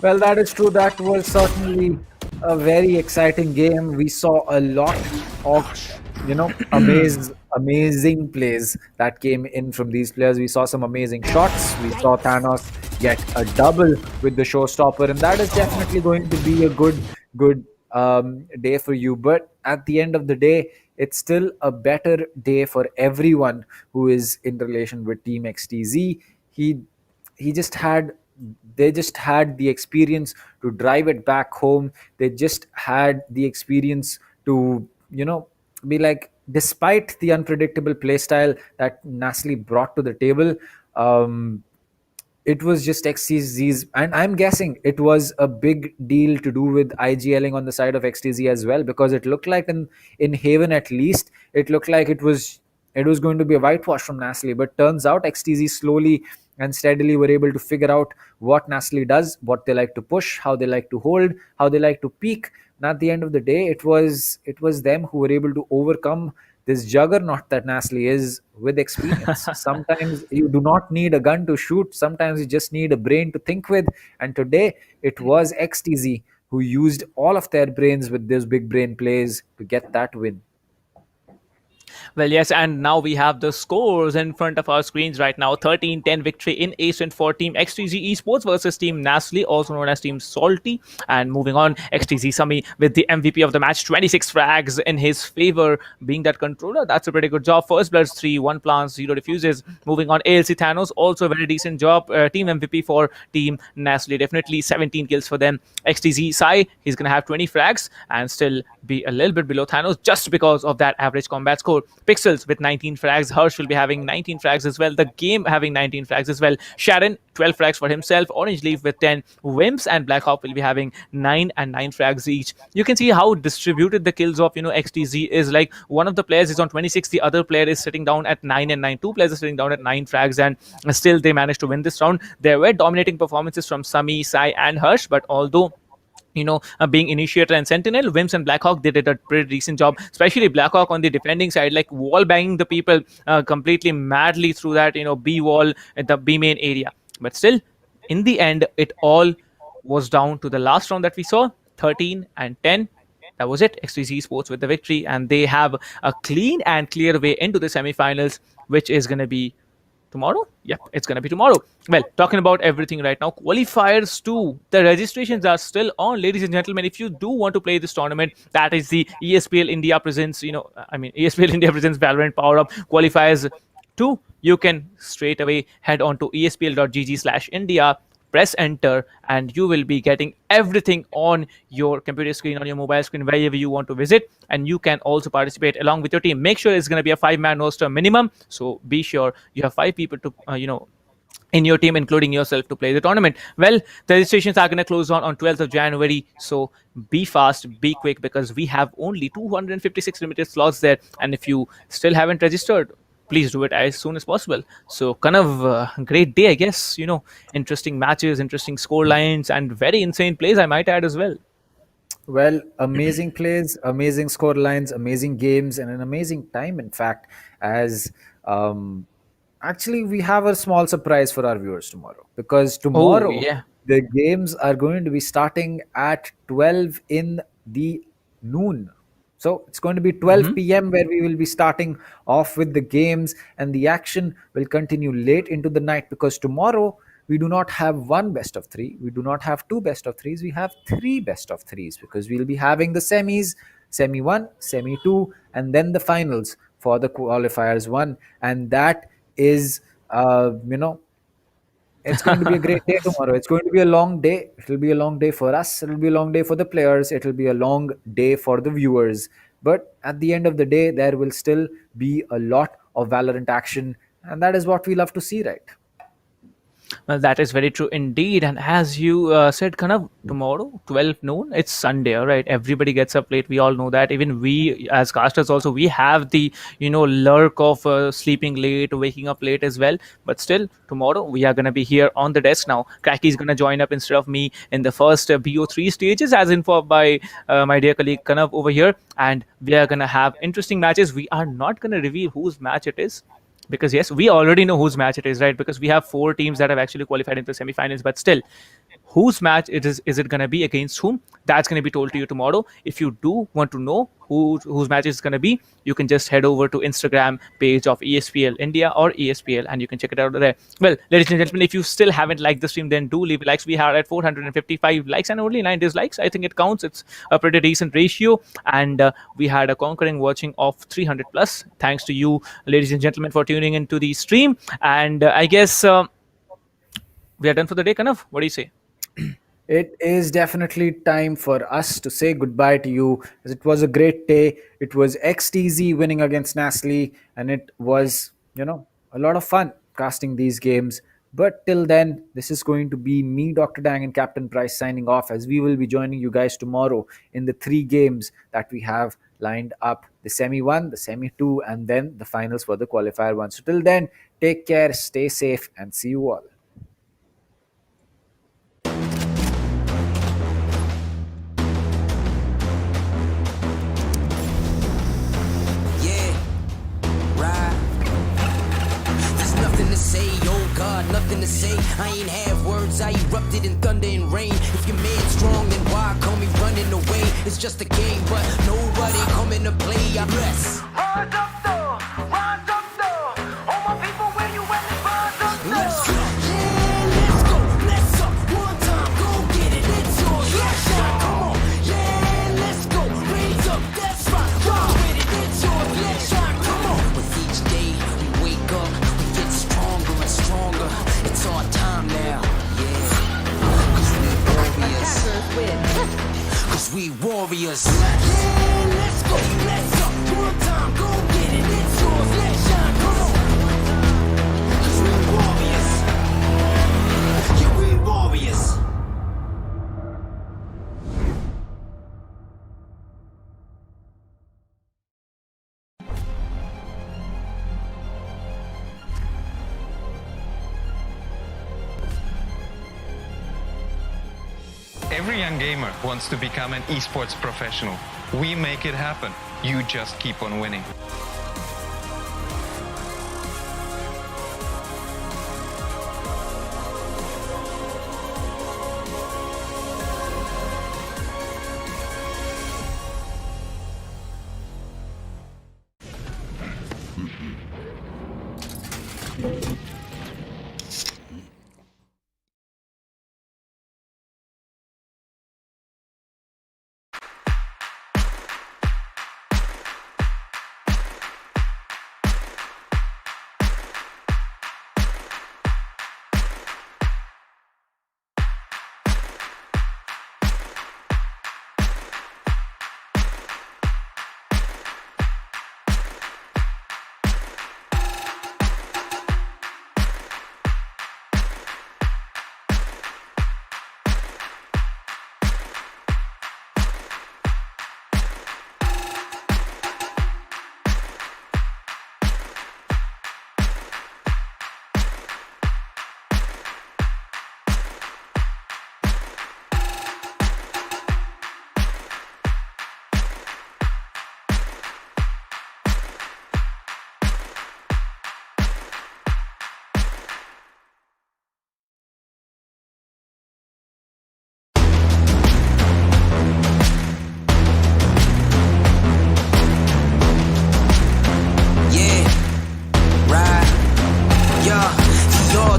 Well, that is true. That was certainly a very exciting game. We saw a lot of, amazing plays that came in from these players. We saw some amazing shots. We saw Thanos get a double with the showstopper, and that is definitely going to be a good day for you. But at the end of the day, it's still a better day for everyone who is in relation with Team XTZ. He just had they just had the experience to drive it back home. They just had the experience to be like, despite the unpredictable play style that NaCly brought to the table, it was just XTZ's, and I'm guessing it was a big deal to do with IGLing on the side of XTZ as well, because it looked like in Haven, at least it looked like it was going to be a whitewash from NaCly. But turns out XTZ slowly and steadily were able to figure out what NaCly does, what they like to push, how they like to hold, how they like to peak. And at the end of the day, it was them who were able to overcome this juggernaut that NaCly is with experience. Sometimes you do not need a gun to shoot, sometimes you just need a brain to think with. And today it was XTZ who used all of their brains with those big brain plays to get that win. Well, yes, and now we have the scores in front of our screens right now. 13-10 victory in Ascent for Team XTZ Esports versus Team NaCly, also known as Team Salty. And moving on, XTZ Sami with the MVP of the match, 26 frags in his favor, being that controller. That's a pretty good job. First Bloods 3, 1 plants, 0 defuses. Moving on, ALC Thanos, also a very decent job. Team MVP for Team NaCly, definitely 17 kills for them. XTZ Sai, he's going to have 20 frags and still be a little bit below Thanos just because of that average combat score. Pixels with 19 frags. Hirsch will be having 19 frags as well. The game having 19 frags as well. Sharon, 12 frags for himself. Orange Leaf with 10. Wimps and Blackhawk will be having 9 and 9 frags each. You can see how distributed the kills of XTZ is. Like, one of the players is on 26, the other player is sitting down at 9 and 9. Two players are sitting down at 9 frags, and still they managed to win this round. There were dominating performances from Sami, Sai, and Hirsch, but although being Initiator and Sentinel, Wims and Blackhawk, they did a pretty decent job, especially Blackhawk on the defending side, like wall banging the people completely madly through that, B wall at the B main area. But still, in the end, it all was down to the last round that we saw, 13-10. That was it. XTZ Esports with the victory, and they have a clean and clear way into the semifinals, which is going to be tomorrow? Yep, it's going to be tomorrow. Well, talking about everything right now, qualifiers 2. The registrations are still on, ladies and gentlemen. If you do want to play this tournament, that is the ESPL India presents, ESPL India presents Valorant PowerUp qualifiers 2. You can straight away head on to espl.gg/India, press enter, and you will be getting everything on your computer screen, on your mobile screen, wherever you want to visit. And you can also participate along with your team. Make sure it's going to be a 5-man roster minimum, so be sure you have 5 people to in your team, including yourself, to play the tournament. Well, the registrations are going to close on 12th of January, so be fast, be quick, because we have only 256 limited slots there. And if you still haven't registered, please do it as soon as possible. So kind of great day, I guess. Interesting matches, interesting score lines, and very insane plays, I might add as well. Well, amazing plays, amazing score lines, amazing games, and an amazing time, in fact, as actually we have a small surprise for our viewers tomorrow, because Oh, tomorrow yeah. the games are going to be starting at 12 in the noon. So it's going to be 12 p.m. where we will be starting off with the games, and the action will continue late into the night, because tomorrow we do not have one best of three, we do not have two best of threes, we have three best of threes, because we'll be having the semis, semi 1, semi 2, and then the finals for the qualifiers 1. And that is, it's going to be a great day tomorrow. It's going to be a long day. It'll be a long day for us. It'll be a long day for the players. It'll be a long day for the viewers. But at the end of the day, there will still be a lot of Valorant action. And that is what we love to see, right? Well, that is very true indeed. And as you said, kind of tomorrow, 12 noon, it's Sunday, right? Everybody gets up late. We all know that. Even we, as casters, also, we have the, lurk of sleeping late, waking up late as well. But still, tomorrow, we are going to be here on the desk now. Cracky is going to join up instead of me in the first BO3 stages, as informed by my dear colleague Kanav over here. And we are going to have interesting matches. We are not going to reveal whose match it is, because yes, we already know whose match it is, right? Because we have 4 teams that have actually qualified into the semifinals. But still, whose match it is it going to be against whom, that's going to be told to you tomorrow. If you do want to know whose match is going to be, you can just head over to Instagram page of ESPL India or ESPL and you can check it out there. Well, ladies and gentlemen, if you still haven't liked the stream, then do leave likes. We are at 455 likes and only 9 dislikes. I think it counts. It's a pretty decent ratio, and we had a conquering watching of 300 plus. Thanks to you, ladies and gentlemen, for tuning into the stream. And I guess we are done for the day. Kanav, what do you say? It is definitely time for us to say goodbye to you. As it was a great day. It was XTZ winning against NaCly, and it was, a lot of fun casting these games. But till then, this is going to be me, Dr. Dang, and Captain Price signing off, as we will be joining you guys tomorrow in the 3 games that we have lined up: the semi 1, the semi 2, and then the finals for the qualifier 1. So till then, take care, stay safe, and see you all. Nothing to say, oh God, nothing to say. I ain't have words, I erupted in thunder and rain. If you're mad strong, then why call me running away? It's just a game, but nobody coming to play. I bless. Rise up though, rise up though. All my people, where you at? Rise up though. Let's go, yeah, let's go. Let's up one time, go get it. It's yours, let's shine, come on. Yeah, let's go, raise up, that's right. Ride with it, it's yours, let's shine, come on. With each day we wake up, we get stronger and stronger. It's our time now, yeah. Cause we warriors. Cause we warriors. Yeah, let's go, let's up one time, go get it. It's yours, let's shine, come on. Cause we warriors. Yeah, we warriors. Every young gamer wants to become an esports professional. We make it happen. You just keep on winning.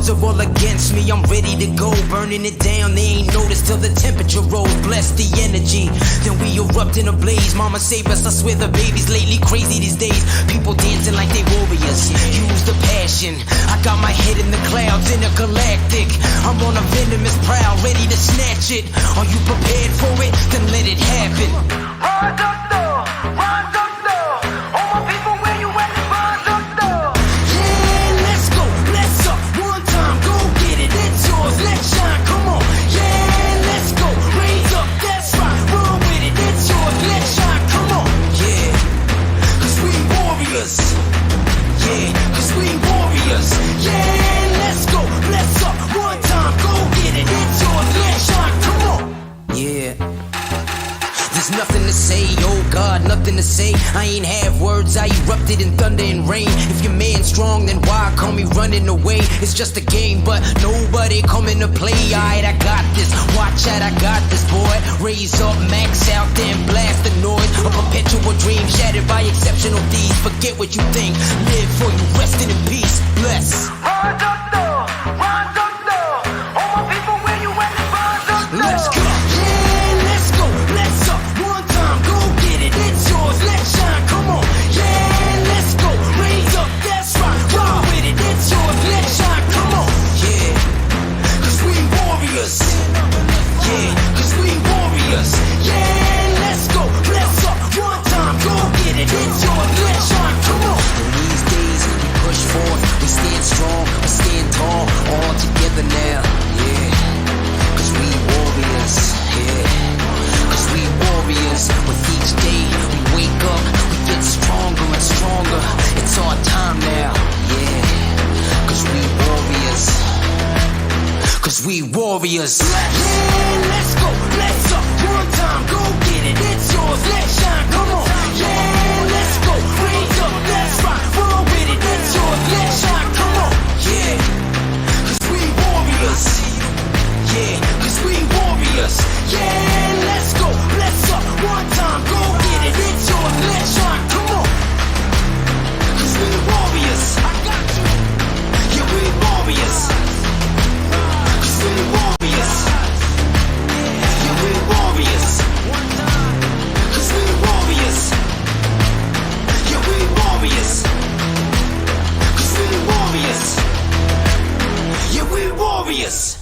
Are all against me, I'm ready to go. Burning it down, they ain't noticed till the temperature rose. Bless the energy, then we erupt in a blaze. Mama save us, I swear the baby's lately crazy these days. People dancing like they warriors, use the passion. I got my head in the clouds, intergalactic. I'm on a venomous prowl, ready to snatch it. Are you prepared for it? Then let it happen. Rise up though, rise up though. All my people, where you at? Rise up though. Yeah, let's go, let's up one time, go get it. It's yours, let's shine, come on. Yeah, let's go, raise up, that's right. Run with it, it's yours, let's shine, come on. Yeah, cause we warriors. Yeah, cause we warriors. Yeah, let's go, let's up one time, go get it. It's yours, let's shine, come on. Yeah, there's nothing to say, oh God, nothing to say. I ain't have words, I erupted in thunder and rain. If your man's strong, then why call me running away? It's just a game, but nobody coming to play. Alright, I got this, watch out, I got this, boy. Raise up, max out, then blast the noise. A perpetual dream shattered by exceptional deeds. Forget what you think, live for you, resting in peace. Bless. Rise up though, rise up though. All my people, where you at? Rise up though. Let's go. Yeah, let's go, let's up, one time, go get it, it's yours, let's shine, come on. Yeah, let's go, raise up, that's right, roll with it, it's yours, let's shine, come on. Yeah, cause we warriors. Yeah, cause we warriors. Yeah, let's go, let's up, one time, go get it, it's yours, let's shine, come on. In these days, we push forward, we stand strong, we stand tall, all together now. Yeah, cause we warriors. Yeah, cause we warriors. With each day we wake up, we get stronger and stronger. It's our time now. Yeah, cause we warriors. Cause we warriors. Yeah, let's go, let's up, one time, go get it, it's yours, let's shine, come on. Yeah, let's go, raise up, that's right, roll with it, it's yours, let's shine, come on. Yeah, Cause we warriors. yeah, Cause we warriors. Yeah, let's go, let's up, one time, go get it, it's yours, let's shine, come on. Cause we warriors. I got you. Yeah, we warriors. Cause we warriors. Yeah, we warriors. Cause we warriors. Yeah, we warriors. Cause we warriors. Yeah, we warriors.